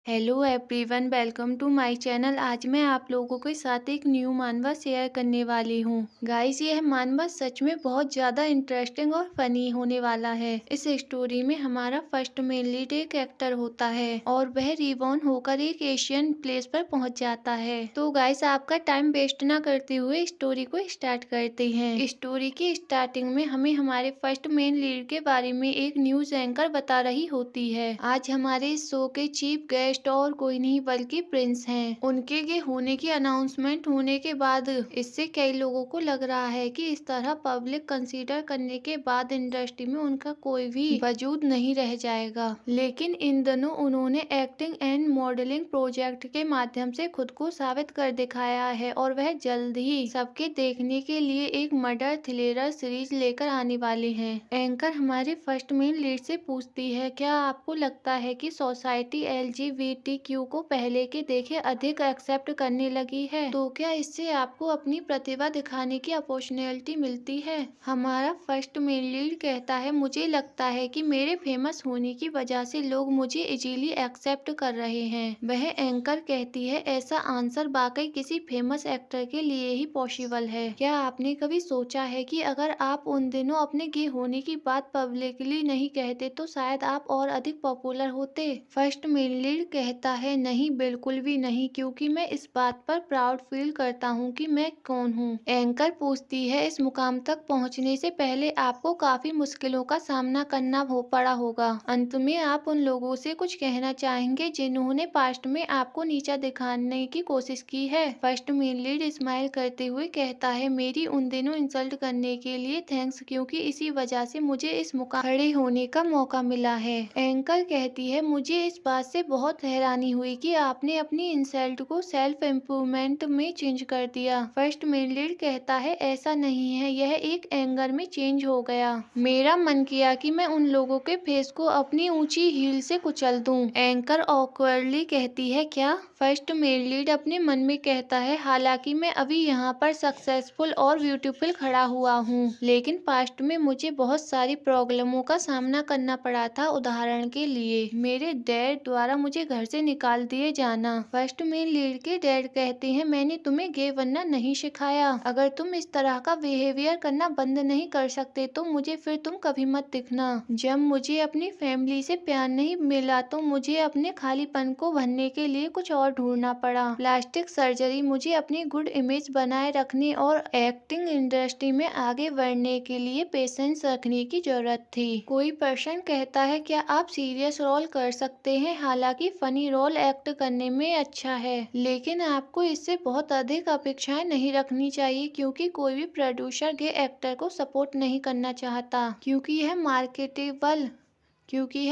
Hello everyone, welcome to my channel. आज मैं आप लोगों के साथ एक न्यू मानवा शेयर करने वाली हूँ। गाइस, यह मानवा सच में बहुत ज़्यादा इंटरेस्टिंग और फनी होने वाला है। इस स्टोरी में हमारा फर्स्ट मेन लीड एक एक्टर होता है और वह रिबॉर्न होकर एक एशियन प्लेस पर पहुँच जाता है। तो गाइस, आपका टाइम वेस्ट ना करते हुए स्टोरी को स्टार्ट करते हैं। स्टोरी की स्टार्टिंग में हमें हमारे फर्स्ट मेन लीड के बारे में एक न्यूज एंकर बता रही होती है। आज हमारे इस शो के चीफ गेस्ट और कोई नहीं बल्कि प्रिंस हैं। उनके ये होने की अनाउंसमेंट होने के बाद इससे कई लोगों को लग रहा है कि इस तरह पब्लिक कंसीडर करने के बाद इंडस्ट्री में उनका कोई भी वजूद नहीं रह जाएगा। लेकिन इन दिनों उन्होंने एक्टिंग एंड मॉडलिंग प्रोजेक्ट के माध्यम से खुद को साबित कर दिखाया है और वह जल्द ही सबके देखने के लिए एक मर्डर थ्रिलर सीरीज लेकर आने वाले हैं। एंकर हमारे फर्स्ट मेन लीड से पूछती है, क्या आपको लगता है कि सोसाइटी LGBTQ को पहले के देखे अधिक एक्सेप्ट करने लगी है? तो क्या इससे आपको अपनी प्रतिभा दिखाने की अपॉर्चुनिटी मिलती है? हमारा फर्स्ट मेन लीड कहता है, मुझे लगता है कि मेरे फेमस होने की वजह से लोग मुझे इजीली एक्सेप्ट कर रहे हैं। वह एंकर कहती है, ऐसा आंसर वाकई किसी फेमस एक्टर के लिए ही पॉसिबल है। क्या आपने कभी सोचा है कि अगर आप उन दिनों अपने गे होने की बात पब्लिकली नहीं कहते तो शायद आप और अधिक पॉपुलर होते? फर्स्ट मेन लीड कहता है, नहीं, बिल्कुल भी नहीं, क्योंकि मैं इस बात पर प्राउड फील करता हूँ कि मैं कौन हूँ। एंकर पूछती है, इस मुकाम तक पहुँचने से पहले आपको काफी मुश्किलों का सामना करना पड़ा होगा। अंत में आप उन लोगों से कुछ कहना चाहेंगे जिन्होंने पास्ट में आपको नीचा दिखाने की कोशिश की है? फर्स्ट मेन लीड स्माइल करते हुए कहता है, मेरी उन दिनों इंसल्ट करने के लिए थैंक्स, क्योंकि इसी वजह से मुझे इस मुकाम खड़े होने का मौका मिला है। एंकर कहती है, मुझे इस बात से बहुत हैरानी हुई कि आपने अपनी इंसल्ट को सेल्फ इम्प्रूवमेंट में चेंज कर दिया। फर्स्ट मेन लीड कहता है, ऐसा नहीं है, यह एक एंगर में चेंज हो गया। मेरा मन किया कि मैं उन लोगों के फेस को अपनी ऊंची हील से कुचल दूं। एंकर ऑकवर्डली कहती है, क्या? फर्स्ट मेन लीड अपने मन में कहता है, हालांकि मैं अभी यहाँ पर सक्सेसफुल और ब्यूटीफुल खड़ा हुआ हूँ, लेकिन पास्ट में मुझे बहुत सारी प्रॉब्लमों का सामना करना पड़ा था। उदाहरण के लिए मेरे डैड द्वारा मुझे घर से निकाल दिए जाना। फर्स्ट मेन लीड के डैड कहते हैं, मैंने तुम्हें गे बनना नहीं सिखाया। अगर तुम इस तरह का बिहेवियर करना बंद नहीं कर सकते तो मुझे फिर तुम कभी मत दिखना। जब मुझे अपनी फैमिली से प्यार नहीं मिला तो मुझे अपने खालीपन को भरने के लिए कुछ और ढूंढना पड़ा। प्लास्टिक सर्जरी मुझे अपनी गुड इमेज बनाए रखने और एक्टिंग इंडस्ट्री में आगे बढ़ने के लिए पेशेंस रखने की जरूरत थी। कोई पर्सन कहता है, क्या आप सीरियस रोल कर सकते हैं? हालांकि फनी रोल एक्ट करने में अच्छा है, लेकिन आपको इससे बहुत अधिक अपेक्षाएं नहीं रखनी चाहिए, क्योंकि कोई भी प्रोड्यूसर गे एक्टर को सपोर्ट नहीं करना चाहता, क्योंकि यह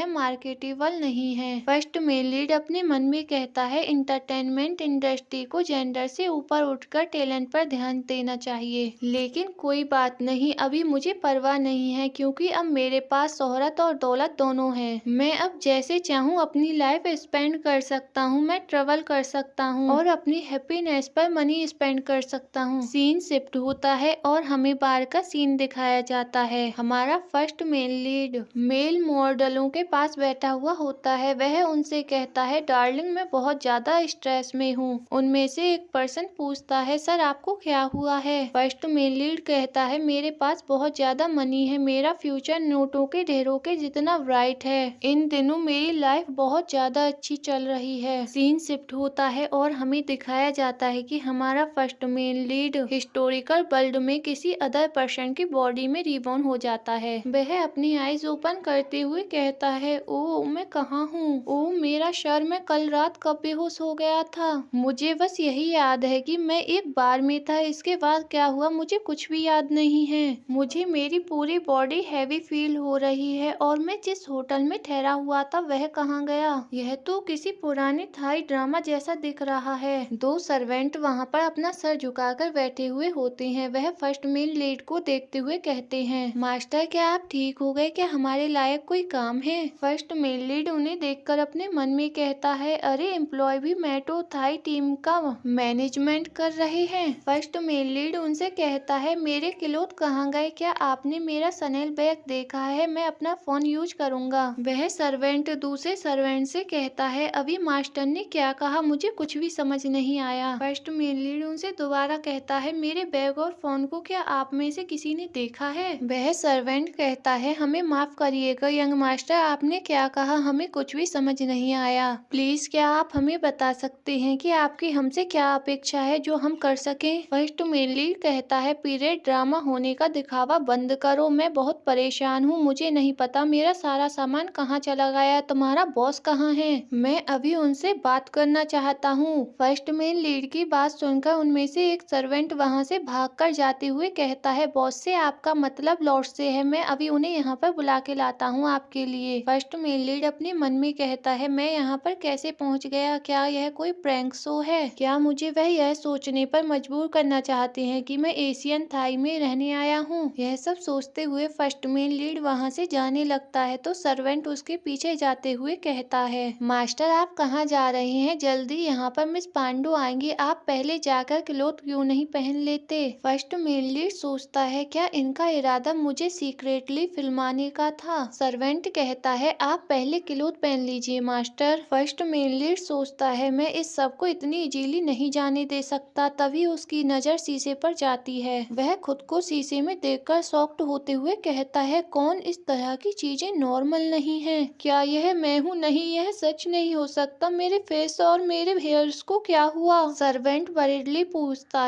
मार्केटेबल नहीं है। फर्स्ट मेन लीड अपने मन में कहता है, इंटरटेनमेंट इंडस्ट्री को जेंडर से ऊपर उठकर टैलेंट पर ध्यान देना चाहिए। लेकिन कोई बात नहीं, अभी मुझे परवाह नहीं है, क्योंकि अब मेरे पास शोहरत और दौलत दोनों है। मैं अब जैसे चाहूँ अपनी लाइफ स्पेंड कर सकता हूँ, मैं ट्रेवल कर सकता हूँ और अपनी हैप्पीनेस पर मनी स्पेंड कर सकता हूँ। सीन शिफ्ट होता है और हमें बार का सीन दिखाया जाता है। हमारा फर्स्ट मेन लीड मेल मॉडलों के पास बैठा हुआ होता है। वह उनसे कहता है, डार्लिंग, मैं बहुत ज्यादा स्ट्रेस में हूँ। उनमें से एक पर्सन पूछता है, सर आपको क्या हुआ है? फर्स्ट मेन लीड कहता है, मेरे पास बहुत ज्यादा मनी है, मेरा फ्यूचर नोटों के ढेरों के जितना ब्राइट है। इन दिनों मेरी लाइफ बहुत ज्यादा अच्छी चल रही है। सीन शिफ्ट होता है और हमें दिखाया जाता है कि हमारा first main lead historical world में किसी अदर पर्सन की बॉडी में रिबॉर्न हो जाता है। वह अपनी आईज ओपन करते हुए कहता है, ओ मैं कहाँ हूँ? ओ मेरा सर, मैं कल रात कब बेहोश हो गया था। मुझे बस यही याद है कि मैं एक बार में था, इसके बाद क्या हुआ मुझे कुछ भी याद नहीं है। मुझे मेरी पूरी बॉडी हैवी फील हो रही है और मैं जिस होटल में ठहरा हुआ था वह कहाँ गया? यह तो किसी पुराने थाई ड्रामा जैसा दिख रहा है। दो सर्वेंट वहाँ पर अपना सर झुकाकर बैठे हुए होते हैं। वह फर्स्ट मेन लीड को देखते हुए कहते हैं, मास्टर, क्या आप ठीक हो गए? क्या हमारे लायक कोई काम काम है। फर्स्ट मेल लीड उन्हें देखकर अपने मन में कहता है, अरे एम्प्लॉय भी मेट्रो थाई टीम का मैनेजमेंट कर रहे हैं। फर्स्ट मेल लीड उनसे कहता है, मेरे क्लोथ कहाँ गए? क्या आपने मेरा सनेल बैग देखा है? मैं अपना फोन यूज करूंगा। वह सर्वेंट दूसरे सर्वेंट से कहता है, अभी मास्टर ने क्या कहा? मुझे कुछ भी समझ नहीं आया। फर्स्ट मेल लीड उनसे दोबारा कहता है, मेरे बैग और फोन को क्या आप में से किसी ने देखा है? वह सर्वेंट कहता है, हमें माफ करिएगा यंग मास्टर, आपने क्या कहा? हमें कुछ भी समझ नहीं आया। प्लीज क्या आप हमें बता सकते हैं कि आपकी हमसे क्या अपेक्षा है जो हम कर सकें? फर्स्ट मेल लीड कहता है, पीरियड ड्रामा होने का दिखावा बंद करो। मैं बहुत परेशान हूँ, मुझे नहीं पता मेरा सारा सामान कहाँ चला गया। तुम्हारा बॉस कहाँ है? मैं अभी उनसे बात करना चाहता हूँ। फर्स्ट मेल लीड की बात सुनकर उनमें से एक सर्वेंट वहाँ से भागकर जाते हुए कहता है, बॉस से आपका मतलब लॉर्ड से है। मैं अभी उन्हें यहाँ पर बुला के लाता हूँ आपके लिए। फर्स्ट मेल लीड अपने मन में कहता है, मैं यहाँ पर कैसे पहुँच गया? क्या यह कोई प्रैंक शो है? क्या मुझे वह यह सोचने पर मजबूर करना चाहते हैं कि मैं एशियन थाई में रहने आया हूँ? यह सब सोचते हुए फर्स्ट मेल लीड वहाँ से जाने लगता है तो सर्वेंट उसके पीछे जाते हुए कहता है, मास्टर आप कहाँ जा रहे हैं? जल्दी, यहाँ पर मिस पांडु आएंगी, आप पहले जाकर क्लोथ क्यों नहीं पहन लेते? फर्स्ट मेल लीड सोचता है, क्या इनका इरादा मुझे सीक्रेटली फिल्माने का था? सर्वेंट कहता है, आप पहले क्लोथ पहन लीजिए मास्टर। फर्स्ट मेल लीड सोचता है, मैं इस सब को इतनी इजीली नहीं जाने दे सकता। तभी उसकी नजर शीशे पर जाती है। वह खुद को शीशे में देखकर शॉक्ड होते हुए कहता है, कौन इस तरह की चीजें नॉर्मल नहीं है? क्या यह मैं हूँ? नहीं, यह सच नहीं हो सकता। मेरे फेस और मेरे हेयर्स को क्या हुआ? सर्वेंट बरेडली पूछता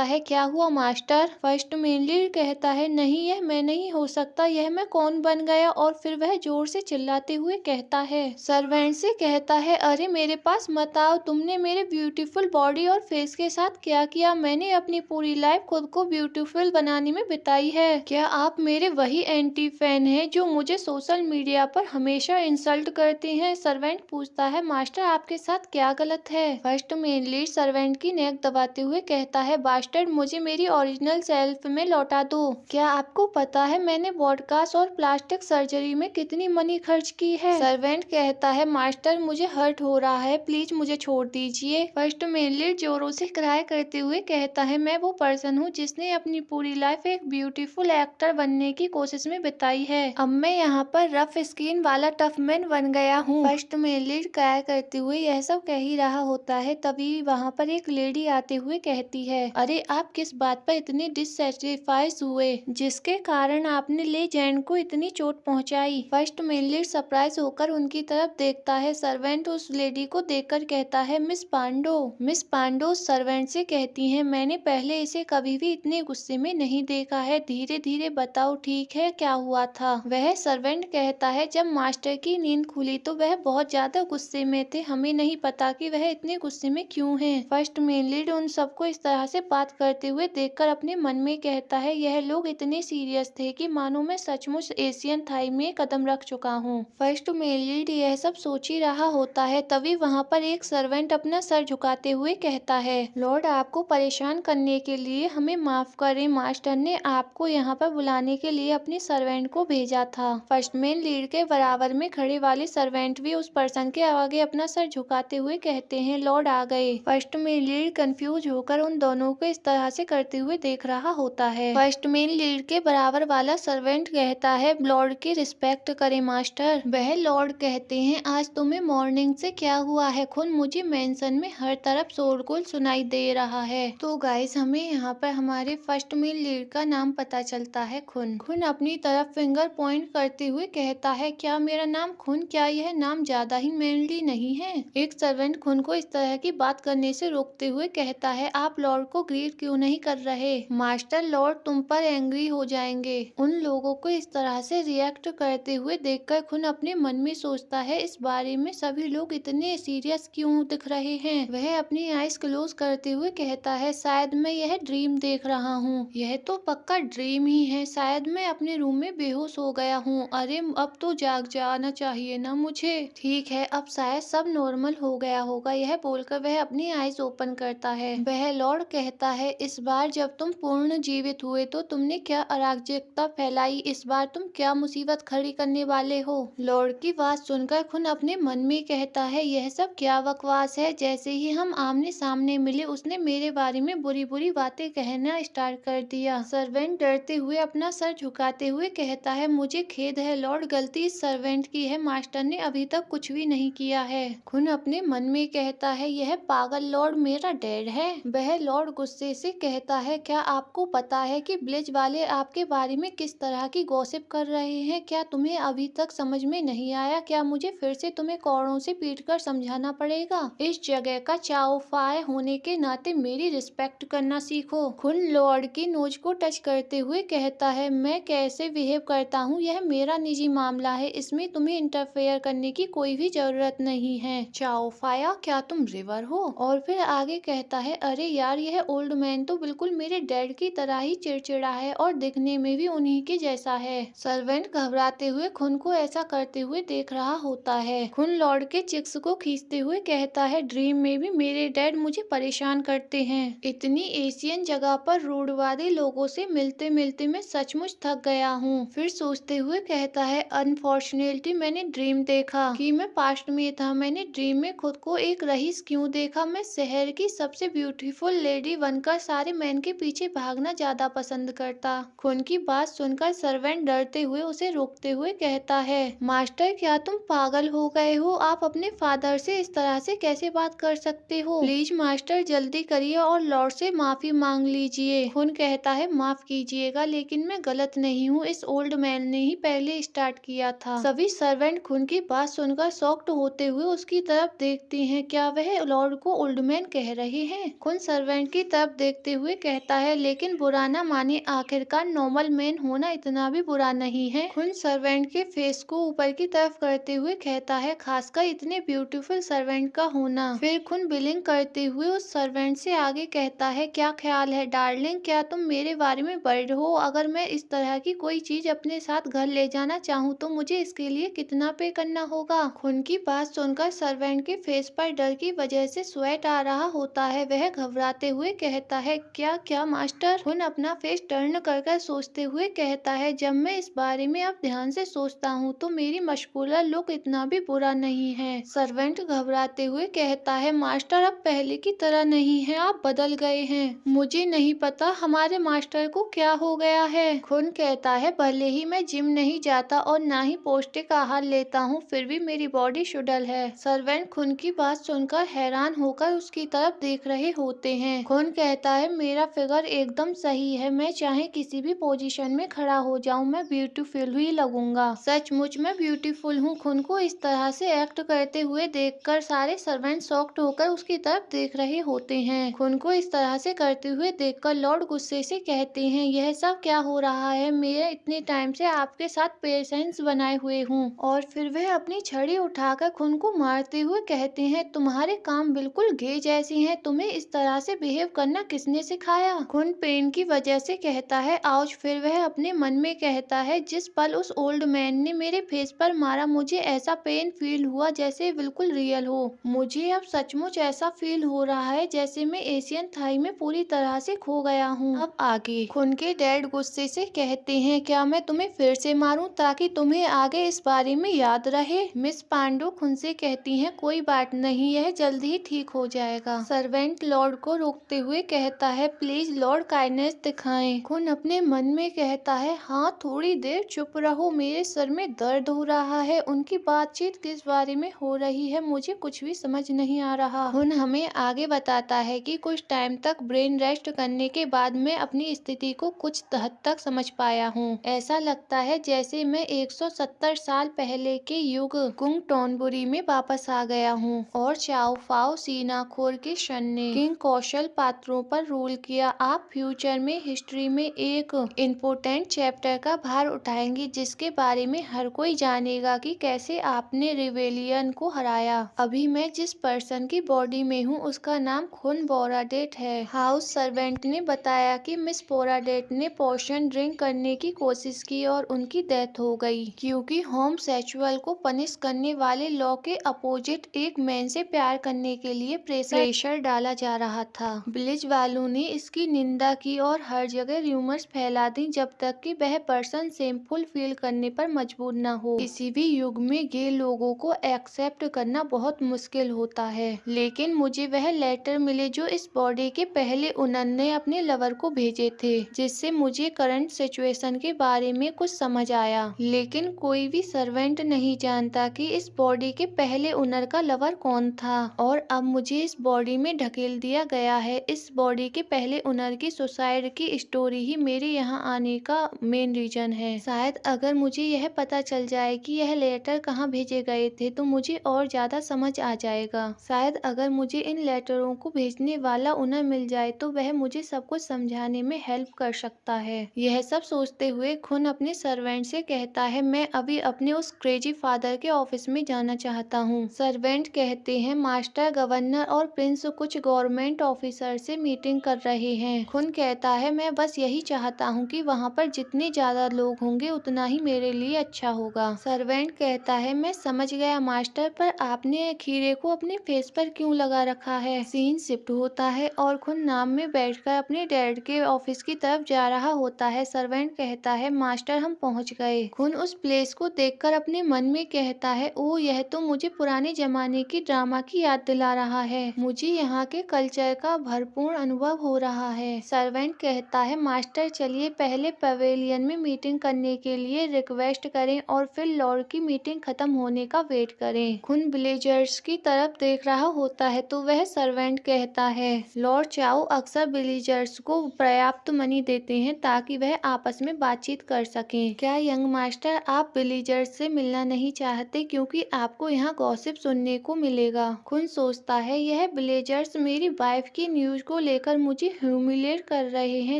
है, क्या हुआ मास्टर? फर्स्ट मेल लीड कहता है, नहीं यह मैं नहीं हो सकता, यह मैं कौन बन गया? और फिर वह जोर से चिल्लाते हुए कहता है, सर्वेंट से कहता है, अरे मेरे पास मत आओ, तुमने मेरे ब्यूटीफुल बॉडी और फेस के साथ क्या किया? मैंने अपनी पूरी लाइफ खुद को ब्यूटीफुल बनाने में बिताई है। क्या आप मेरे वही एंटी फैन हैं जो मुझे सोशल मीडिया पर हमेशा इंसल्ट करते हैं? सर्वेंट पूछता है, मास्टर आपके साथ क्या गलत है? फर्स्ट मेल लीड सर्वेंट की नेक दबाते हुए कहता है, बास्टर्ड मुझे मेरी ओरिजिनल सेल्फ में लौटा दो। क्या आपको पता है मैंने बॉडकास्ट और प्लास्टिक सर्जरी में कितनी मनी खर्च की है? सर्वेंट कहता है, मास्टर मुझे हर्ट हो रहा है, प्लीज मुझे छोड़ दीजिए। फर्स्ट मेल लीड जोरों से क्राई करते हुए कहता है, मैं वो पर्सन हूँ जिसने अपनी पूरी लाइफ एक ब्यूटीफुल एक्टर बनने की कोशिश में बिताई है। अब मैं यहाँ पर रफ स्किन वाला टफ मैन बन गया हूँ। फर्स्ट मेल लीड क्राई करते हुए यह सब कह ही रहा होता है, तभी वहाँ पर एक लेडी आते हुए कहती है, अरे आप किस बात पर इतने डिससेटिस्फाइड हुए जिसके कारण आपने लेजेंड को इतनी चोट पहुंचाई? फर्स्ट मेल लीड सरप्राइज होकर उनकी तरफ देखता है। सर्वेंट उस लेडी को देखकर कहता है, miss Pando. Miss Pando servant से कहती हैं, मैंने पहले इसे कभी भी इतने गुस्से में नहीं देखा है, धीरे धीरे बताओ ठीक है क्या हुआ था? वह सर्वेंट कहता है, जब मास्टर की नींद खुली तो वह बहुत ज्यादा गुस्से में थे, हमें नहीं पता कि वह इतने गुस्से में क्यों हैं। फर्स्ट मेल लीड उन सबको इस तरह से बात करते हुए देखकर अपने मन में कहता है, यह लोग इतने सीरियस थे कि मानो मैं सचमुच एशियन थाई में कदम रख चुका हूँ। फर्स्ट मेल लीड यह सब सोच ही रहा होता है, तभी वहाँ पर एक सर्वेंट अपना सर झुकाते हुए कहता है, लॉर्ड आपको परेशान करने के लिए हमें माफ करें, मास्टर ने आपको यहाँ पर बुलाने के लिए अपने सर्वेंट को भेजा था। फर्स्ट मेल लीड के बराबर में खड़े वाले सर्वेंट भी उस पर्सन के आगे अपना सर झुकाते हुए कहते हैं, लॉर्ड आ गए। फर्स्ट मेल लीड कंफ्यूज होकर उन दोनों को इस तरह से करते हुए देख रहा होता है। फर्स्ट मेल लीड के बराबर वाला सर्वेंट कहता है, लॉर्ड की रिस्पेक्ट करे मास्टर। वह लॉर्ड कहते हैं, आज तुम्हें मॉर्निंग से क्या हुआ है? खुद मुझे मेंशन में हर तरफ शोरगुल सुनाई दे रहा है। तो गाइस हमें यहाँ पर हमारे फर्स्ट मेल लीड का नाम पता चलता है, खुन। खुन अपनी तरफ फिंगर पॉइंट करते हुए कहता है, क्या मेरा नाम खुन? क्या यह नाम ज्यादा ही मैनली नहीं है? एक सर्वेंट खुन को इस तरह की बात करने से रोकते हुए कहता है, आप लॉर्ड को ग्रीट क्यों नहीं कर रहे? मास्टर लॉर्ड तुम पर एंग्री हो जाएंगे। उन लोगों को इस तरह से रिएक्ट करते हुए देखकर खुन अपने मन में सोचता है, इस बारे में सभी लोग इतने सीरियस क्यों दिख रहे हैं? वह अपनी आईज क्लोज करते हुए कहता है, शायद मैं यह ड्रीम देख रहा हूँ। यह तो पक्का ड्रीम ही है, शायद मैं अपने रूम में बेहोश हो गया हूँ। अरे अब तो जाग जाना चाहिए ना मुझे। ठीक है, अब शायद सब नॉर्मल हो गया होगा। यह बोलकर वह अपनी आईज ओपन करता जाता है। वह लॉर्ड कहता है, इस बार जब तुम पूर्ण जीवित हुए तो तुमने क्या अराजकता फैलाई, इस बार तुम क्या मुसीबत खड़ी करने वाले हो। लॉर्ड की बात सुनकर खुन अपने मन में कहता है, यह सब क्या बकवास है। जैसे ही हम आमने सामने मिले उसने मेरे बारे में बुरी बुरी बातें कहना स्टार्ट कर दिया। सर्वेंट डरते हुए अपना सर झुकाते हुए कहता है, मुझे खेद है लॉर्ड, गलती इस सर्वेंट की है, मास्टर ने अभी तक कुछ भी नहीं किया है। खुन अपने मन में कहता है, यह पागल लॉर्ड मेरा डैड है। वह लॉर्ड गुस्से से कहता है, क्या आपको पता है कि ब्लिज वाले आपके बारे में किस तरह की गॉसिप कर रहे हैं। क्या तुम्हें अभी तक समझ में नहीं आया। क्या मुझे फिर से तुम्हें कौड़ों से पीटकर समझाना पड़ेगा। इस जगह का चाओफाय होने के नाते मेरी रिस्पेक्ट करना सीखो। खुन लॉर्ड की नोज को टच करते हुए कहता है, मैं कैसे बिहेव करता हूँ यह मेरा निजी मामला है, इसमें तुम्हें इंटरफेयर करने की कोई भी जरूरत नहीं है। चाओफाया, क्या तुम रिवर हो। और फिर आगे कहता है, अरे यार यह ओल्ड मैन तो बिल्कुल मेरे डैड की तरह ही चिड़चिड़ा है और दिखने में भी उन्हीं के जैसा है। सर्वेंट घबराते हुए खुन को ऐसा करते हुए देख रहा होता है। खुन लॉर्ड के चिक्स को खींचते हुए कहता है, ड्रीम में भी मेरे डैड मुझे परेशान करते हैं। इतनी एशियन जगह पर रूढ़वादी लोगों से मिलते मिलते मैं सचमुच थक गया हूँ। फिर सोचते हुए कहता है, अनफॉर्चुनेटली मैंने ड्रीम देखा कि मैं पास्ट में था। मैंने ड्रीम में खुद को एक रईस क्यों देखा। मैं शहर की सबसे ब्यूटीफुल लेडी बनकर सारे मैन के पीछे भागना ज्यादा पसंद करता। खुन की बात सुनकर सर्वेंट डरते हुए उसे रोकते हुए कहता है, मास्टर क्या तुम पागल हो गए हो। आप अपने फादर से इस तरह से कैसे बात कर सकते हो। प्लीज मास्टर जल्दी करिए और लॉर्ड से माफी मांग लीजिए। खुन कहता है, माफ कीजिएगा लेकिन मैं गलत नहीं हूँ, इस ओल्ड मैन ने ही पहले स्टार्ट किया था। सभी सर्वेंट खुन की बात सुनकर शॉक्ड होते हुए उसकी तरफ देखते हैं। क्या वह लॉर्ड को ओल्ड मैन कह रहे हैं। खुन सर्वेंट की तरफ देखते हुए कहता है, लेकिन बुरा ना माने, आखिरकार नॉर्मल मैन होना इतना भी बुरा नहीं है। खुन सर्वेंट के फेस को ऊपर की तरफ करते हुए कहता है, खासकर इतने ब्यूटीफुल सर्वेंट का होना। फिर खुन बिलिंग करते हुए उस सर्वेंट से आगे कहता है, क्या ख्याल है डार्लिंग, क्या तुम मेरे बारे में वर्ड हो। अगर मैं इस तरह की कोई चीज अपने साथ घर ले जाना चाहूँ तो मुझे इसके लिए कितना पे करना होगा। खुन की बात सुनकर सर्वेंट के फेस पर डर की वजह से स्वेट आ रहा होता है। वह घबराते हुए कहता है, क्या क्या मास्टर। खुन अपना फेस टर्न कर सोचते हुए कहता है, जब मैं इस बारे में अब ध्यान से सोचता हूँ तो मेरी मशगूलर लुक इतना भी बुरा नहीं है। सर्वेंट घबराते हुए कहता है, मास्टर अब पहले की तरह नहीं है, आप बदल गए हैं। मुझे नहीं पता हमारे मास्टर को क्या हो गया है। खुन कहता है, भले ही मैं जिम नहीं जाता और ना ही पौष्टिक आहार लेता हूँ फिर भी मेरी बॉडी शुडल है। सर्वेंट खुन की बात सुनकर हैरान होकर उसकी तरफ देख रहे होते हैं। खुन कहता है, मेरा फिगर एकदम सही है, मैं चाहे किसी भी पोजीशन में खड़ा हो जाऊं मैं ब्यूटीफुल ही लगूंगा। सचमुच मैं ब्यूटीफुल हूँ। खुन को इस तरह से एक्ट करते हुए देखकर सारे सर्वेंट शॉक्ड होकर उसकी तरफ देख रहे होते हैं। खुन को इस तरह से करते हुए देखकर लॉर्ड गुस्से से कहते हैं, यह सब क्या हो रहा है। मैं इतने टाइम से आपके साथ पेशेंस बनाए हुए हूँ। और फिर वह अपनी छड़ी उठाकर खुन को मारते हुए कहते हैं, तुम्हारे काम बिल्कुल गे जैसी हैं, तुम्हें इस तरह से बिहेव करना किसने सिखाया। खुन पेन की वजह से कहता है, आउच। फिर वह अपने मन में कहता है, जिस पल उस ओल्ड मैन ने मेरे फेस पर मारा मुझे ऐसा पेन फील हुआ जैसे बिल्कुल रियल हो। मुझे अब सचमुच ऐसा फील हो रहा है जैसे मैं एशियन थाई में पूरी तरह से खो गया हूँ। अब आगे खुन के डैड गुस्से से कहते हैं, क्या मैं तुम्हें फिर से मारूं ताकि तुम्हें आगे इस बारे में याद रहे। मिस पांडु खुन से कहती हैं, कोई बात नहीं, यह जल्दी ही ठीक हो जाएगा। सर्वेंट लॉर्ड को रोकते हुए कहता है, प्लीज लॉर्ड काइंडनेस दिखाएं। खुन अपने मन में कहता है, हाँ थोड़ी देर चुप रहो, मेरे सर में दर्द हो रहा है। उनकी बातचीत किस बारे में हो रही है मुझे कुछ भी समझ नहीं आ रहा। खुन हमें आगे बताता है कि कुछ टाइम तक ब्रेन रेस्ट करने के बाद मैं अपनी स्थिति को कुछ हद तक समझ पाया हूँ। ऐसा लगता है जैसे मैं 170 साल पहले के युग कुंग टोनबुरी में वापस आ गया हूँ और चाओ फाओ सीनाखोर के शन ने किंग कौशल पात्रों पर रूल किया। आप फ्यूचर में हिस्ट्री में एक इम्पोर्टेंट चैप्टर का भार उठाएंगे जिसके बारे में हर कोई जानेगा कि कैसे आपने रिवेलियन को हराया। अभी मैं जिस पर्सन की बॉडी में हूँ उसका नाम खुन बोराडेट है। हाउस सर्वेंट ने बताया कि मिस बोराडेट ने पोशन ड्रिंक करने की कोशिश की और उनकी डेथ हो गई क्योंकि होमसेक्सुअल को पनिश करने वाले लॉ के अपोजिट एक मैन से प्यार करने के लिए प्रेशर डाला जा रहा था। विलेज वालों ने इसकी निंदा की और हर जगह र्यूमर्स फैला दी जब तक कि वह पर्सन शेमफुल फील करने पर मजबूर न हो। किसी भी युग में गे लोगों को एक्सेप्ट करना बहुत मुश्किल होता है, लेकिन मुझे वह लेटर मिले जो इस बॉडी के पहले ओनर ने अपने लवर को भेजे थे, जिससे मुझे करंट सिचुएशन के बारे में कुछ समझ आया। लेकिन कोई भी सर्वेंट नहीं जानता कि इस बॉडी के पहले ओनर का लवर कौन था, और अब मुझे इस बॉडी में ढकेल दिया गया है। इस बॉडी के पहले ओनर की सुसाइड की स्टोरी ही मेरे यहाँ आने का मेन रीजन है। शायद अगर मुझे यह पता चल जाए कि यह लेटर कहाँ भेजे गए थे तो मुझे और ज्यादा समझ आ जाएगा। शायद अगर मुझे इन लेटरों को भेजने वाला ओनर मिल जाए तो वह मुझे सब कुछ समझाने में हेल्प कर सकता है। यह सब सोचते हुए खुन अपने सर्वेंट से कहता है, मैं अभी अपने उस क्रेजी फादर के ऑफिस में जाना चाहता हूँ। सर्वेंट कहते हैं, मास्टर, गवर्नर और प्रिंस कुछ गवर्नमेंट ऑफिसर से मीटिंग कर रहे हैं। खुन कहता है, मैं बस यही चाहता हूँ कि वहाँ पर जितने ज्यादा लोग होंगे उतना ही मेरे लिए अच्छा होगा। सर्वेंट कहता है, मैं समझ गया मास्टर, पर आपने खीरे को अपने फेस पर क्यों लगा रखा है। सीन शिफ्ट होता है और खुन नाम में बैठकर अपने डैड के ऑफिस की तरफ जा रहा होता है। सर्वेंट कहता है, मास्टर हम पहुँच गए। खुन उस प्लेस को देखकर अपने मन में कहता है, ओ यह तो मुझे पुराने जमाने की ड्रामा की याद दिला रहा है। मुझे यहाँ के कल्चर का भरपूर अनुभव हो रहा है। सर्वेंट कहता है, मास्टर चलिए पहले पवेलियन में मीटिंग करने के लिए रिक्वेस्ट करें और फिर लॉर्ड की मीटिंग खत्म होने का वेट करें। खुन विलेजर्स की तरफ देख रहा होता है तो वह सर्वेंट कहता है, लॉर्ड चाओ अक्सर विलेजर्स को पर्याप्त मनी देते हैं ताकि वह आपस में बातचीत कर सकें। क्या यंग मास्टर आप विलेजर्स से मिलना नहीं चाहते, क्योंकि आपको यहाँ गॉसिप सुनने को मिलेगा। खुन सोचता है, यह विलेजर्स मेरी वाइफ की न्यूज को लेकर मुझे ह्यूमिलेट कर रहे हैं।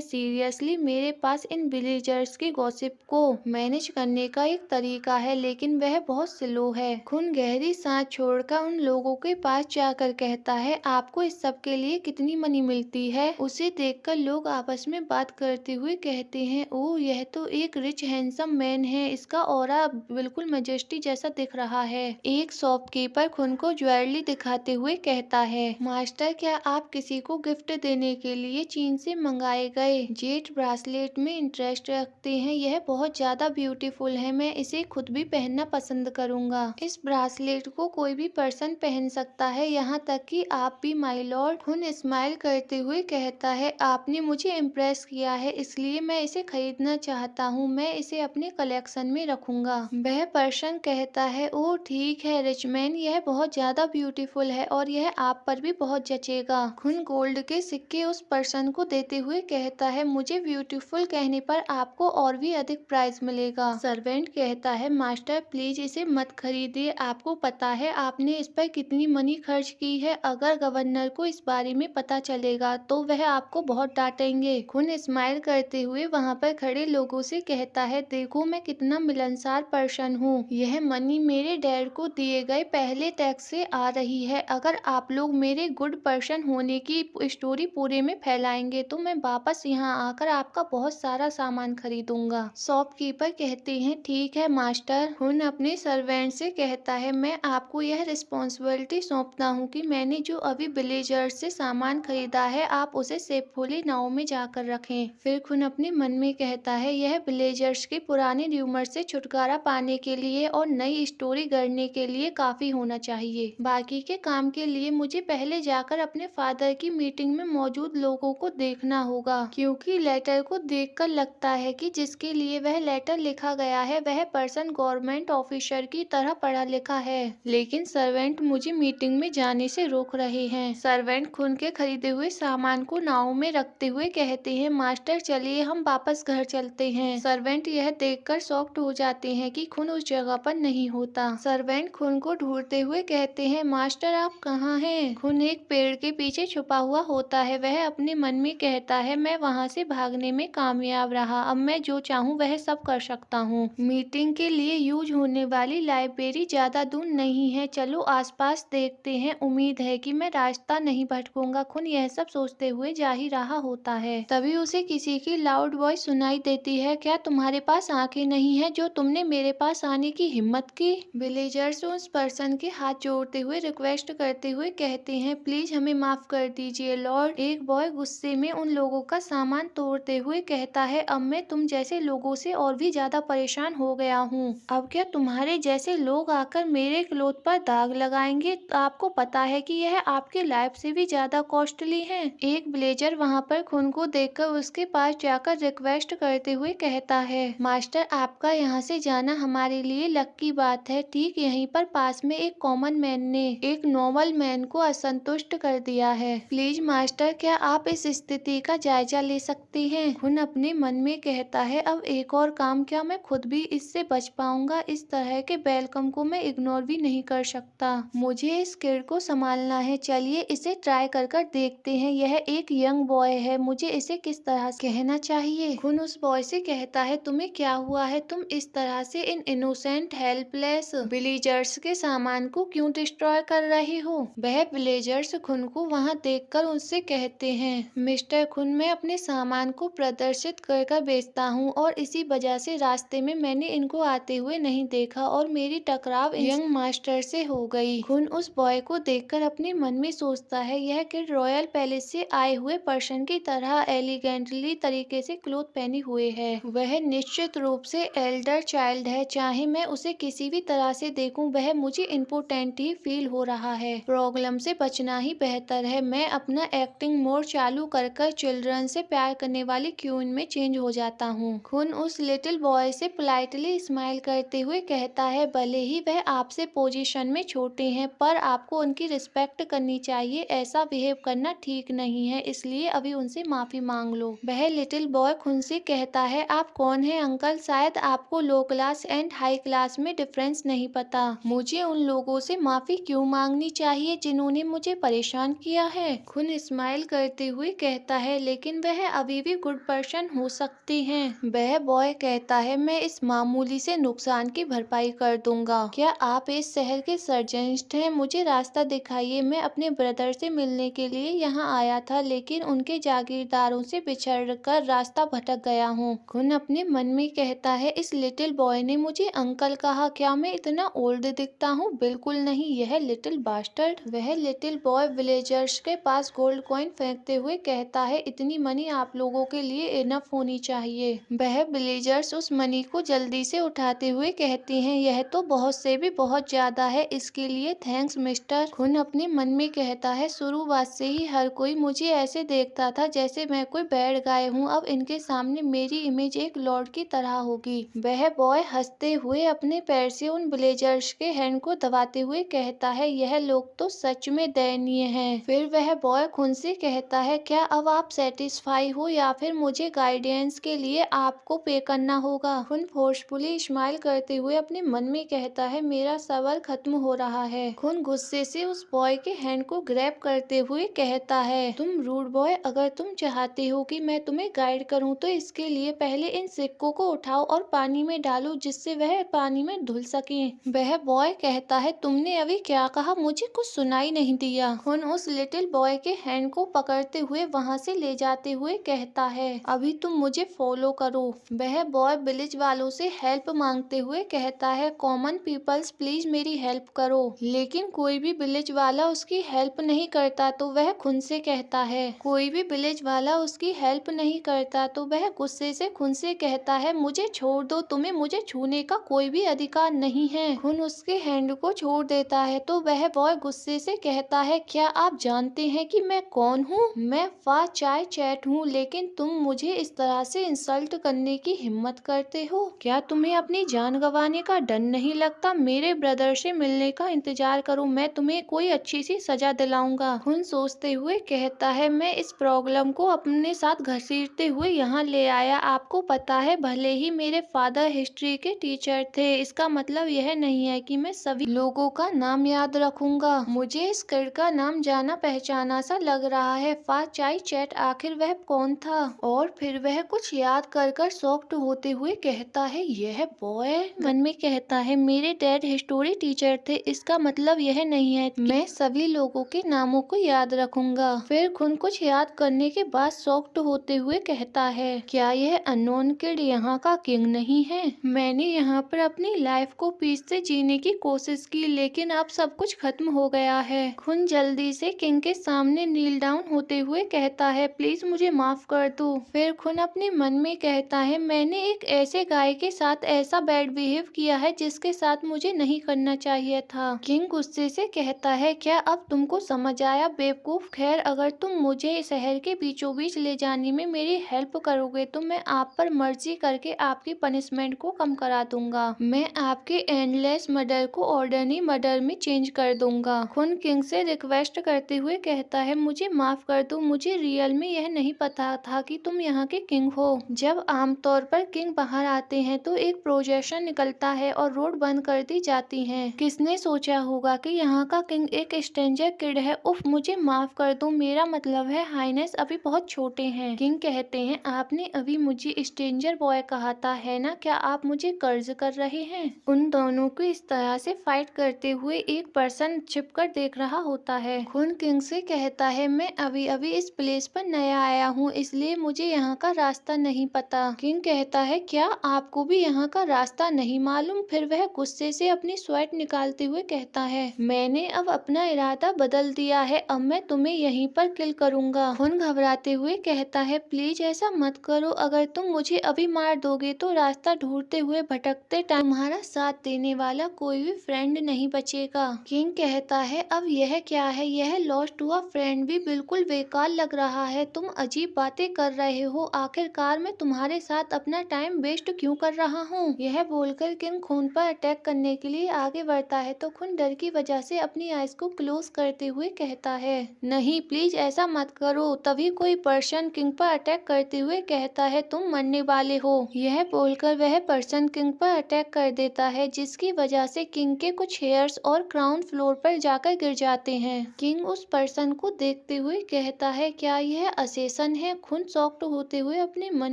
सीरियसली मेरे पास इन विलेजर्स की गॉसिप को मैनेज करने का एक तरीका है, लेकिन वह बहुत स्लो है। खुन गहरी सांस छोड़कर उन लोगों के पास जाकर कहता है, आपको इस सब के लिए कितनी मनी मिलती है। उसे देखकर लोग आपस में बात करते हुए कहते हैं, ओह यह तो एक रिच हैंडसम मैन है, इसका ऑरा बिल्कुल मेजेस्टी जैसा दिख रहा है। एक शॉपकीपर खुन को ज्वेलरी दिखाते हुए कहता है, मास्टर क्या आप किसी को गिफ्ट देने के लिए चीन से मंगाए गए जेट ब्रासलेट में इंटरेस्ट रखते हैं। यह बहुत ज्यादा ब्यूटीफुल है, मैं इसे खुद भी पहनना पसंद करूंगा। इस ब्रासलेट को कोई भी पर्सन पहन सकता है, यहाँ तक कि आप भी माय लॉर्ड। खुन स्माइल करते हुए कहता है, आपने मुझे इम्प्रेस किया है इसलिए मैं इसे खरीदना चाहता हूँ, मैं इसे अपने कलेक्शन में रखूंगा। वह पर्सन कहता है, ओह ठीक है रिचमैन, यह बहुत ज्यादा ब्यूटीफुल है और यह आप पर भी बहुत जचेगा। खुन गोल्ड के सिक्के उस पर्सन को देते हुए कहता है, मुझे ब्यूटीफुल कहने पर आपको और भी अधिक प्राइस मिलेगा। सर्वेंट कहता है, मास्टर प्लीज इसे मत खरीदिए, आपको पता है आपने इस पर कितनी मनी खर्च की है। अगर गवर्नर को इस बारे में पता चलेगा तो वह आपको बहुत डांटेंगे। खुन स्माइल करते हुए वहाँ पर खड़े लोगों से कहता है, देखो मैं कितना मिलनसार पर्सन हूँ, यह मनी मेरे डैड को दिए गए पहले टैक्स से आ रही है। अगर आप लोग मेरे गुड पर्सन होने की स्टोरी पूरे में फैलाएंगे तो मैं वापस यहाँ आकर आपका बहुत सारा सामान खरीदूंगा। शॉपकीपर कहते हैं, ठीक है मास्टर। खुन अपने सर्वेंट से कहता है, मैं आपको यह रिस्पॉन्सिबिलिटी सौंपता हूँ कि मैंने जो अभी विलेजर्स से सामान खरीदा है आप उसे सेफुली नाव में जाकर रखें। फिर खुन अपने मन में कहता है, यह विलेजर्स के पुराने र्यूमर से छुटकारा पाने के लिए और नई स्टोरी गढ़ने के लिए काफी होना चाहिए। बाकी के काम के लिए मुझे पहले जाकर अपने फादर की मीटिंग में मौजूद लोगों को देखना होगा, क्योंकि लेटर को देखकर लगता है कि जिसके लिए वह लेटर लिखा गया है वह पर्सन गवर्नमेंट ऑफिसर की तरह पढ़ा लिखा है। लेकिन सर्वेंट मुझे मीटिंग में जाने से रोक रहे हैं। सर्वेंट खुन के खरीदे हुए सामान को नाव में रखते हुए कहते हैं, मास्टर चलिए हम वापस घर चलते हैं। सर्वेंट यह देखकर शॉक्ड हो जाते हैं कि खुन उस जगह पर नहीं होता। सर्वेंट खुन को ढूंढते हुए कहते हैं, मास्टर आप कहाँ हैं। खुन एक पेड़ के पीछे छुपा हुआ होता है। वह अपने मन में कहता है, मैं वहाँ से भागने में कामयाब रहा, अब मैं जो चाहूँ वह सब कर सकता हूँ। मीटिंग के लिए यूज होने वाली लाइब्रेरी ज्यादा दूर नहीं है, चलो आसपास देखते हैं, उम्मीद है कि मैं रास्ता नहीं भटकूंगा। खुन यह सब सोचते हुए जा ही रहा होता है, तभी उसे किसी की लाउड वॉइस सुनाई देती है, क्या तुम्हारे पास आंखें नहीं है जो तुमने मेरे पास आने की हिम्मत की। विलेजर्स उस पर्सन के हाथ जोड़ते हुए रिक्वेस्ट करते हुए कहते हैं, प्लीज प्लीज हमें माफ कर दीजिए लॉर्ड। एक बॉय गुस्से में उन लोगों का सामान तोड़ते हुए कहता है, अब मैं तुम जैसे लोगों से और भी ज्यादा परेशान हो गया हूँ। अब क्या तुम्हारे जैसे लोग आकर मेरे क्लोथ पर दाग लगाएंगे? तो आपको पता है कि यह आपके लाइफ से भी ज्यादा कॉस्टली है। एक विलेजर वहाँ पर खून को देखकर उसके पास जाकर रिक्वेस्ट करते हुए कहता है, मास्टर आपका यहाँ से जाना हमारे लिए लक की बात है। ठीक यहीं पर पास में एक कॉमन मैन ने एक नॉर्मल मैन को असंतुष्ट कर दिया है। प्लीज मास्टर, क्या आप इस स्थिति का जायजा ले सकते हैं? खून अपने मन में कहता है, अब एक और काम, क्या मैं खुद भी इससे बच पाऊंगा? इस तरह के वेलकम को मैं इग्नोर भी नहीं कर सकता। मुझे इस किड को संभालना है। चलिए इसे ट्राई कर देखते हैं। यह एक यंग बॉय है, मुझे इसे किस तरह से कहना चाहिए? खून उस बॉय से कहता है, तुम्हें क्या हुआ है? तुम इस तरह से इन इनोसेंट हेल्पलेस विलेजर्स के सामान को क्यों डिस्ट्रॉय कर रही हो? वह विलेजर्स खून को वहाँ देखकर उनसे कहते हैं, मिस्टर खून, मैं अपने सामान को प्रदर्शित कर बेचता हूँ और इसी वजह से रास्ते में मैंने इनको आते हुए नहीं देखा और मेरी टकराव यंग मास्टर से हो गई। खून उस बॉय को देखकर अपने मन में सोचता है, यह किड रॉयल पैलेस से आए हुए पर्सन की तरह एलिगेंटली तरीके से क्लोथ पहने हुए है। वह निश्चित रूप से एल्डर चाइल्ड है। चाहे मैं उसे किसी भी तरह से देखूं, वह मुझे इम्पोर्टेंट ही फील हो रहा है। प्रॉब्लम से बचना ही बेहतर है। मैं अपना एक्टिंग मोड चालू कर चिल्ड्रन से प्यार करने वाली क्वीन में चेंज हो जाता हूँ। खून उस लिटिल बॉय से पोलाइटली स्माइल करते हुए कहता है, भले ही वह आपसे पोजीशन में छोटे हैं, पर आपको उनकी रिस्पेक्ट करनी चाहिए। ऐसा बिहेव करना ठीक नहीं है, इसलिए अभी उनसे माफी मांग लो। वह लिटिल बॉय खून से कहता है, आप कौन है अंकल? शायद आपको लो क्लास एंड हाई क्लास में डिफरेंस नहीं पता। मुझे उन लोगों से माफी क्यों मांगनी चाहिए जिन्होंने मुझे परेशान किया है? खून स्माइल करते हुए कहता है, लेकिन वह अभी भी गुड पर्सन हो सकती हैं। वह बॉय कहता है, मैं इस मामूली से नुकसान की भरपाई कर दूंगा। क्या आप इस शहर के सर्जनिस्ट हैं? मुझे रास्ता दिखाइए। मैं अपने ब्रदर से मिलने के लिए यहाँ आया था, लेकिन उनके जागीरदारों से बिछड़कर रास्ता भटक गया हूँ। खून अपने मन में कहता है, इस लिटिल बॉय ने मुझे अंकल कहा। क्या मैं इतना ओल्ड दिखता हूँ? बिल्कुल नहीं, यह लिटिल बास्टर्ड। वह लिटिल बॉय विलेजर्स के पास गोल्ड कॉइन फेंकते हुए कहता है, इतनी मनी आप लोगों के लिए इनफ होनी चाहिए। वह विलेजर्स उस मनी को जल्दी से उठाते हुए कहते हैं, यह तो बहुत से भी बहुत ज्यादा है, इसके लिए थैंक्स मिस्टर। खून अपने मन में कहता है, शुरुआत से ही हर कोई मुझे ऐसे देखता था जैसे मैं कोई बैड गाय हूँ। अब इनके सामने मेरी इमेज एक लॉर्ड की तरह होगी। वह बॉय हंसते हुए अपने पैर से उन विलेजर्स के हैंड को दबाते हुए कहता है, यह लोग तो सच में दयनीय हैं। फिर वह बॉय खून से कहता है, क्या अब आप सेटिस्फाई हो या फिर मुझे गाइडेंस के लिए आपको पे करना होगा? खून फोर्सफुली स्माइल करते हुए अपने मन में कहता है, मेरा सवाल खत्म हो रहा है। खून गुस्से से उस बॉय के हैंड को ग्रैब करते हुए कहता है, तुम रूड बॉय, अगर तुम चाहते हो कि मैं तुम्हें गाइड करूं तो इसके लिए पहले इन सिक्कों को उठाओ और पानी में डालो, जिससे वह पानी में धुल सके। वह बॉय कहता है, तुमने अभी क्या कहा? मुझे कुछ सुनाई नहीं दिया। खून उस लिटिल बॉय के हैंड को पकड़ते हुए वहां से ले जाते हुए कहता है, अभी तुम मुझे फॉलो करो। वह बॉय विलेज वालों से हेल्प मांगते हुए कहता है, कॉमन पीपल्स प्लीज मेरी हेल्प करो। लेकिन कोई भी विलेज वाला उसकी हेल्प नहीं करता तो वह खून से कहता है, कोई भी विलेज वाला उसकी हेल्प नहीं करता तो वह गुस्से से खून से कहता है, मुझे छोड़ दो, तुम्हें मुझे छूने का कोई भी अधिकार नहीं है। खून उसके हैंड को छोड़ देता है तो वह बॉय गुस्से से कहता है, क्या आप जानते हैं कि मैं कौन हूँ? मैं फा चाय चैट हूँ, लेकिन तुम मुझे इस तरह से इंसल्ट करने की हिम्मत करते हो? क्या तुम्हें अपनी जान गंवाने का डर नहीं लगता? मेरे ब्रदर से मिलने का इंतजार करो, मैं तुम्हें कोई अच्छी सी सजा दिलाऊंगा। खून सोचते हुए कहता है, मैं इस प्रॉब्लम को अपने साथ घसीटते हुए यहाँ ले आया। आपको पता है, भले ही मेरे फादर हिस्ट्री के टीचर थे, इसका मतलब यह नहीं है कि मैं सभी लोगों का नाम याद रखूंगा। मुझे इस किड का नाम जाना पहचाना सा लग रहा है। फा चाय चैट, आखिर वह कौन था? और फिर वह कुछ याद कर शॉक्ड होते हुए कहता है, यह बॉय। मन में कहता है, मेरे डैड हिस्टोरी टीचर थे, इसका मतलब यह नहीं है मैं सभी लोगों के नामों को याद रखूंगा। फिर खून कुछ याद करने के बाद शॉक्ड होते हुए कहता है, क्या यह अननोन किड यहाँ का किंग नहीं है? मैंने यहाँ पर अपनी लाइफ को पीस से जीने की कोशिश की, लेकिन अब सब कुछ खत्म हो गया है। खून जल्दी से किंग के सामने नील डाउन होते हुए कहता है, प्लीज मुझे माफ कर दो। फिर खुन अपने मन में कहता है, मैंने एक ऐसे गाय के साथ ऐसा बैड बिहेव किया है जिसके साथ मुझे नहीं करना चाहिए था। किंग गुस्से से कहता है, क्या अब तुमको समझ आया बेवकूफ? खैर, अगर तुम मुझे शहर के बीचों बीच ले जाने में मेरी हेल्प करोगे तो मैं आप पर मर्जी करके आपकी पनिशमेंट को कम करा दूंगा। मैं आपके एंडलेस मर्डर को ऑर्डनरी मर्डर में चेंज कर दूंगा। खुन किंग से रिक्वेस्ट करते हुए कहता है, मुझे माफ कर दो, मुझे रियल में यह नहीं पता था कि तुम यहाँ के किंग हो। जब आमतौर पर किंग बाहर आते हैं तो एक प्रोजेक्शन निकलता है और रोड बंद कर दी जाती है। किसने सोचा होगा कि यहाँ का किंग एक स्ट्रेंजर किड है। उफ, मुझे माफ कर दो, मेरा मतलब है हाइनेस अभी बहुत छोटे हैं। किंग कहते हैं, आपने अभी मुझे स्ट्रेंजर बॉय कहा था, है ना? क्या आप मुझे कर्ज कर रहे हैं? उन दोनों को इस तरह से फाइट करते हुए एक पर्सन छिपकर देख रहा होता है। खुन किंग से कहता है, मैं अभी अभी इस प्लेस पर नया आया हूँ, इसलिए मुझे यहाँ का रास्ता नहीं पता। किंग कहता है, क्या आपको भी यहाँ का रास्ता नहीं मालूम? फिर वह गुस्से से अपनी स्वैट निकालते हुए कहता है, मैंने अब अपना इरादा बदल दिया है, अब मैं तुम्हें यहीं पर किल करूंगा। खुन घबराते हुए कहता है, प्लीज ऐसा मत करो, अगर तुम मुझे अभी मार दोगे तो रास्ता ढूंढते हुए भटकते टाइम तुम्हारा साथ देने वाला कोई भी फ्रेंड नहीं बचेगा। किंग कहता है, अब यह क्या है? यह लॉस्ट हुआ फ्रेंड भी बिल्कुल बेकार लग रहा है। तुम अजीब बातें कर रहे हो, आखिरकार मैं तुम्हारे साथ अपना टाइम वेस्ट क्यों कर रहा हूँ? यह बोलकर किंग खून पर अटैक करने के लिए आगे बढ़ता है तो खून डर की वजह से अपनी आइज को क्लोज करते हुए कहता है, नहीं प्लीज ऐसा मत करो। तभी कोई पर्सन किंग पर अटैक करते हुए कहता है, तुम मरने वाले हो। यह बोलकर वह पर्सन किंग पर अटैक कर देता है, जिसकी वजह से किंग के कुछ हेयर्स और क्राउन फ्लोर पर जाकर गिर जाते हैं। किंग उस पर्सन को देखते हुए कहता है, क्या यह असेसन है? खून शॉक्ड होते हुए अपने मन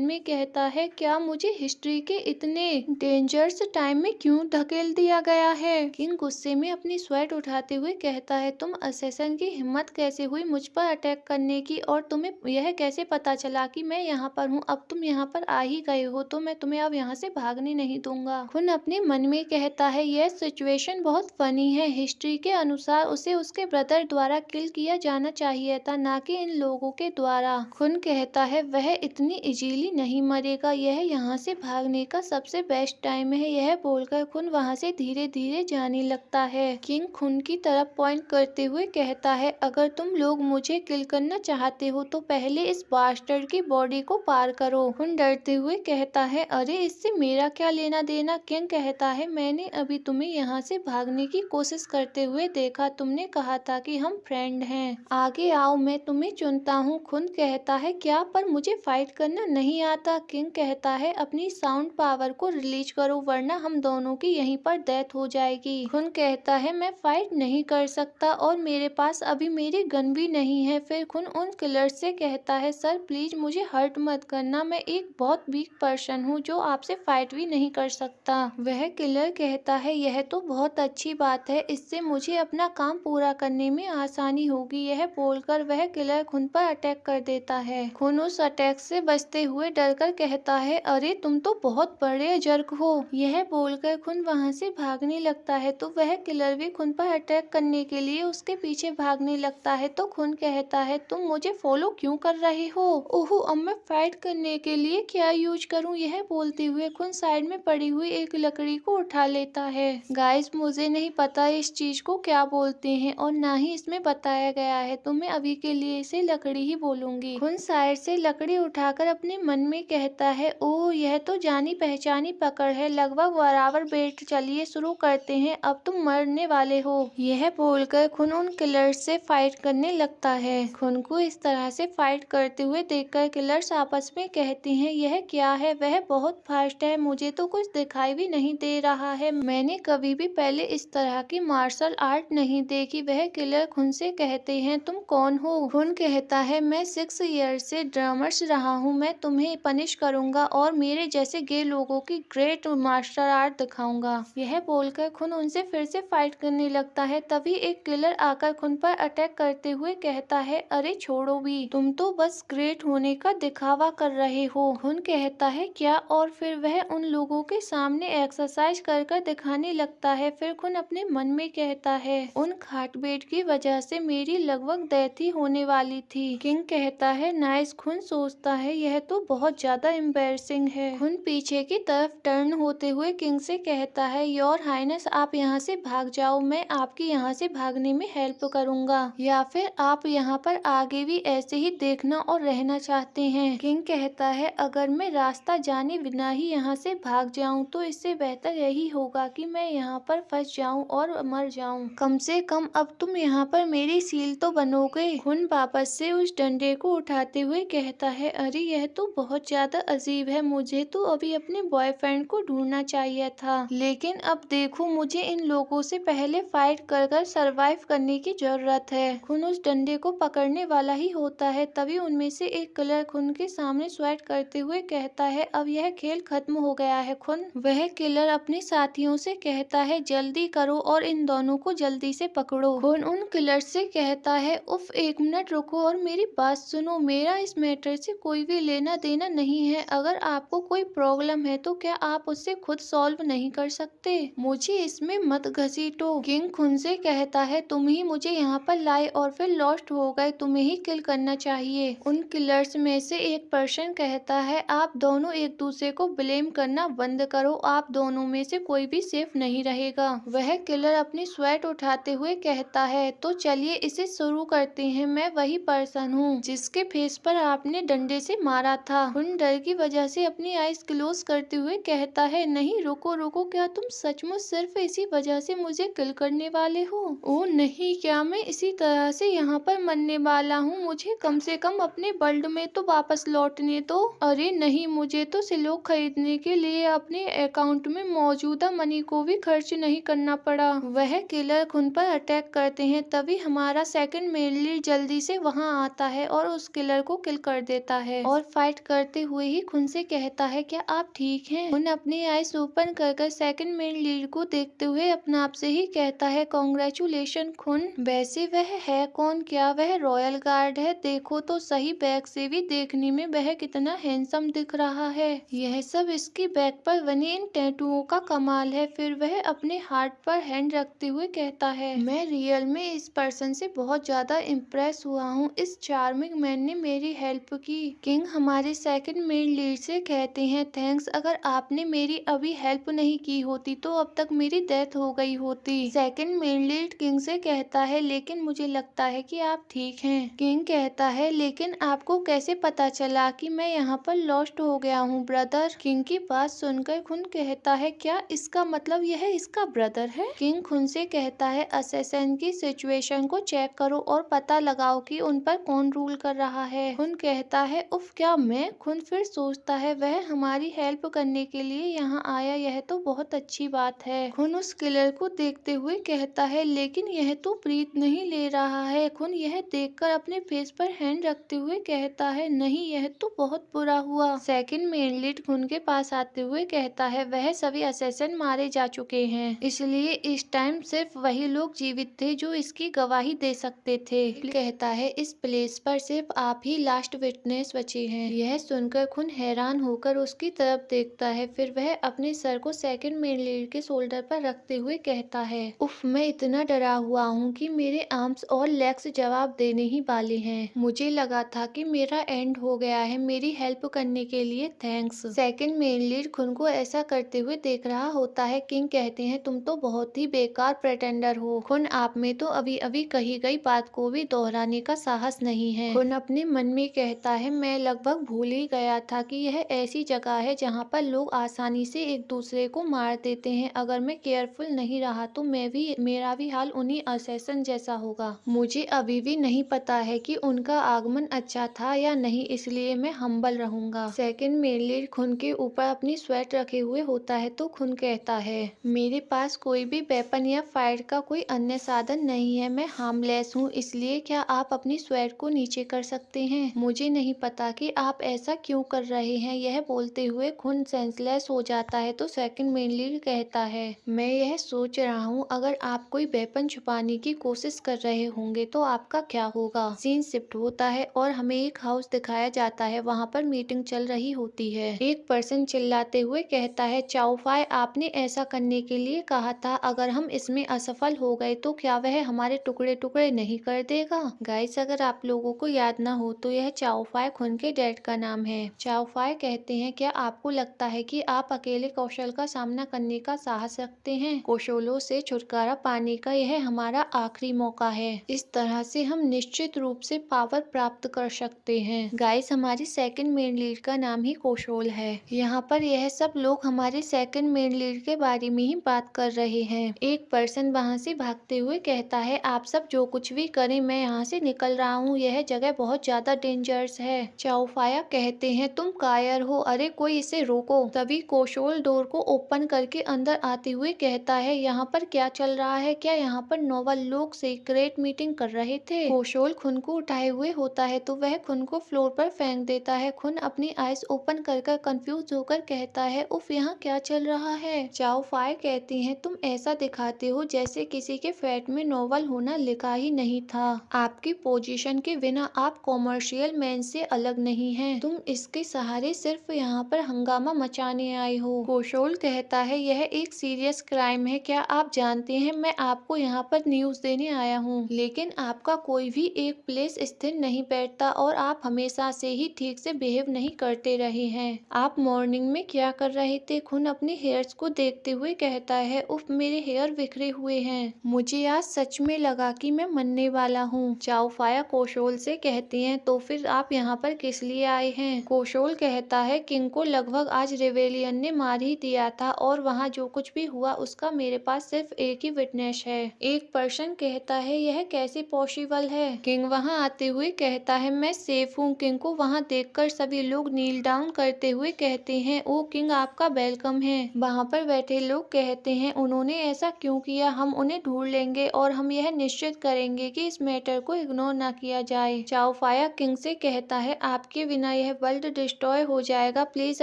में कहता है, क्या मुझे हिस्ट्री के इतने डेंजरस टाइम में क्यों धकेल दिया गया है? किंग गुस्से में अपनी स्वेट उठाते हुए कहता है, तुम असेसन की हिम्मत कैसे हुई मुझ पर अटैक करने की, और तुम्हें यह कैसे पता चला कि मैं यहाँ पर हूँ? अब तुम यहाँ पर आ ही गए हो तो मैं तुम्हें अब यहाँ से भागने नहीं दूंगा। खून अपने मन में कहता है, यह सिचुएशन बहुत फनी है। हिस्ट्री के अनुसार उसे उसके ब्रदर द्वारा किल किया जाना चाहिए था, ना कि इन लोगों के द्वारा। खून कहता है, वह इतनी इजीली नहीं मरेगा, यह यहाँ से भागने का सबसे बेस्ट टाइम है। यह बोलकर खून वहाँ से धीरे धीरे जाने लगता है। किंग खून की तरफ पॉइंट करते हुए कहता है, अगर तुम लोग मुझे किल करना चाहते हो तो पहले इस बास्टर्ड की बॉडी को पार करो। खून डरते हुए कहता है, अरे इससे मेरा क्या लेना देना? किंग कहता है, मैंने अभी तुम्हें यहाँ से भागने की कोशिश करते हुए देखा, तुमने कहा था कि हम फ्रेंड हैं, आगे आओ मैं तुम्हें चुनता हूँ। खून कहता है, क्या? पर मुझे फाइट करना नहीं आता। किंग कहता है, अपनी साउंड पावर को रिलीज करो वरना हम दोनों की यहीं पर डेथ हो जाएगी। खून कहता है, मैं फाइट नहीं कर सकता और मेरे पास अभी मेरी गन भी नहीं है। फिर खून उन किलर्स से कहता है, सर प्लीज मुझे हर्ट मत करना, मैं एक बहुत वीक पर्सन हूँ जो आपसे फाइट भी नहीं कर सकता। वह किलर कहता है, यह तो बहुत अच्छी बात है, इससे मुझे अपना काम पूरा करने में आसानी होगी। यह बोलकर वह किलर खून पर अटैक कर देता है। खून उस अटैक से बचते हुए डरकर कहता है, अरे तुम तो बहुत बड़े जर्क हो। यह बोलकर खून वहाँ से भागने लगता है तो वह किलर भी खून पर अटैक करने के लिए उसके पीछे भागने लगता है तो खून कहता है, तुम मुझे फॉलो क्यों कर रहे हो? ओह, अब मैं फाइट करने के लिए क्या यूज करूं? यह बोलते हुए खून साइड में पड़ी हुई एक लकड़ी को उठा लेता है। गाइस, मुझे नहीं पता इस चीज को क्या बोलते हैं और ना ही इसमें बताया गया है, तो मैं अभी के लिए इसे लकड़ी ही बोलूंगी। खून साइड से लकड़ी उठाकर अपने मन में कहता है, ओह यह तो जानी पहचानी पकड़ है, लगभग बराबर वेट, चलिए शुरू करते हैं, अब तुम मरने वाले हो। यह बोलकर खून उन किलर्स से फाइट करने लगता है। खून को इस तरह से फाइट करते हुए देखकर किलर्स आपस में कहते हैं, यह क्या है? वह बहुत फास्ट है, मुझे तो कुछ दिखाई भी नहीं दे रहा है, मैंने कभी भी पहले इस तरह की मार्शल आर्ट नहीं देखी। वह किलर खून से कहते हैं, तुम कौन हो? खून कहता है, मैं 6 ईयर से ड्रमर्स रहा हूँ, मैं तुम्हें पनिश करूंगा और मेरे जैसे गे लोगों की ग्रेट मार्शल आर्ट दिखाऊंगा। यह बोलकर खून उनसे फिर से फाइट करने लगता है। तभी एक किलर आकर खून पर अटैक करते हुए कहता है, अरे छोड़ो भी, तुम तो बस ग्रेट होने का दिखावा कर रहे हो। खून कहता है, क्या? और फिर वह उन लोगों के सामने एक्सरसाइज कर कर दिखाने लगता है। फिर खून अपने मन में कहता है, उन खाट बेट की जिसकी वजह से मेरी लगभग डेथ ही होने वाली थी। किंग कहता है नाइस। खुन सोचता है यह तो बहुत ज्यादा एम्बैरसिंग है। खुन पीछे की तरफ टर्न होते हुए किंग से कहता है योर हाइनेस आप यहाँ से भाग जाओ, मैं आपकी यहाँ से भागने में हेल्प करूंगा, या फिर आप यहाँ पर आगे भी ऐसे ही देखना और रहना चाहते हैं। किंग कहता है अगर मैं रास्ता जाने बिना ही यहाँ से भाग जाऊं तो इससे बेहतर यही होगा कि मैं यहाँ पर फंस जाऊं और मर जाऊं। कम से कम अब तुम यहाँ पर मेरी सील तो बनोगे। खुन वापस से उस डंडे को उठाते हुए कहता है अरे यह तो बहुत ज्यादा अजीब है, मुझे तो अभी अपने बॉयफ्रेंड को ढूंढना चाहिए था, लेकिन अब देखो मुझे इन लोगों से पहले फाइट कर कर सरवाइव करने की जरूरत है। खुन उस डंडे को पकड़ने वाला ही होता है, तभी उनमें से एक किलर खुन के सामने स्वेट करते हुए कहता है अब यह खेल खत्म हो गया है खुन। वह किलर अपने साथियों से कहता है जल्दी करो और इन दोनों को जल्दी से पकड़ो। खुन उन किलर से कहता है उफ एक मिनट रुको और मेरी बात सुनो, मेरा इस मैटर से कोई भी लेना देना नहीं है। अगर आपको कोई प्रॉब्लम है तो क्या आप उससे खुद सॉल्व नहीं कर सकते, मुझे इसमें मत घसीटो। किंग खुन से कहता है तुम ही मुझे यहाँ पर लाए और फिर लॉस्ट हो गए, तुम्हें ही किल करना चाहिए। उन किलर्स में से एक पर्सन कहता है आप दोनों एक दूसरे को ब्लेम करना बंद करो, आप दोनों में से कोई भी सेफ नहीं रहेगा। वह किलर अपनी स्वेट उठाते हुए कहता है तो चलिए इसे शुरू करते हैं, मैं वही पर्सन हूँ जिसके फेस पर आपने डंडे से मारा था। उन डर की वजह से अपनी आईज क्लोज करते हुए कहता है नहीं रुको रुको, क्या तुम सचमुच सिर्फ इसी वजह से मुझे किल करने वाले हो? ओ नहीं, क्या मैं इसी तरह से यहाँ पर मरने वाला हूँ? मुझे कम से कम अपने वर्ल्ड में तो वापस लौटने दो। अरे नहीं, मुझे तो सिलोक खरीदने के लिए अपने अकाउंट में मौजूदा मनी को भी खर्च नहीं करना पड़ा। वह किलर खुन पर अटैक करते हैं, तभी हमारा सेकंड मेन लीड जल्दी से वहाँ आता है और उस किलर को किल कर देता है और फाइट करते हुए ही खुन से कहता है क्या आप ठीक हैं? खुन अपनी आईज ओपन कर सेकंड मेन लीड को देखते हुए अपना आप से ही कहता है कांग्रेचुलेशन खुन। वैसे वह है कौन? क्या वह रॉयल गार्ड है? देखो तो सही, बैक से भी देखने में वह कितना हैंडसम दिख रहा है। यह सब इसकी बैक पर बने इन टैटुओं का कमाल है। फिर वह अपने हार्ट पर हैंड रखते हुए कहता है मैं रियल में इस पर्सन से बहुत ज्यादा इम्प्रेस हुआ हूँ, इस चार्मिंग मैन ने मेरी हेल्प की। किंग हमारे सेकंड मेन लीड से कहते हैं थैंक्स, अगर आपने मेरी अभी हेल्प नहीं की होती तो अब तक मेरी डेथ हो गई होती। सेकंड मेन लीड किंग से कहता है लेकिन मुझे लगता है कि आप ठीक हैं। किंग कहता है लेकिन आपको कैसे पता चला कि मैं यहाँ पर लॉस्ट हो गया हूँ ब्रदर? किंग की बात सुनकर खुन कहता है क्या इसका मतलब यह इसका ब्रदर है? किंग खुन से कहता है असैसिन की सिचुएशन को चेक करो और पता लगाओ कि उन पर कौन रूल कर रहा है। खुन कहता है उफ क्या मैं? खुन फिर सोचता है वह हमारी हेल्प करने के लिए यहाँ आया, यह तो बहुत अच्छी बात है। खुन उस किलर को देखते हुए कहता है लेकिन यह तो ब्रीथ नहीं ले रहा है। खुन यह देखकर अपने फेस पर हैंड रखते हुए कहता है नहीं, यह तो बहुत बुरा हुआ। सेकंड मेन लीड खुन के पास आते हुए कहता है वह सभी असैसिन मारे जा चुके हैं, इसलिए इस टाइम सिर्फ वही लोग जीवित थे जो इसकी गवाही दे सकते थे। कहता है इस प्लेस पर सिर्फ आप ही लास्ट विटनेस बचे हैं। यह सुनकर खुन हैरान होकर उसकी तरफ देखता है, फिर वह अपने सर को सेकंड मेन लीड के शोल्डर पर रखते हुए कहता है उफ मैं इतना डरा हुआ हूँ कि मेरे आर्म्स और लेग्स जवाब देने ही वाले हैं। मुझे लगा था कि मेरा एंड हो गया है, मेरी हेल्प करने के लिए थैंक्स। सेकंड मेन लीड खुन को ऐसा करते हुए देख रहा होता है। किंग कहते हैं तुम तो बहुत ही बेकार प्रेटेंडर हो खुन, आप में तो अभी अभी कही गई बात को भी दोहराने का साहस नहीं है। खुन अपने मन में कहता है मैं लगभग भूल ही गया था कि यह ऐसी जगह है जहाँ पर लोग आसानी से एक दूसरे को मार देते हैं। अगर मैं केयरफुल नहीं रहा तो मेरा भी हाल उन्हीं असैसिन जैसा होगा। मुझे अभी भी नहीं पता है कि उनका आगमन अच्छा था या नहीं, इसलिए मैं हम्बल रहूंगा। सेकंड मेन लीड खुन के ऊपर अपनी स्वेट रखे हुए होता है तो खुन कहता है मेरे पास कोई भी वेपन या फायर का कोई अन्य साधन नहीं है, मैं हार्मलेस हूँ, इसलिए क्या आप अपनी स्वेट को नीचे कर सकते हैं? मुझे नहीं पता कि आप ऐसा क्यों कर रहे हैं। यह बोलते हुए खुन सेंसलेस हो जाता है तो सेकंड मेन लीड कहता है मैं यह सोच रहा हूँ अगर आप कोई वेपन छुपाने की कोशिश कर रहे होंगे तो आपका क्या होगा। सीन शिफ्ट होता है और हमें एक हाउस दिखाया जाता है, वहाँ पर मीटिंग चल रही होती है। एक पर्सन चिल्लाते हुए कहता है चाओ फाई, आपने ऐसा करने के लिए कहा था, अगर हम इसमें असफल हो गए तो क्या वह हमारे टुकड़े टुकड़े नहीं कर देगा। गाइस, अगर आप लोगों को याद ना हो तो यह चाओ फाय खुन के डैड का नाम है। चाओ फाय कहते हैं, क्या आपको लगता है कि आप अकेले कौशल का सामना करने का साहस रखते हैं? कौशलों से छुटकारा पाने का यह हमारा आखिरी मौका है। इस तरह से हम निश्चित रूप से पावर प्राप्त कर सकते हैं। गाइस, हमारी सेकंड मेन लीड का नाम ही कौशल है। यहाँ पर यह सब लोग हमारे सेकंड मेन लीड के बारे में ही बात कर रहे हैं। एक पर्सन वहाँ से भागते हुए कहता है, आप सब जो कुछ भी करें, मैं यहाँ से निकल रहा हूँ, यह जगह बहुत ज्यादा डेंजरस है। चाओ फाया कहते हैं, तुम कायर हो, अरे कोई इसे रोको। तभी कौशल डोर को ओपन करके अंदर आते हुए कहता है, यहाँ पर क्या चल रहा है? क्या यहाँ पर नोबल लोग सीक्रेट मीटिंग कर रहे थे? कौशल खुन को उठाए हुए होता है तो वह खुन को फ्लोर पर फेंक देता है। खुन अपनी आईज ओपन कर कंफ्यूज होकर कहता है, उफ, यहाँ क्या चल रहा है? चाओ फाय कहती हैं, तुम ऐसा दिखाते हो जैसे किसी के फैट में नोबल होना लिखा ही नहीं था। आपकी पोजीशन के बिना आप कॉमर्शियल मैन से अलग नहीं हैं। तुम इसके सहारे सिर्फ यहाँ पर हंगामा मचाने आए हो। कौशल कहता है, यह एक सीरियस क्राइम है। क्या आप जानते हैं, मैं आपको यहाँ पर न्यूज देने आया हूँ, लेकिन आपका कोई भी एक प्लेस स्थिर नहीं बैठता और आप हमेशा से ही ठीक से बिहेव नहीं करते रहे हैं। आप मॉर्निंग में क्या कर रहे थे? खुन अपने हेयर्स को देखते हुए कहता है, उफ, मेरे हेयर बिखरे हुए हैं, मुझे आज सच में लगा कि मैं मरने वाला हूँ। चाओ फाया कौशल से कहते हैं, तो फिर आप यहाँ पर किस लिए आए हैं? कौशल कहता है, किंग को लगभग आज रिवेलियन ने मार ही दिया था और वहाँ जो कुछ भी हुआ उसका मेरे पास सिर्फ एक ही विटनेस है। एक पर्सन कहता है, यह कैसे पॉसिबल है? किंग वहाँ आते हुए कहता है, मैं सेफ हूँ। किंग को वहाँ देखकर सभी लोग नील डाउन करते हुए कहते हैं, ओ किंग, आपका वेलकम है। वहाँ पर बैठे लोग कहते हैं, उन्होंने ऐसा क्यों किया? हम उन्हें ढूंढ लेंगे और हम यह निश्चित करेंगे कि इस मैटर को इग्नोर न किया जाए। चाओ फाया किंग से कहता है, आपके बिना यह वर्ल्ड डिस्ट्रॉय हो जाएगा, प्लीज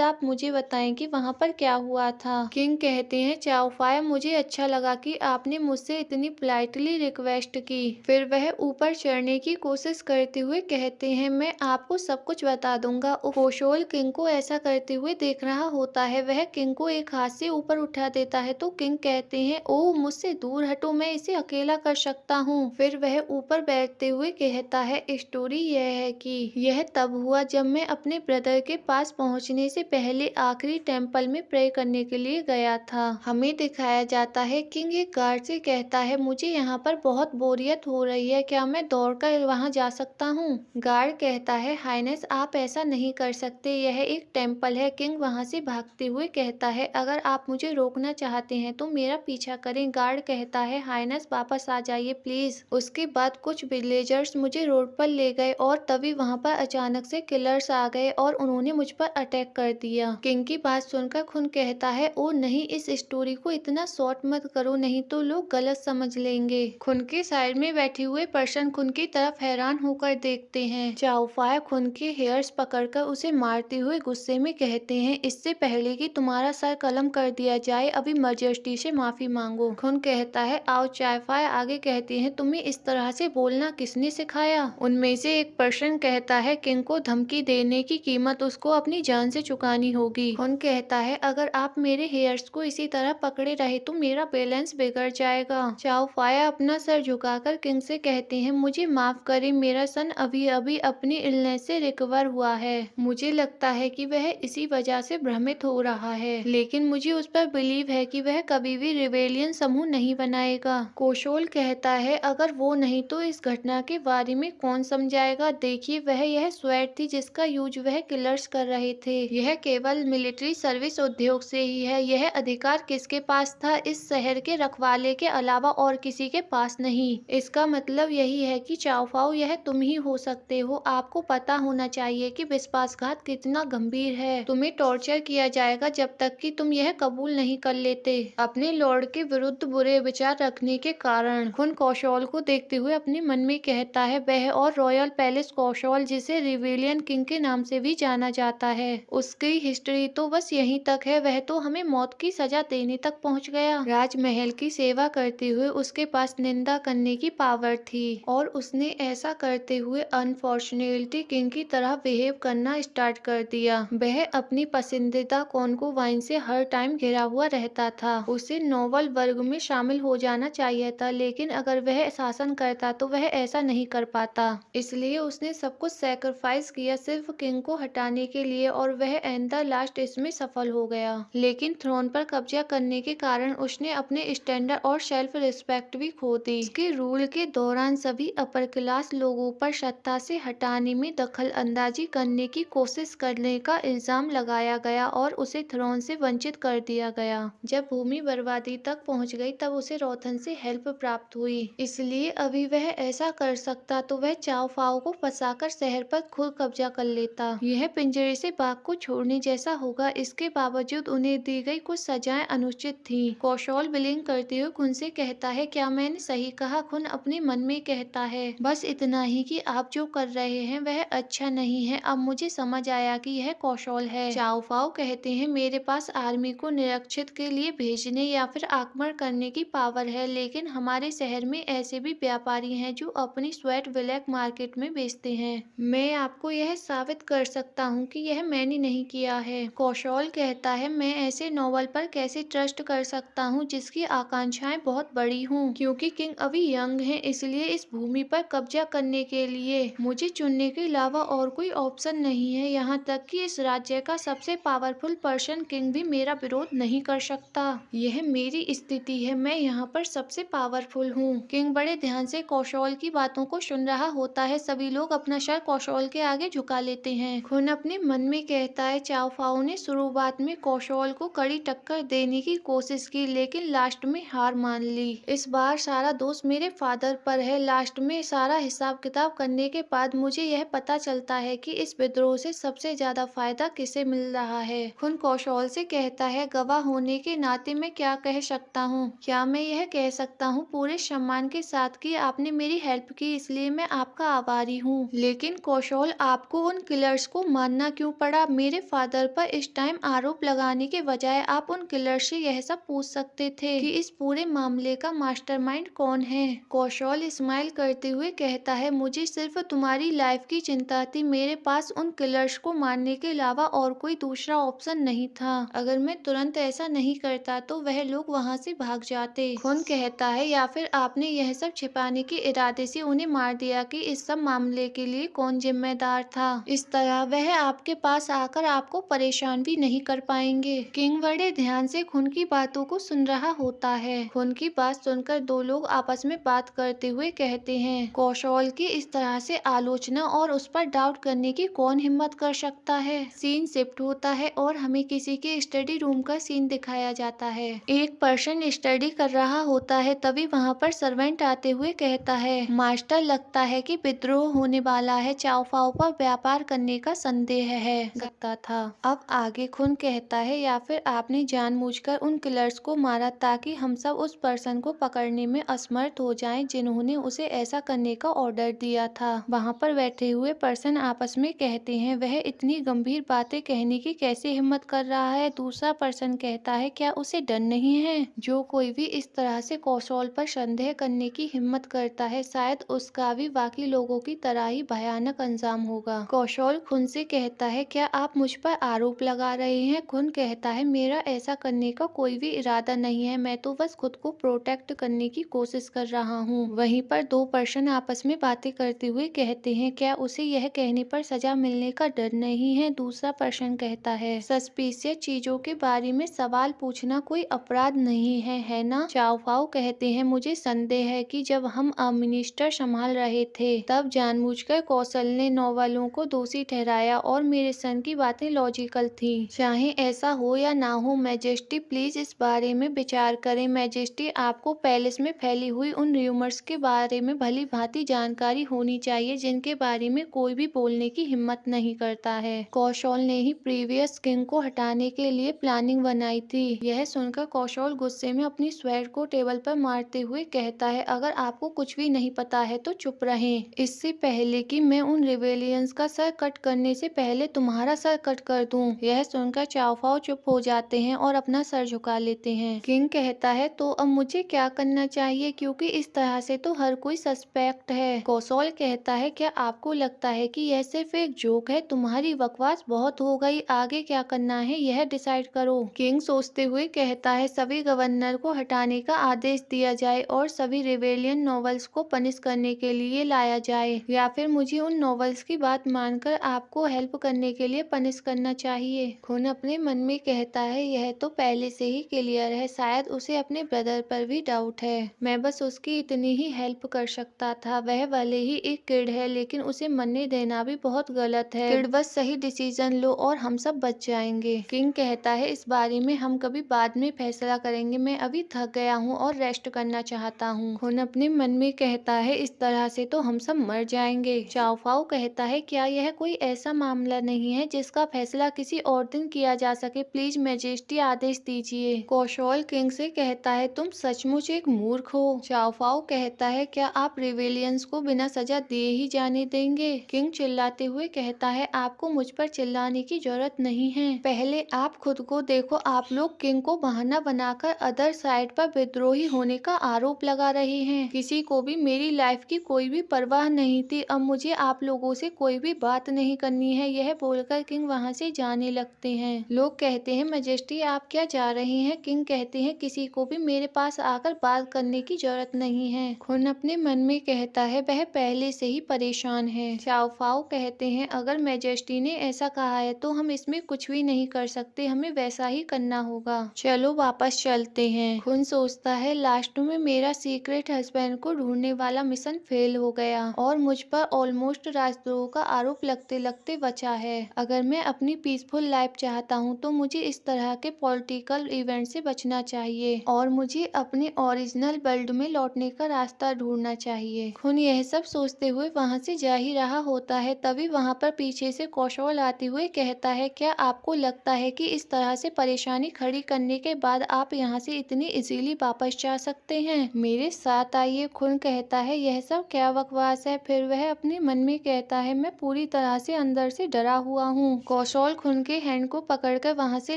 आप मुझे बताएं कि वहाँ पर क्या हुआ था। किंग कहते हैं, चाओ फाया, मुझे अच्छा लगा कि आपने मुझसे इतनी पोलाइटली रिक्वेस्ट की। फिर वह ऊपर चढ़ने की कोशिश करते हुए कहते हैं, मैं आपको सब कुछ बता दूंगा। कौशल किंग को ऐसा करते हुए देख रहा होता है। वह किंग को एक हाथ से ऊपर उठा देता है तो किंग कहते हैं, ओह, मुझसे दूर हटो, मैं इसे अकेला कर सकता हूँ। फिर वह ऊपर बैठते हुए कहता है, स्टोरी यह है कि यह तब हुआ जब मैं अपने ब्रदर के पास पहुँचने से पहले आखिरी टेम्पल में प्रे करने के लिए गया था। हमें दिखाया जाता है, किंग एक गार्ड से कहता है, मुझे यहाँ पर बहुत बोरियत हो रही है, क्या मैं दौड़कर वहाँ जा सकता हूँ? गार्ड कहता है, हाइनेस, आप ऐसा नहीं कर सकते, यह एक टेम्पल है। किंग वहाँ से भागते हुए कहता है, अगर आप मुझे रोकना चाहते हैं तो मेरा पीछा करें। गार्ड कहता है, हाइनेस, वापस आ जाइए प्लीज। उसके बाद कुछ विलेजर्स मुझे रोड पर ले गए और तभी वहाँ पर अचानक से किलर्स आ गए और उन्होंने मुझ पर अटैक कर दिया। किंग की बात सुनकर खुन कहता है, ओ नहीं, इस स्टोरी को इतना शॉर्ट मत करो, नहीं तो लोग गलत समझ लेंगे। खुन के साइड में बैठे हुए पर्सन खुन की तरफ हैरान होकर देखते हैं। चाओ फाया खुन के हेयर्स पकड़कर उसे मारते हुए गुस्से में कहते हैं, इससे पहले कि तुम्हारा सर कलम कर दिया जाए, अभी मजेस्टी से माफी मांगो। खुन कहता है, आओ। चाओ फाया आगे कहते हैं, तुम्हें इस तरह से बोलना किसने सिखाया? उनमें से एक पर्सन कहता है, किंग को धमकी देने की कीमत उसको अपनी जान से चुकानी होगी। खुन कहता है, अगर आप मेरे हेयर्स को इसी तरह पकड़े रहे तो मेरा बैलेंस बिगड़ जाएगा। चाओ फाया अपना सर झुकाकर किंग से कहते हैं, मुझे माफ करें, मेरा सन अभी अभी अपनी इलनेस से रिकवर हुआ है। मुझे लगता है कि वह इसी वजह से भ्रमित हो रहा है, लेकिन मुझे उस पर बिलीव है कि वह कभी भी रिवेलियन समूह नहीं बनाएगा। कौशल कहता है, अगर वो नहीं तो इस घटना के बारे में कौन समझाएगा? देखिए, वह यह स्वेट थी जिसका यूज वह किलर्स कर रहे थे। यह केवल मिलिट्री सर्विस उद्योग से ही है। यह अधिकार किसके पास था? इस शहर के रखवाले के अलावा और किसी के पास नहीं। इसका मतलब यही है कि चाओ फाओ, यह तुम ही हो सकते हो। आपको पता होना चाहिए कि विश्वासघात कितना गंभीर है। तुम्हें टॉर्चर किया जाएगा जब तक कि तुम यह कबूल नहीं कर लेते, अपने लॉर्ड के विरुद्ध बुरे विचार रखने के कारण। खुन कौशल को देखते हुए अपने मन में कहता है, वह और रॉयल पैलेस कौशल, जिसे रिवेलियन किंग के नाम से भी जाना जाता है, उसकी हिस्ट्री तो बस यहीं तक है। वह तो हमें मौत की सजा देने तक पहुंच गया। राजमहल की सेवा करते हुए उसके पास निंदा करने की पावर थी और उसने ऐसा करते हुए अनफॉर्चुनेटली किंग की तरह बिहेव करना स्टार्ट कर दिया। वह अपनी पसंदीदा कॉन्कुवाइन से हर टाइम घिरा हुआ रहता था। उसे नोबल वर्ग में शामिल हो जाना चाहिए था, लेकिन लेकिन अगर वह शासन करता तो वह ऐसा नहीं कर पाता। इसलिए उसने सब कुछ सैक्रिफाइस किया सिर्फ किंग को हटाने के लिए और वह एंड द लास्ट इसमें सफल हो गया। लेकिन थ्रोन पर कब्जा करने के कारण उसने अपने स्टैंडर्ड और सेल्फ रिस्पेक्ट भी खो दी। उसके रूल के दौरान सभी अपर क्लास लोगों पर सत्ता से हटाने में दखल अंदाजी करने की कोशिश करने का इल्जाम लगाया गया और उसे थ्रोन से वंचित कर दिया गया। जब भूमि बर्बादी तक पहुंच गई तब उसे रोथन से हेल्प प्राप्त हुई। इसलिए अभी वह ऐसा कर सकता तो वह चाओ फाओ को फंसाकर शहर पर खुद कब्जा कर लेता। यह पिंजरे से बाघ को छोड़ने जैसा होगा। इसके बावजूद उन्हें दी गई कुछ सजाएं अनुचित थी। कौशल बिलिंग करते हुए खुन से कहता है, क्या मैंने सही कहा? खुन अपने मन में कहता है, बस इतना ही कि आप जो कर रहे हैं वह अच्छा नहीं है। अब मुझे समझ आया कि यह कौशल है। चाओ फाओ कहते हैं, मेरे पास आर्मी को निरीक्षित के लिए भेजने या फिर आक्रमण करने की पावर है, लेकिन हमारे शहर में ऐसे भी व्यापारी हैं जो अपनी स्वेट ब्लैक मार्केट में बेचते हैं। मैं आपको यह साबित कर सकता हूँ कि यह मैंने नहीं किया है। कौशल कहता है, मैं ऐसे नॉवल पर कैसे ट्रस्ट कर सकता हूँ जिसकी आकांक्षाएं बहुत बड़ी हूँ। क्योंकि किंग अभी यंग है, इसलिए इस भूमि पर कब्जा करने के लिए मुझे चुनने के अलावा और कोई ऑप्शन नहीं है। यहाँ तक कि इस राज्य का सबसे पावरफुल पर्सन किंग भी मेरा विरोध नहीं कर सकता। यह मेरी स्थिति है, मैं यहाँ पर सबसे पावरफुल हूँ। किंग बड़े ध्यान से कौशल की बातों को सुन रहा होता है। सभी लोग अपना सर कौशल के आगे झुका लेते हैं। खुन अपने मन में कहता है, चाओ फाओ ने शुरुआत में कौशल को कड़ी टक्कर देने की कोशिश की, लेकिन लास्ट में हार मान ली। इस बार सारा दोष मेरे फादर पर है। लास्ट में सारा हिसाब किताब करने के बाद मुझे यह पता चलता है कि इस विद्रोह से सबसे ज्यादा फायदा किसे मिल रहा है। खुन कौशल से कहता है, गवाह होने के नाते मैं क्या कह सकता हूँ? क्या मैं यह कह सकता हूँ पूरे सम्मान के साथ कि आपने मेरी हेल्प की, इसलिए मैं आपका आभारी हूँ। लेकिन कौशल, आपको उन किलर्स को मानना क्यों पड़ा? मेरे फादर पर इस टाइम आरोप लगाने के बजाय आप उन किलर्स से यह सब पूछ सकते थे कि इस पूरे मामले का मास्टरमाइंड कौन है। कौशल स्माइल करते हुए कहता है, मुझे सिर्फ तुम्हारी लाइफ की चिंता थी। मेरे पास उन किलर्स को मारने के अलावा और कोई दूसरा ऑप्शन नहीं था। अगर मैं तुरंत ऐसा नहीं करता तो वह लोग वहाँ से भाग जाते। खुन कहता है, या फिर आपने यह सब छिपाने के इरादे से उन्हें मार दिया कि इस सब मामले के लिए कौन जिम्मेदार था? इस तरह वह आपके पास आकर आपको परेशान भी नहीं कर पाएंगे। किंग बड़े ध्यान से खुन की बातों को सुन रहा होता है। खुन की बात सुनकर दो लोग आपस में बात करते हुए कहते हैं, कौशल की इस तरह से आलोचना और उस पर डाउट करने की कौन हिम्मत कर सकता है। सीन शिफ्ट होता है और हमें किसी के स्टडी रूम का सीन दिखाया जाता है। एक पर्सन स्टडी कर रहा होता है, तभी वहाँ पर सर्वेंट आते हुए कहता है, मास्टर, लगता है कि विद्रोह होने वाला है। चाओ फाओ पर व्यापार करने का संदेह है सकता था। अब आगे खुन कहता है, या फिर आपने जानबूझकर उन किलर्स को मारा ताकि हम सब उस पर्सन को पकड़ने में असमर्थ हो जाएं जिन्होंने उसे ऐसा करने का ऑर्डर दिया था। वहाँ पर बैठे हुए पर्सन आपस में कहते हैं, वह इतनी गंभीर बातें कहने की कैसे हिम्मत कर रहा है? दूसरा पर्सन कहता है, क्या उसे डर नहीं है? जो कोई भी इस तरह से कौशल पर संदेह करने की हिम्मत करता है, शायद उसका भी बाकी लोगों की तरह ही भयानक अंजाम होगा। कौशल खुन से कहता है, क्या आप मुझ पर आरोप लगा रहे हैं? खुन कहता है, मेरा ऐसा करने का कोई भी इरादा नहीं है, मैं तो बस खुद को प्रोटेक्ट करने की कोशिश कर रहा हूँ। वहीं पर दो पर्सन आपस में बातें करते हुए कहते हैं, क्या उसे यह कहने पर सजा मिलने का डर नहीं है? दूसरा पर्सन कहता है, सस्पिशियस चीजों के बारे में सवाल पूछना कोई अपराध नहीं है ना? चाओ फाओ कहते हैं, मुझे संदेह है कि जब हम मिनिस्टर संभाल रहे थे तब जानबूझकर कौशल ने नौवालों को दोषी ठहराया और मेरे सन की बातें लॉजिकल थी। चाहे ऐसा हो या ना हो, मैजेस्टी प्लीज इस बारे में विचार करें। मैजेस्टी, आपको पैलेस में फैली हुई उन र्यूमर्स के बारे में भली भांति जानकारी होनी चाहिए जिनके बारे में कोई भी बोलने की हिम्मत नहीं करता है। कौशल ने ही प्रीवियस किंग को हटाने के लिए प्लानिंग बनाई थी। यह सुनकर कौशल गुस्से में अपनी स्वैट को टेबल पर मारते हुए कहता है, अगर आपको कुछ भी नहीं पता है तो चुप रहें। इससे पहले कि मैं उन रिवेलियंस का सर कट करने से पहले तुम्हारा सर कट कर दूं। यह सुनकर चाओ फाओ चुप हो जाते हैं और अपना सर झुका लेते हैं। किंग कहता है, तो अब मुझे क्या करना चाहिए? क्योंकि इस तरह से तो हर कोई सस्पेक्ट है। कौशल कहता है, क्या आपको लगता है कि यह सिर्फ एक जोक है? तुम्हारी बकवास बहुत हो गई, आगे क्या करना है यह डिसाइड करो। किंग सोचते हुए कहता है, सभी गवर्नर को हटाने का आदेश दिया जाए और सभी रिवेलियन नॉवेल्स को पनिश करने के लिए लाया जाए, या फिर मुझे उन नॉवेल्स की बात मानकर आपको हेल्प करने के लिए पनिश करना चाहिए। खुन अपने मन में कहता है यह तो पहले से ही क्लियर है, शायद उसे अपने ब्रदर पर भी डाउट है। मैं बस उसकी इतनी ही हेल्प कर सकता था। वह भले ही एक किड है, लेकिन उसे मरने देना भी बहुत गलत है। किड बस सही डिसीजन लो और हम सब बच जाएंगे। किंग कहता है इस बारे में हम कभी बाद में फैसला करेंगे, मैं अभी थक गया हूँ और रेस्ट करना चाहता हूँ। खुन अपने मन में कहता है इस तरह से तो हम सब मर जाएंगे। चाओ फाओ कहता है क्या यह कोई ऐसा मामला नहीं है जिसका फैसला किसी और दिन किया जा सके, प्लीज मैजेस्टी आदेश दीजिए। कौशल किंग से कहता है तुम सचमुच एक मूर्ख हो। चाओ फाओ कहता है क्या आप रिवेलियंस को बिना सजा दिए ही जाने देंगे। किंग चिल्लाते हुए कहता है आपको मुझ पर चिल्लाने की जरूरत नहीं है, पहले आप खुद को देखो। आप लोग किंग को बहाना बनाकर अदर साइड पर विद्रोही होने का आरोप लगा रहे हैं। किसी को भी मेरी लाइफ की कोई भी परवाह नहीं थी, अब मुझे आप लोगों से कोई भी बात नहीं करनी है। यह बोलकर किंग वहाँ से जाने लगते हैं। लोग कहते हैं मैजेस्टी आप क्या जा रहे हैं। किंग कहते हैं किसी को भी मेरे पास आकर बात करने की जरूरत नहीं है। खुन अपने मन में कहता है वह पहले से ही परेशान है। चाओ फाओ कहते हैं अगर मैजेस्टी ने ऐसा कहा है तो हम इसमें कुछ भी नहीं कर सकते, हमें वैसा ही करना होगा। चलो वापस चलते हैं। खुन सोचता है लास्ट में मेरा सीक्रेट हस्बैंड को ढूंढने वाला मिशन फेल हो गया और मुझ पर ऑलमोस्ट राजद्रोह का आरोप लगते लगते बचा है। अगर मैं अपनी पीसफुल लाइफ चाहता हूँ तो मुझे इस तरह के पॉलिटिकल इवेंट से बचना चाहिए और मुझे अपने ओरिजिनल वर्ल्ड में लौटने का रास्ता ढूंढना चाहिए। खुन यह सब सोचते हुए वहाँ से जा ही रहा होता है, तभी वहाँ पर पीछे से कौशल आते हुए कहता है क्या आपको लगता है कि इस तरह से परेशानी खड़ी करने के बाद आप यहाँ से इतनी इजीली वापस जा सकते हैं, मेरे साथ आइए। खुन कहता है यह सब क्या बकवास है। फिर वह अपने मन में कहता है मैं पूरी तरह से अंदर से डरा हुआ हूँ। कौशल खुन के हैंड को पकड़कर वहाँ से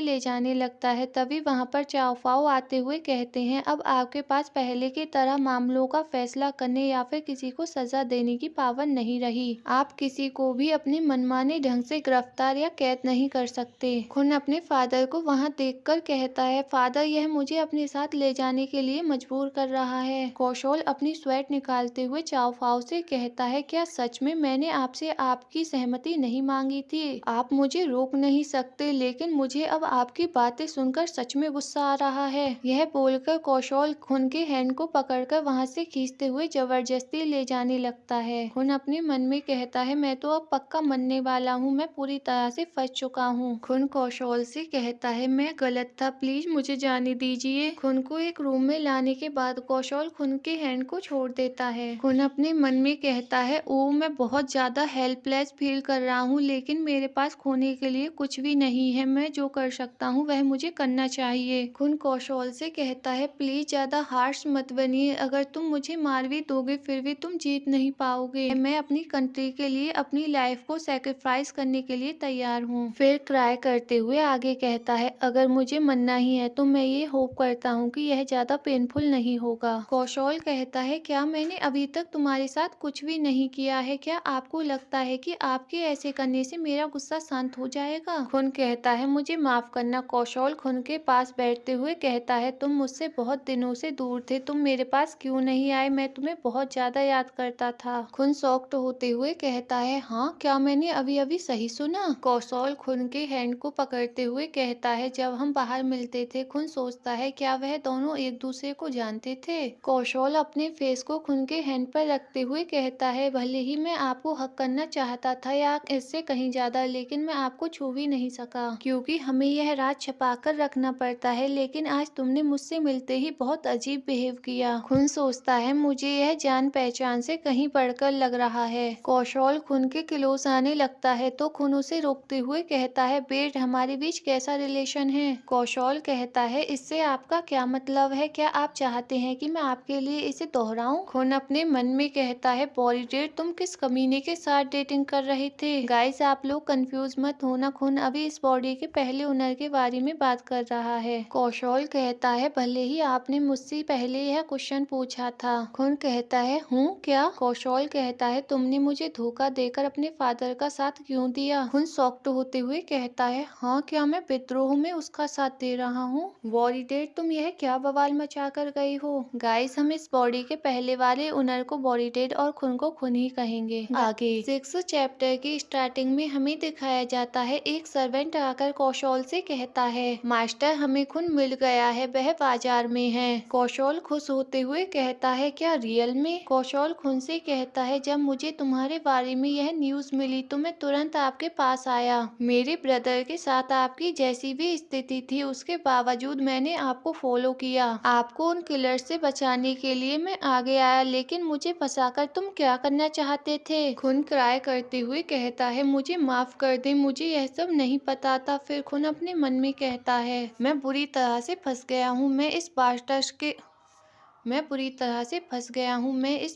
ले जाने लगता है, तभी वहाँ पर चाओ फाओ आते हुए कहते हैं अब आपके पास पहले की तरह मामलों का फैसला करने या फिर किसी को सजा देने की पावर नहीं रही। आप किसी को भी अपने मनमाने ढंग से गिरफ्तार या कैद नहीं कर सकते। खुन अपने फादर को वहाँ देखकर कहता है फादर यह मुझे अपने साथ ले जाने के लिए मजबूर कर रहा है। कौशल अपनी स्वेट निकालते हुए चाओ फाओ से कहता है क्या सच में मैंने आपसे आपकी सहमति नहीं मांगी थी। आप मुझे रोक नहीं सकते, लेकिन मुझे अब आपकी बातें सुनकर सच में गुस्सा आ रहा है। यह बोलकर कौशल खुन के हैंड को पकड़कर वहाँ से खींचते हुए जबरदस्ती ले जाने लगता है। खुन अपने मन में कहता है मैं तो अब पक्का मरने वाला हूँ, मैं पूरी तरह से फंस चुका हूँ। खुन कौशल से कहता है मैं गलत था, प्लीज मुझे जाने दीजिए। खुन को एक रूम में लाने के बाद कौशल खुन के हैंड को छोड़ देता है। खुन अपने मन में कहता है ओ मैं बहुत ज्यादा हेल्पलेस फील कर रहा हूँ, लेकिन मेरे पास खोने के लिए कुछ भी नहीं है। मैं जो कर सकता हूँ वह मुझे करना चाहिए। खुन कौशल से कहता है प्लीज ज्यादा हार्श मत बनिए, अगर तुम मुझे मार भी दोगे फिर भी तुम जीत नहीं पाओगे। मैं अपनी कंट्री के लिए अपनी लाइफ को सैक्रिफाइस करने के लिए तैयार हूँ। फिर क्राई करते हुए आगे कहता है अगर मुझे मरना ही है तो मैं ये होप करता हूँ कि यह ज्यादा पेनफुल नहीं होगा। कौशल कहता है क्या मैंने अभी तक तुम्हारे साथ कुछ भी नहीं किया है, क्या आपको लगता है कि आपके ऐसे करने से मेरा गुस्सा शांत हो जाएगा। खुन कहता है मुझे माफ करना। कौशल खुन के पास बैठते हुए कहता है तुम मुझसे बहुत दिनों से दूर थे, तुम मेरे पास क्यों नहीं आए, मैं तुम्हें बहुत ज्यादा याद करता था। खुन शॉक्ड होते हुए कहता है हाँ क्या मैंने अभी अभी सही सुना। कौशल खुन के हैंड को पकड़ते हुए कहता है जब हम बाहर मिलते थे। खुन सोचता है क्या वह दोनों एक दूसरे को जानते थे। कौशल अपने फेस को खुन के हैंड पर रखते हुए कहता है भले ही मैं आपको हक करना चाहता था या इससे कहीं ज्यादा, लेकिन मैं आपको छू भी नहीं सका क्योंकि हमें यह राज छुपा कर रखना पड़ता है, लेकिन आज तुमने मुझसे मिलते ही बहुत अजीब बिहेव किया। खुन सोचता है मुझे यह जान पहचान से कहीं बढ़कर लग रहा है। कौशल खुन के क्लोज आने लगता है तो खुन उसे रोकते हुए कहता है बेट हमारे बीच कैसा रिलेशन है। कौशल कहता है इससे आपका क्या मतलब है, क्या आप चाहते हैं कि मैं आपके लिए इसे दोहराऊं। खुन अपने मन में कहता है बॉडी डेट तुम किस कमीने के साथ डेटिंग कर रहे थे। गाइस आप लोग कंफ्यूज मत होना, खुन अभी इस बॉडी के पहले ओनर के बारे में बात कर रहा है। कौशल कहता है भले ही आपने मुझसे पहले यह क्वेश्चन पूछा था। खुन कहता है हूँ क्या। कौशल कहता है तुमने मुझे धोखा देकर अपने फादर का साथ क्यों दिया। खुन शॉक्ड होते हुए कहता है हाँ क्या मैं विद्रोह में उसका साथ दे रहा हूँ। बॉडी डेट तुम यह क्या बवाल मचा कर गई हो। हो। गाइस, हम इस बॉडी के पहले वाले ओनर को बॉडी डेड और खून को खून ही कहेंगे। आगे 6 चैप्टर की स्टार्टिंग में हमें दिखाया जाता है, एक सर्वेंट आकर कौशल से कहता है, मास्टर हमें खून मिल गया है, वह बाजार में है। कौशल खुश होते हुए कहता है, क्या रियल में? कौशल खून से कहता है, जब मुझे तुम्हारे बारे में यह न्यूज मिली तो मैं तुरंत आपके पास आया। मेरे ब्रदर के साथ आपकी जैसी भी स्थिति थी, उसके बावजूद मैंने आपको फॉलो किया। आपको उन किलर से बचाने के लिए मैं आगे आया, लेकिन मुझे फंसाकर तुम क्या करना चाहते थे? खून क्राई करते हुए कहता है, मुझे माफ कर दे, मुझे यह सब नहीं पता था। फिर खून अपने मन में कहता है, मैं बुरी तरह से फंस गया हूँ, मैं इस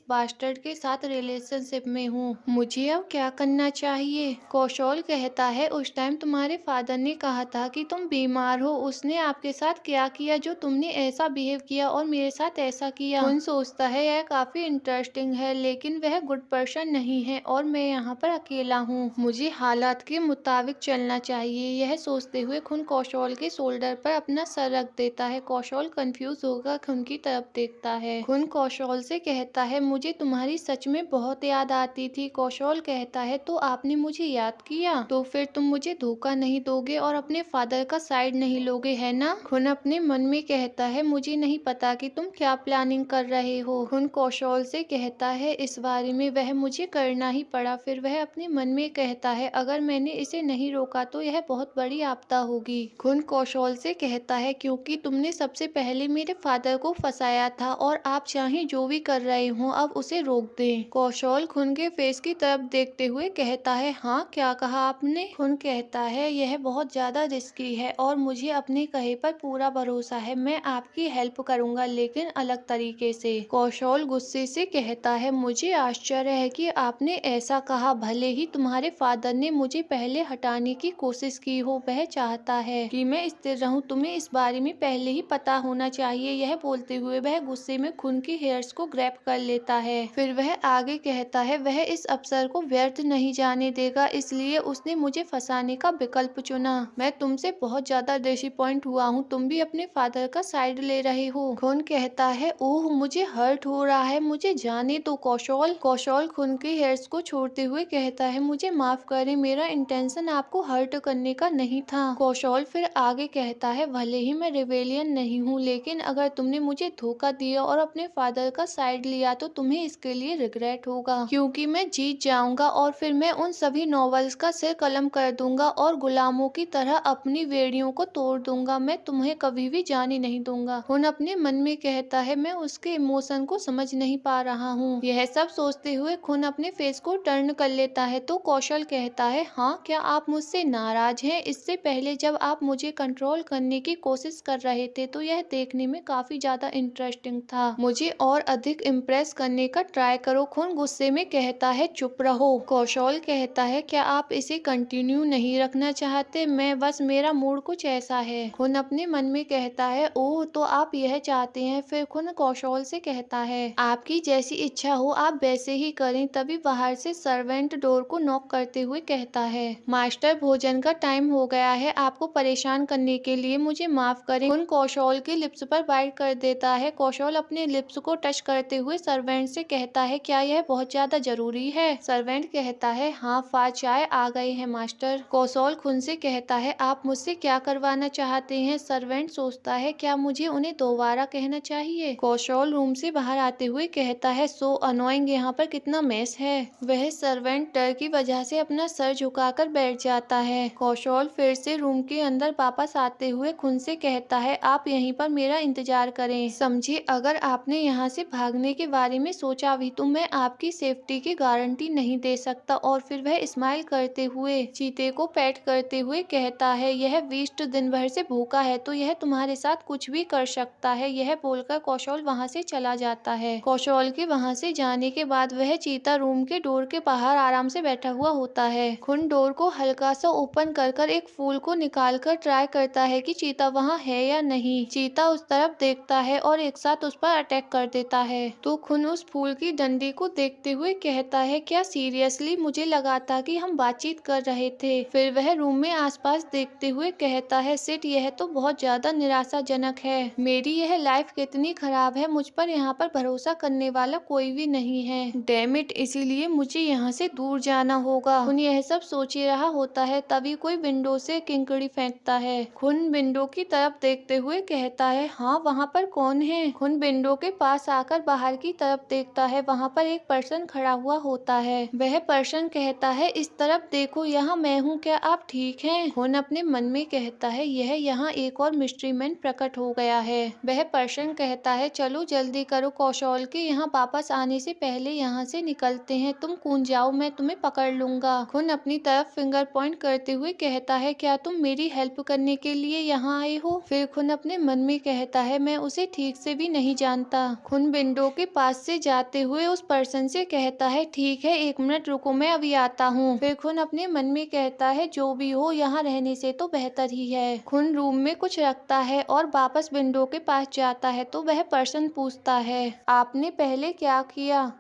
बास्टर्ड के साथ रिलेशनशिप में हूँ। मुझे अब क्या करना चाहिए? कौशल कहता है, उस टाइम तुम्हारे फादर ने कहा था कि तुम बीमार हो। उसने आपके साथ क्या किया जो तुमने ऐसा बिहेव किया और मेरे साथ ऐसा किया? खून सोचता है, यह काफी इंटरेस्टिंग है, लेकिन वह गुड पर्सन नहीं है और मैं यहाँ पर अकेला हूँ। मुझे हालात के मुताबिक चलना चाहिए। यह सोचते हुए खून कौशल के शोल्डर पर अपना सर रख देता है। कौशल कंफ्यूज होकर खून की तरफ देखता है। खून कौशल से कहता है, मुझे तुम्हारी सच में बहुत याद आती थी। कौशल कहता है, तो आपने मुझे याद किया, तो फिर तुम मुझे धोखा नहीं दोगे और अपने फादर का साइड नहीं लोगे, है ना? खून अपने मन में कहता है, मुझे नहीं पता कि तुम क्या प्लानिंग कर रहे हो। खून कौशल से कहता है, इस बारे में वह मुझे करना ही पड़ा। फिर वह अपने मन में कहता है, अगर मैंने इसे नहीं रोका तो यह बहुत बड़ी आपदा होगी। खून कौशल से कहता है, क्योंकि तुमने सबसे पहले मेरे फादर को फंसाया था और आप चाहे जो भी कर रहे हो अब उसे रोक दें। कौशल खून के फेस की तरफ देखते हुए कहता है, हाँ क्या कहा आपने? खून कहता है, यह बहुत ज्यादा रिस्की है और मुझे अपने कहे पर पूरा भरोसा है। मैं आपकी हेल्प करूंगा, लेकिन अलग तरीके से। कौशल गुस्से से कहता है, मुझे आश्चर्य है कि आपने ऐसा कहा। भले ही तुम्हारे फादर ने मुझे पहले हटाने की कोशिश की हो, वह चाहता है कि मैं स्थिर रहूं। तुम्हें इस बारे में पहले ही पता होना चाहिए। यह बोलते हुए वह गुस्से में खून की हेयर्स को ग्रैब कर लेता है। फिर वह आगे कहता है, वह इस अवसर को व्यर्थ नहीं जाने देगा, इसलिए उसने मुझे फंसाने का विकल्प चुना। मैं तुमसे बहुत ज्यादा डिसअपॉइंट हुआ हूँ, तुम भी अपने फादर का साइड ले रहे हो। खून कहता है, ओह मुझे हर्ट हो रहा है, मुझे जाने दो कौशल खून के हेयर्स को छोड़ते हुए कहता है, मुझे माफ करें, मेरा इंटेंशन आपको हर्ट करने का नहीं था। कौशल फिर आगे कहता है, भले ही मैं रिबेलियन नहीं हूँ, लेकिन अगर तुमने मुझे धोखा दिया और अपने फादर का साइड लिया तो तुम्हें इसके लिए रिग्रेट होगा, क्योंकि मैं जीत जाऊंगा और फिर मैं उन सभी नॉवेल्स का सिर कलम कर दूंगा और गुलामों की तरह अपनी वेड़ियों को तोड़ दूंगा। मैं तुम्हें कभी भी जाने नहीं दूंगा। खून अपने मन में कहता है, मैं उसके इमोशन को समझ नहीं पा रहा हूँ। यह सब सोचते हुए खून अपने फेस को टर्न कर लेता है तो कौशल कहता है, हाँ क्या आप मुझसे नाराज हैं? इससे पहले जब आप मुझे कंट्रोल करने की कोशिश कर रहे थे तो यह देखने में काफी ज्यादा इंटरेस्टिंग था। मुझे और अधिक इम्प्रेस करने का ट्राई करो। खून गुस्से में कहता है, चुप रहो। कौशल कहता है, क्या आप इसे कंटिन्यू नहीं रखना चाहते? मैं बस, मेरा मूड कुछ ऐसा है। खून अपने मन में कहता है, ओह तो आप यह चाहते हैं? फिर खून कौशल से कहता है, आपकी जैसी इच्छा हो आप वैसे ही करें। तभी बाहर से सर्वेंट डोर को नॉक करते हुए कहता है, मास्टर भोजन का टाइम हो गया है, आपको परेशान करने के लिए मुझे माफ करें। खून कौशल के लिप्स पर बाइट कर देता है। कौशल अपने लिप्स को टच करते हुए सर्वेंट से कहता है, क्या यह बहुत ज्यादा जरूरी है? सर्वेंट कहता है, हाँ फार चाय आ गए हैं मास्टर। कौशल खून से कहता है, आप मुझसे क्या करवाना चाहते हैं? सर्वेंट सोचता है, क्या मुझे उन्हें दोबारा कहना चाहिए? कौशल रूम से बाहर आते हुए कहता है, सो अनोइंग, यहाँ पर कितना मेस है। वह सर्वेंट डर की वजह से अपना सर झुकाकर बैठ जाता है। कौशल फिर से रूम के अंदर वापस आते हुए खून से कहता है, आप यहीं पर मेरा इंतजार करें। समझे, अगर आपने यहाँ से भागने के बारे में सोचा भी तो मैं आपकी सेफ्टी की गारंटी नहीं दे सकता। और फिर वह स्माइल करते हुए चीते को पैट करते हुए कहता है, यह बीस्ट दिन भर से भूखा है तो यह तुम्हारे साथ कुछ भी कर सकता है। यह बोलकर कौशल वहाँ से चला जाता है। कौशल के वहाँ से जाने के बाद वह चीता रूम के डोर के बाहर आराम से बैठा हुआ होता है। खून डोर को हल्का सा ओपन कर एक फूल को निकाल कर ट्राई करता है कि चीता वहाँ है या नहीं। चीता उस तरफ देखता है और एक साथ साथ उस पर अटैक कर देता है। तो खुन उस फूल की डंडी को देखते हुए कहता है, क्या सीरियसली? मुझे लगा था कि हम बातचीत कर रहे थे। फिर वह रूम में आसपास देखते हुए कहता है, सिट, यह तो बहुत ज्यादा निराशाजनक है। मेरी यह लाइफ कितनी खराब है, मुझ पर यहाँ पर भरोसा करने वाला कोई भी नहीं है। डैम इट, इसीलिए मुझे यहाँ से दूर जाना होगा। खुन यह सब सोच ही रहा होता है, तभी कोई विंडो से किंकड़ी फेंकता है। खुन विंडो की तरफ देखते हुए कहता है, हाँ, वहाँ पर कौन है? खुन विंडो के पास आकर बाहर की तरफ देखता है, वहाँ पर एक पर्सन खड़ा हुआ होता है। वह पर्सन कहता है, इस तरफ देखो, यहाँ मैं हूँ, क्या आप ठीक हैं? खुन अपने मन में कहता है, यह यहाँ एक और मिस्ट्री मैन प्रकट हो गया है। वह पर्सन कहता है, चलो जल्दी करो कौशल के यहाँ वापस आने से पहले यहाँ से निकलते हैं। तुम कूद जाओ, मैं तुम्हें पकड़ लूंगा। खुन अपनी तरफ फिंगर पॉइंट करते हुए कहता है, क्या तुम मेरी हेल्प करने के लिए यहाँ आए हो? फिर खुन अपने मन में कहता है, मैं उसे ठीक से भी नहीं जानता। खुन विंडो के पास से जाते हुए उस पर्सन से कहता है, ठीक है, 1 मिनट रुको, मैं अभी आता हूँ। फिर खुन अपने मन में कहता है, जो भी हो, यहाँ रहने से तो बेहतर ही है। खुन रूम में कुछ रखता है और वापस विंडो के पास जाता है तो वह पर्सन पूछता है, आपने पहले क्या किया?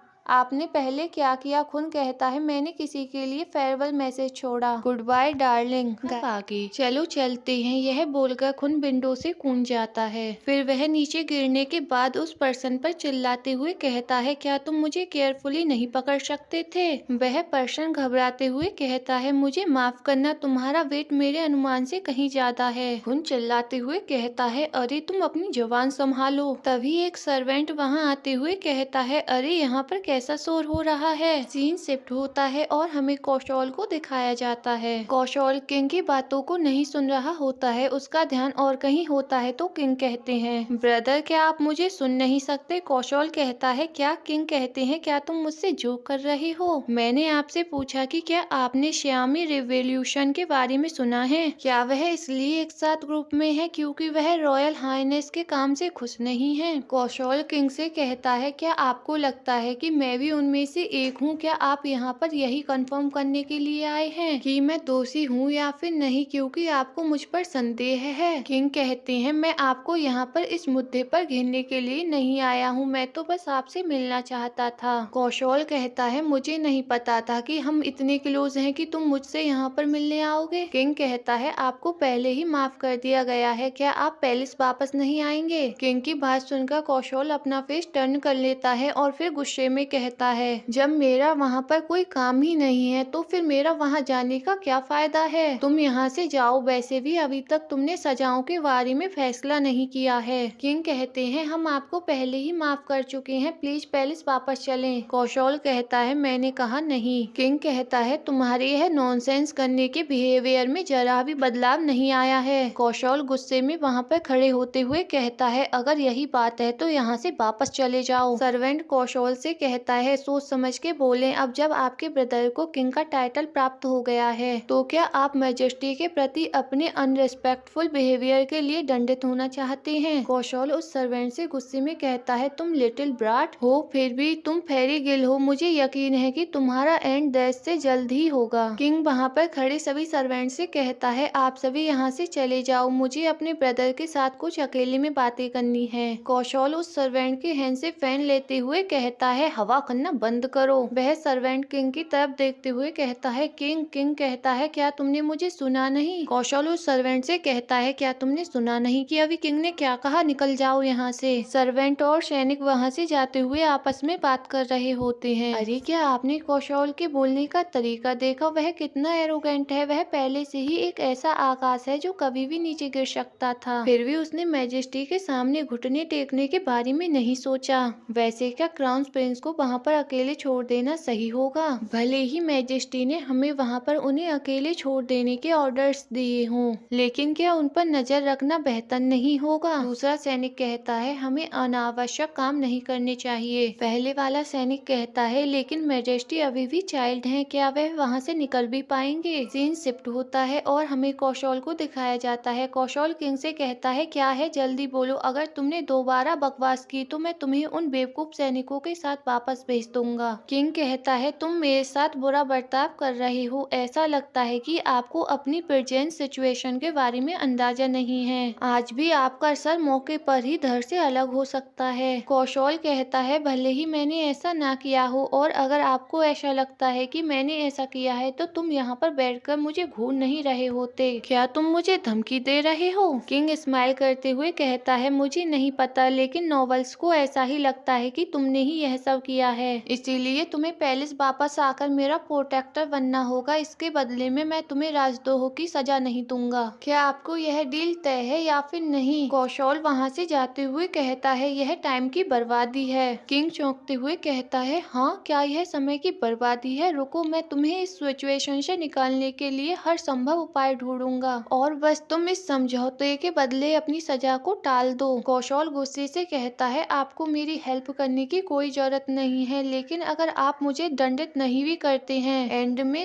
खुन कहता है, मैंने किसी के लिए फेयरवेल मैसेज छोड़ा, गुड बाय डार्लिंग। आगे चलो चलते हैं, यह बोलकर खुन विंडो से कूद जाता है। फिर वह नीचे गिरने के बाद उस पर्सन पर चिल्लाते हुए कहता है, क्या तुम मुझे केयरफुली नहीं पकड़ सकते थे? वह पर्सन घबराते हुए कहता है, मुझे माफ करना, तुम्हारा वेट मेरे अनुमान से कहीं ज्यादा है। खुन चिल्लाते हुए कहता है, अरे तुम अपनी जुबान संभालो। तभी एक सर्वेंट वहाँ आते हुए कहता है, अरे यहाँ पर कैसा शोर हो रहा है? सीन शिफ्ट होता है और हमें कौशल को दिखाया जाता है। कौशल किंग की बातों को नहीं सुन रहा होता है, उसका ध्यान और कहीं होता है तो किंग कहते हैं, ब्रदर, क्या आप मुझे सुन नहीं सकते? कौशल कहता है, क्या? किंग कहते हैं, क्या तुम मुझसे जोक कर रहे हो? मैंने आपसे पूछा कि क्या आपने श्यामी रिवोल्यूशन के बारे में सुना है? क्या वह इसलिए एक साथ ग्रुप में है क्योंकि वह रॉयल हाइनेस के काम से खुश नहीं है? कौशल किंग से कहता है, क्या आपको लगता है कि मैं भी उनमें से एक हूँ? क्या आप यहाँ पर यही कंफर्म करने के लिए आए हैं कि मैं दोषी हूँ या फिर नहीं, क्योंकि आपको मुझ पर संदेह है? किंग कहते हैं, मैं आपको यहाँ पर इस मुद्दे पर घेरने के लिए नहीं आया हूँ, मैं तो बस आपसे मिलना चाहता था। कौशल कहता है, मुझे नहीं पता था कि हम इतने क्लोज हैं कि तुम मुझसे यहाँ पर मिलने आओगे। किंग कहता है, आपको पहले ही माफ कर दिया गया है, क्या आप पैलेस वापस नहीं आएंगे? किंग की बात सुनकर कौशल अपना फेस टर्न कर लेता है और फिर गुस्से में कहता है, जब मेरा वहाँ पर कोई काम ही नहीं है तो फिर मेरा वहाँ जाने का क्या फायदा है? तुम यहाँ से जाओ, वैसे भी अभी तक तुमने सजाओं के बारे में फैसला नहीं किया है। किंग कहते हैं, हम आपको पहले ही माफ कर चुके हैं, प्लीज पैलेस वापस चलें। कौशल कहता है, मैंने कहा नहीं। किंग कहता है, तुम्हारे यह नॉनसेंस करने के बिहेवियर में जरा भी बदलाव नहीं आया है। कौशल गुस्से में वहाँ पर खड़े होते हुए कहता है, अगर यही बात है तो यहाँ से वापस चले जाओ। सर्वेंट कौशल से कहता है, सोच समझ के बोलें, अब जब आपके ब्रदर को किंग का टाइटल प्राप्त हो गया है तो क्या आप मैजेस्टी के प्रति अपने अनरेस्पेक्टफुल बिहेवियर के लिए दंडित होना चाहते हैं? कौशल उस सर्वेंट से गुस्से में कहता है, तुम लिटिल ब्राट हो, फिर भी तुम फेरी गिल हो, मुझे यकीन है कि तुम्हारा एंड डेथ से जल्द ही होगा। किंग वहाँ पर खड़े सभी सर्वेंट से कहता है, आप सभी यहाँ से चले जाओ, मुझे अपने ब्रदर के साथ कुछ अकेले में बातें करनी है। कौशल उस सर्वेंट के हैंड से फैन लेते हुए कहता है, हवा करना बंद करो। वह सर्वेंट किंग की तरफ देखते हुए कहता है, किंग कहता है, क्या तुमने मुझे सुना नहीं? कौशल उस सर्वेंट से कहता है, क्या तुमने सुना नहीं कि अभी किंग ने क्या कहा? निकल जाओ यहाँ से। सर्वेंट और सैनिक वहाँ से जाते हुए आपस में बात कर रहे होते हैं। अरे, क्या आपने कौशल के बोलने का तरीका देखा? वह कितना एरोगेंट है, वह पहले से ही एक ऐसा आकाश है जो कभी भी नीचे गिर सकता था, फिर भी उसने मैजेस्टी के सामने घुटने टेकने के बारे में नहीं सोचा। वैसे क्या क्राउन प्रिंस को वहाँ पर अकेले छोड़ देना सही होगा? भले ही मैजेस्टी ने हमें वहाँ पर उन्हें अकेले छोड़ देने के ऑर्डर्स दिए हों, लेकिन क्या उन पर नजर रखना बेहतर नहीं होगा? दूसरा सैनिक कहता है, हमें अनावश्यक काम नहीं करने चाहिए। पहले वाला सैनिक कहता है, लेकिन मैजेस्टी अभी भी चाइल्ड हैं, क्या वह वहाँ से निकल भी पाएंगे? सीन शिफ्ट होता है और हमें कौशल को दिखाया जाता है। कौशल किंग से कहता है, क्या है, जल्दी बोलो, अगर तुमने दोबारा बकवास की तो मैं तुम्हें उन बेवकूफ सैनिकों के साथ वापस वापस भेज दूंगा। किंग कहता है तुम मेरे साथ बुरा बर्ताव कर रहे हो, ऐसा लगता है कि आपको अपनी प्रेजेंट सिचुएशन के बारे में अंदाजा नहीं है। आज भी आपका सर मौके पर ही धड़ से अलग हो सकता है। कौशल कहता है भले ही मैंने ऐसा ना किया हो और अगर आपको ऐसा लगता है कि मैंने ऐसा किया है तो तुम यहाँ पर बैठकर मुझे घूर नहीं रहे होते। क्या तुम मुझे धमकी दे रहे हो? किंग स्माइल करते हुए कहता है मुझे नहीं पता, लेकिन नॉवेल्स को ऐसा ही लगता है कि तुमने ही यह सब किया है, इसीलिए तुम्हें पैलेस वापस आकर मेरा प्रोटेक्टर बनना होगा। इसके बदले में मैं तुम्हें राजद्रोह की सजा नहीं दूंगा। क्या आपको यह डील तय है या फिर नहीं? कौशल वहाँ से जाते हुए कहता है यह टाइम की बर्बादी है। किंग चौंकते हुए कहता है हाँ, क्या यह समय की बर्बादी है? रुको, मैं तुम्हें इस सिचुएशन से निकालने के लिए हर संभव उपाय ढूंढूंगा और बस तुम इस समझौते के बदले अपनी सजा को टाल दो। कौशल गुस्से से कहता है आपको मेरी हेल्प करने की कोई जरूरत नहीं है, लेकिन अगर आप मुझे दंडित नहीं भी करते हैं एंड में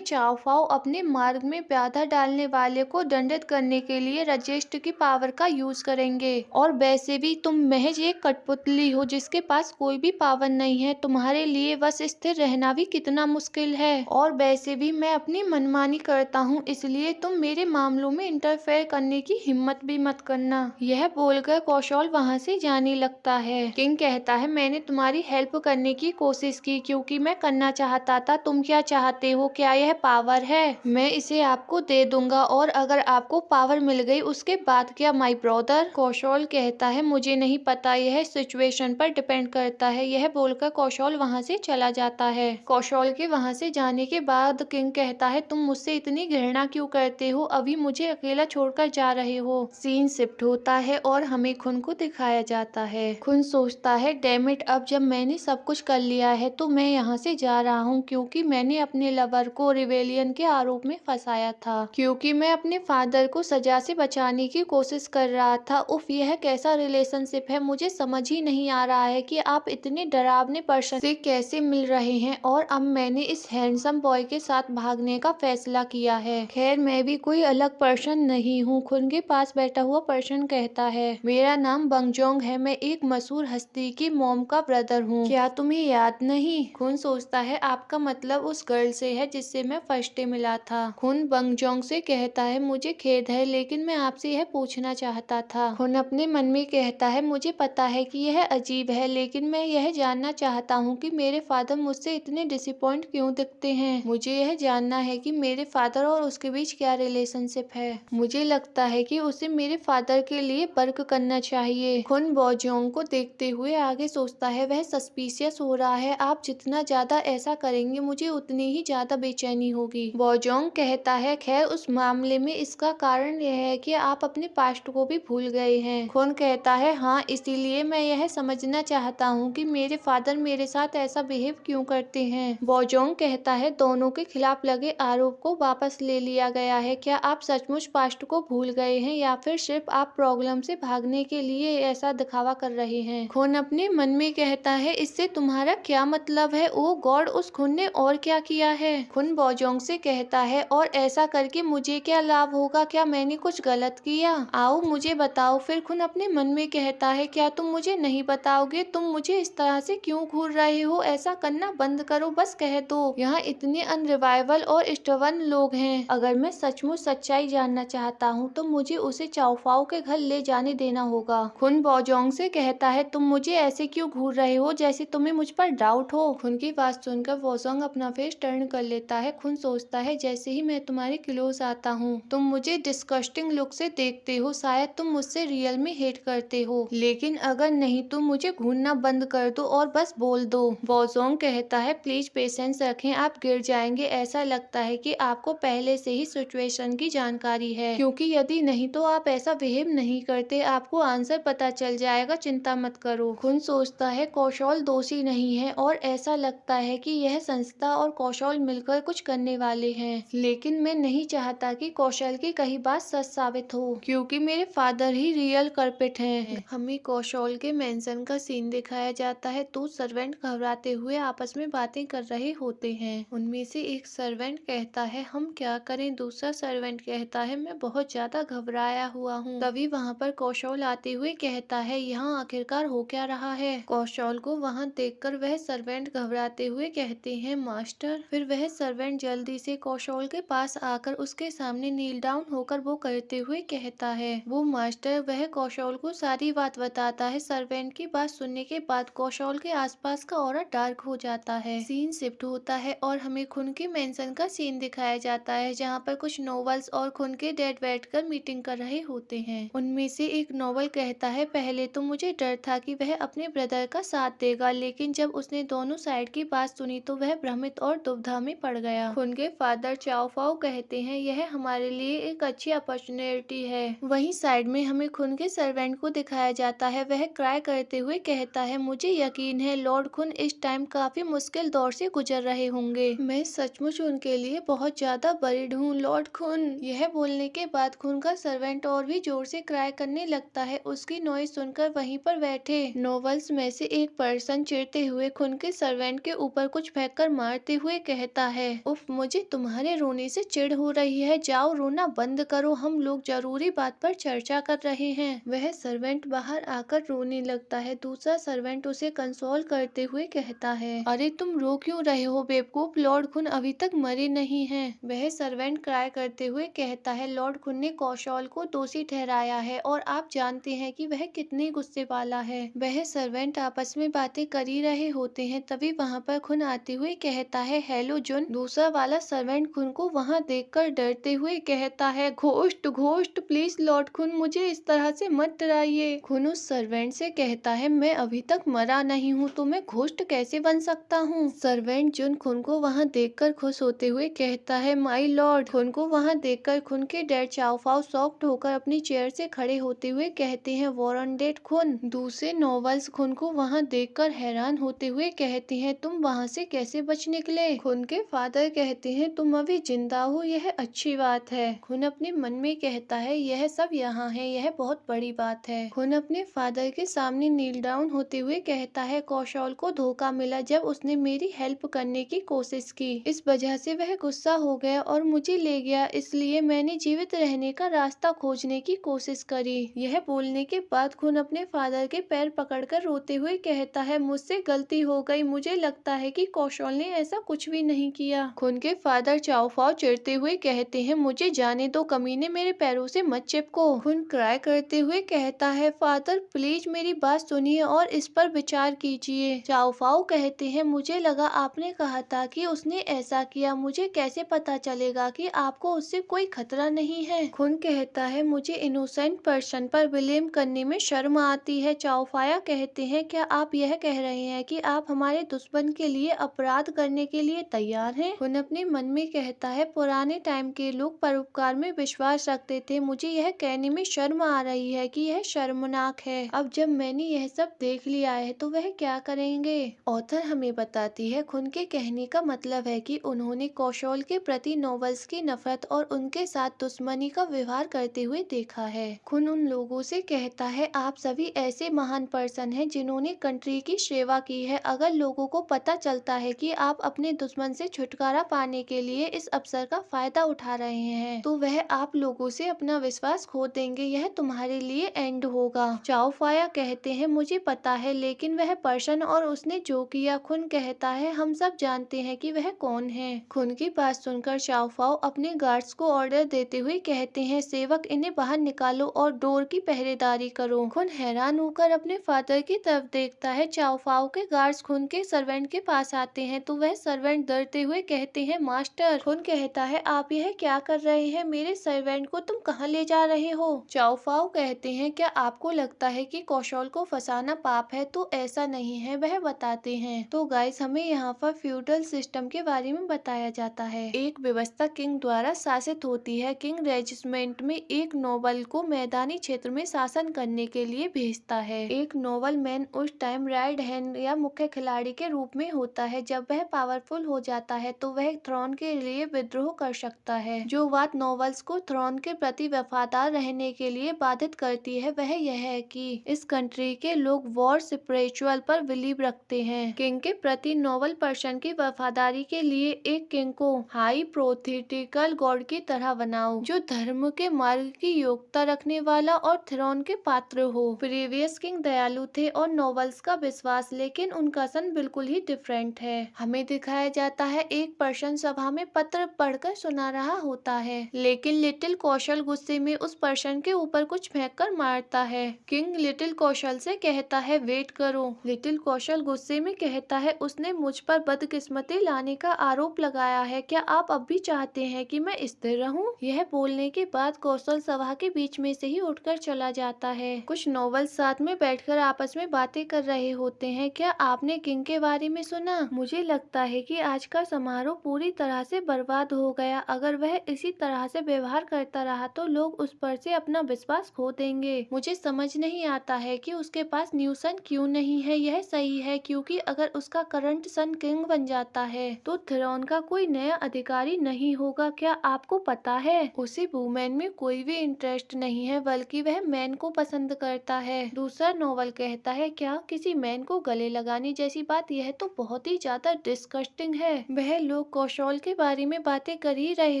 चाओ फाओ अपने मार्ग में बाधा डालने वाले को दंडित करने के लिए रजिस्ट की पावर का यूज करेंगे। और वैसे भी तुम महज एक कठपुतली हो जिसके पास कोई भी पावर नहीं है। तुम्हारे लिए बस स्थिर रहना भी कितना मुश्किल है। और वैसे भी मैं अपनी मनमानी करता हूँ, इसलिए तुम मेरे मामलों में इंटरफेयर करने की हिम्मत भी मत करना। यह बोलकर कौशल वहाँ से जाने लगता है। किंग कहता है मैंने तुम्हारी हेल्प करने की कोशिश की क्योंकि मैं करना चाहता था। तुम क्या चाहते हो? क्या यह पावर है? मैं इसे आपको दे दूंगा और अगर आपको पावर मिल गई उसके बाद क्या माय ब्रदर? कौशल कहता है मुझे नहीं पता, यह सिचुएशन पर डिपेंड करता है। यह बोलकर कौशल वहाँ से चला जाता है। कौशल के वहाँ से जाने के बाद किंग कहता है तुम मुझसे इतनी घृणा क्यों करते हो? अभी मुझे अकेला छोड़कर जा रहे हो। सीन शिफ्ट होता है और हमें खुन को दिखाया जाता है। खुन सोचता है डैम इट, अब जब मैंने सब कुछ कर लिया है तो मैं यहाँ से जा रहा हूँ क्योंकि मैंने अपने लवर को रिवेलियन के आरोप में फंसाया था, क्योंकि मैं अपने फादर को सजा से बचाने की कोशिश कर रहा था। उफ, यह कैसा रिलेशनशिप है? मुझे समझ ही नहीं आ रहा है कि आप इतने डरावने पर्सन से कैसे मिल रहे हैं और अब मैंने इस हैंडसम बॉय के साथ भागने का फैसला किया है। खैर, मैं भी कोई अलग पर्सन नहीं हूँ। खुन के पास बैठा हुआ पर्सन कहता है मेरा नाम बंगजोंग है, मैं एक मशहूर हस्ती की मॉम का ब्रदर हूँ। क्या तुम्हें याद नहीं? खुन सोचता है आपका मतलब उस गर्ल से है जिससे मैं फर्स्ट डे मिला था। खुन बंगजोंग से कहता है मुझे खेद है, लेकिन मैं आपसे यह पूछना चाहता था। खुन अपने मन में कहता है मुझे पता है कि यह अजीब है, लेकिन मैं यह जानना चाहता हूँ कि मेरे फादर मुझसे इतने डिसअपॉइंट क्यों दिखते हैं। मुझे यह जानना है कि मेरे फादर और उसके बीच क्या रिलेशनशिप है। मुझे लगता है कि उसे मेरे फादर के लिए वर्क करना चाहिए। खुन बॉजोंग को देखते हुए आगे सोचता है वह सस्पिशियस हो रहा है। आप जितना ज्यादा ऐसा करेंगे मुझे उतनी ही ज्यादा बेचैनी होगी। बॉजोंग कहता है खैर, उस मामले में इसका कारण यह है कि आप अपने पास्ट को भी भूल गए हैं। खुन कहता है हाँ, इसीलिए मैं यह समझना चाहता हूँ कि मेरे फादर मेरे साथ ऐसा बिहेव क्यों करते हैं। बॉजोंग कहता है दोनों के खिलाफ लगे आरोप को वापस ले लिया गया है। क्या आप सचमुच पास्ट को भूल गए हैं या फिर सिर्फ आप प्रॉब्लम से भागने के लिए ऐसा दिखावा कर रहे हैं? खुन अपने मन में कहता है इससे तुम्हारा क्या मतलब है? ओ गॉड, उस खुन ने और क्या किया है? खुन बॉजोंग से कहता है और ऐसा करके मुझे क्या लाभ होगा? क्या मैंने कुछ गलत किया? आओ मुझे बताओ। फिर खुन अपने मन में कहता है क्या तुम मुझे नहीं बताओगे? तुम मुझे इस तरह से क्यों घूर रहे हो? ऐसा करना बंद करो, बस कह दो। यहाँ इतने अनरिवाइबल और स्टबर्न लोग हैं। अगर मैं सचमुच सच्चाई जानना चाहता हूँ तो मुझे उसे चाओफाओ के घर ले जाने देना होगा। खुन बॉजोंग से कहता है तुम मुझे ऐसे क्यों घूर रहे हो जैसे तुम्हें मुझ पर डाउट हो। खुन की बात सुनकर बॉजोंग अपना फेस टर्न कर लेता है। खुन सोचता है जैसे ही मैं तुम्हारे क्लोज आता हूँ तुम मुझे डिस्कस्टिंग लुक से देखते हो। शायद तुम मुझसे रियल में हेट करते हो, लेकिन अगर नहीं तो मुझे घूरना बंद कर दो और बस बोल दो। बॉजोंग कहता है प्लीज पेशेंस रखें, आप गिर जाएंगे। ऐसा लगता है कि आपको पहले से ही सिचुएशन की जानकारी है, क्योंकि यदि नहीं तो आप ऐसा बिहेव नहीं करते। आपको आंसर पता चल जाएगा, चिंता मत करो। खुन सोचता है कौशल दोषी नहीं है और ऐसा लगता है कि यह संस्था और कौशल मिलकर कुछ करने वाले हैं, लेकिन मैं नहीं चाहता कि कौशल की कहीं बात सच साबित हो, क्योंकि मेरे फादर ही रियल कल्प्रिट हैं। हमें कौशल के मेंशन का सीन दिखाया जाता है तो सर्वेंट घबराते हुए आपस में बातें कर रहे होते हैं। उनमें से एक सर्वेंट कहता है हम क्या करें, दूसरा सर्वेंट कहता है मैं बहुत ज्यादा घबराया हुआ हूँ। तभी वहाँ पर कौशल आते हुए कहता है यहाँ आखिरकार हो क्या रहा है। कौशल को वहाँ देखकर वह सर्वेंट घबराते हुए कहते हैं मास्टर। फिर वह सर्वेंट जल्दी से कौशल के पास आकर उसके सामने नील डाउन होकर वो करते हुए कहता है वो मास्टर। वह कौशल को सारी बात बताता है। सर्वेंट की बात सुनने के बाद कौशल के आसपास का ऑरा डार्क हो जाता है। सीन शिफ्ट होता है और हमें खून के मेंशन का सीन दिखाया जाता है, जहाँ पर कुछ नोवेल्स और खून के डेड बैठकर मीटिंग कर रहे होते हैं। उनमें से एक नोवेल कहता है पहले तो मुझे डर था कि वह अपने ब्रदर का साथ देगा, लेकिन जब उसने दोनों साइड की बात सुनी तो वह भ्रमित और दुविधा में पड़ गया। खून के फादर चाओ फाओ कहते हैं यह हमारे लिए एक अच्छी अपॉर्चुनिटी है। वहीं साइड में हमें खून के सर्वेंट को दिखाया जाता है। वह क्राई करते हुए कहता है मुझे यकीन है लॉर्ड खून इस टाइम काफी मुश्किल दौर से गुजर रहे होंगे। मैं सचमुच उनके लिए बहुत ज्यादा बरीड हूँ लॉर्ड खून। यह बोलने के बाद खून का सर्वेंट और भी जोर से क्राई करने लगता है। उसकी नॉइज सुनकर वहीं पर बैठे नोवेल्स में से एक पर्सन चिढ़ते हुए खून के सर्वेंट के ऊपर कुछ फेंककर मारते हुए कहता है उफ मुझे तुम्हारे रोने से चिढ़ हो रही है, जाओ रोना बंद करो, हम लोग जरूरी बात पर चर्चा कर रहे हैं। वह सर्वेंट बाहर आकर रोने लगता है। दूसरा सर्वेंट उसे कंसोल करते हुए कहता है अरे तुम रो क्यों रहे हो बेवकूफ, लॉर्ड खून अभी तक मरे नहीं हैं। वह सर्वेंट क्राई करते हुए कहता है लॉर्ड खून ने कौशल को दोषी ठहराया है और आप जानते हैं कि वह कितने गुस्से वाला है। वह सर्वेंट आपस में बातें कर ही रहे होते हैं, तभी वहाँ पर खून आते हुए कहता है हेलो जुन। दूसरा वाला सर्वेंट खून को वहाँ देखकर डरते हुए कहता है घोस्ट घोस्ट प्लीज लॉर्ड खून मुझे इस तरह से मत डराइए। खून उस सर्वेंट से कहता है मैं अभी तक मरा नहीं हूँ तो मैं घोस्ट कैसे बन सकता हूँ। सर्वेंट जुन खून को वहाँ देखकर खुश होते हुए कहता है माई लॉर्ड। खून को वहाँ देखकर खून के डैड चाओ फाओ शॉक्ड होकर अपनी चेयर से खड़े होते हुए कहते हैं वॉरन डेड खून। दूसरे नोवेल्स खून को वहाँ देखकर हैरान होते हुए कहते हैं तुम वहाँ से कैसे बच निकले। खून के फादर कहते हैं तुम अभी जिंदा हो, यह अच्छी बात है। खून अपने मन में कहता है यह सब यहाँ है, यह बहुत बड़ी बात है। खून अपने फादर के सामने नील डाउन होते हुए कहता है कौशल को धोखा मिला जब उसने मेरी हेल्प करने की कोशिश की, इस वजह से वह गुस्सा हो गया और मुझे ले गया, इसलिए मैंने जीवित रहने का रास्ता खोजने की कोशिश करी। यह बोलने के बाद खून अपने फादर के पैर पकड़कर रोते हुए कहता है मुझसे गलती हो गई, मुझे लगता है कि कौशल ने ऐसा कुछ भी नहीं किया। खून के फादर चाओ फाओ चिढ़ते हुए कहते हैं मुझे जाने दो कमीने, मेरे पैरों से मत चिपको। खून क्राई करते हुए कहता है फादर प्लीज मेरी बात सुनिए और इस पर विचार कीजिए। चाओ फाओ कहते हैं मुझे लगा आपने कहा था कि उसने ऐसा किया, मुझे कैसे पता चलेगा कि आपको उससे कोई खतरा नहीं है। खून कहता है मुझे इनोसेंट पर्सन पर ब्लेम करने में शर्म आती है। चाओ फाया कहते हैं क्या आप यह कह रहे हैं कि आप हमारे दुश्मन के लिए अपराध करने के लिए तैयार हैं? खून अपने मन में कहता है पुराने टाइम के लोग परोपकार में विश्वास रखते थे, मुझे यह कहने में शर्म आ रही है कि यह शर्मनाक है। अब जब मैंने यह सब देख लिया है तो वह क्या करेंगे। ऑथर हमें बताती है खून के कहने का मतलब है कि उन्होंने कौशल के प्रति नोवेल्स की नफरत और उनके साथ दुश्मनी का व्यवहार करते हुए देखा है। खून उन लोगों से कहता है आप सभी ऐसे महान पर्सन हैं जिन्होंने कंट्री की सेवा की है, अगर लोगों को पता चलता है कि आप अपने दुश्मन से छुटकारा पाने के लिए इस अवसर का फायदा उठा रहे हैं तो वह आप लोगों से अपना विश्वास खो देंगे, यह तुम्हारे लिए एंड होगा। चाओ फाया कहते हैं मुझे पता है लेकिन वह पर्सन और उसने जो किया। खून कहता है हम सब जानते हैं कि वह कौन है। खून की बात सुनकर चाओ फाओ अपने गार्ड्स को ऑर्डर देते हुए कहते हैं सेवक इन्हें बाहर निकालो और डोर की पहरेदारी करो। खून हैरान होकर अपने फादर की तरफ देखता है। चाओ फाओ के गार्ड्स खून के सर्वेंट के पास आते हैं तो वह सर्वेंट डरते हुए कहते हैं मास्टर। खून कहता है आप यह क्या कर रहे हैं, मेरे सर्वेंट को तुम कहाँ ले जा रहे हो। चाओ फाओ कहते हैं क्या आपको लगता है कि कौशल को फंसाना पाप है, तो ऐसा नहीं है, वह बताते हैं। तो गाइस हमें यहाँ पर फ्यूडल सिस्टम के बारे में बताया जाता है। एक व्यवस्था किंग द्वारा शासित होती है। किंग रेजिमेंट में एक नोबल को मैदानी क्षेत्र में शासन करने के लिए भेजता है। एक नोबल मैन उस टाइम राइट हैंड या मुख्य खिलाड़ी के रूप में होता है। जब वह पावरफुल हो जाता जाता है तो वह थ्रोन के लिए विद्रोह कर सकता है। जो बात नॉवेल्स को थ्रोन के प्रति वफादार रहने के लिए बाधित करती है वह यह है कि इस कंट्री के लोग वॉर स्पिरिचुअल पर बिलीव रखते हैं। किंग के प्रति नॉवल पर्सन की वफादारी के लिए एक किंग को हाई प्रोथेटिकल गॉड की तरह बनाओ जो धर्म के मार्ग की योग्यता रखने वाला और थ्रोन के पात्र हो। प्रीवियस किंग दयालु थे और नॉवेल्स का विश्वास, लेकिन उनका सन बिल्कुल ही डिफरेंट है। हमें दिखाया जाता है एक पर्सन सभा में पत्र पढ़कर सुना रहा होता है, लेकिन लिटिल कौशल गुस्से में उस पर्सन के ऊपर कुछ फेंक कर मारता है। किंग लिटिल कौशल से कहता है वेट करो। लिटिल कौशल गुस्से में कहता है उसने मुझ पर बदकिस्मती लाने का आरोप लगाया है, क्या आप अब भी चाहते हैं कि मैं स्थिर रहूं? यह बोलने के बाद कौशल सभा के बीच में से ही उठकर चला जाता है। कुछ नॉवेल साथ में बैठकर आपस में बातें कर रहे होते हैं। क्या आपने किंग के बारे में सुना? मुझे लगता है कि आज का समारोह पूरी तरह से बर्बाद हो गया। अगर वह इसी तरह से व्यवहार करता रहा तो लोग उस पर से अपना विश्वास खो देंगे। मुझे समझ नहीं आता है कि उसके पास न्यू सन क्यों नहीं है। यह सही है क्योंकि अगर उसका करंट सन किंग बन जाता है तो थ्रोन का कोई नया अधिकारी नहीं होगा। क्या आपको पता है उसे वुमेन में कोई भी इंटरेस्ट नहीं है, बल्कि वह मैन को पसंद करता है। दूसरा नॉवल कहता है क्या किसी मैन को गले लगाने जैसी बात? यह तो बहुत ही ज्यादा डिस्गस्टिंग है। वह लोग कौशल के बारे में बातें कर ही रहे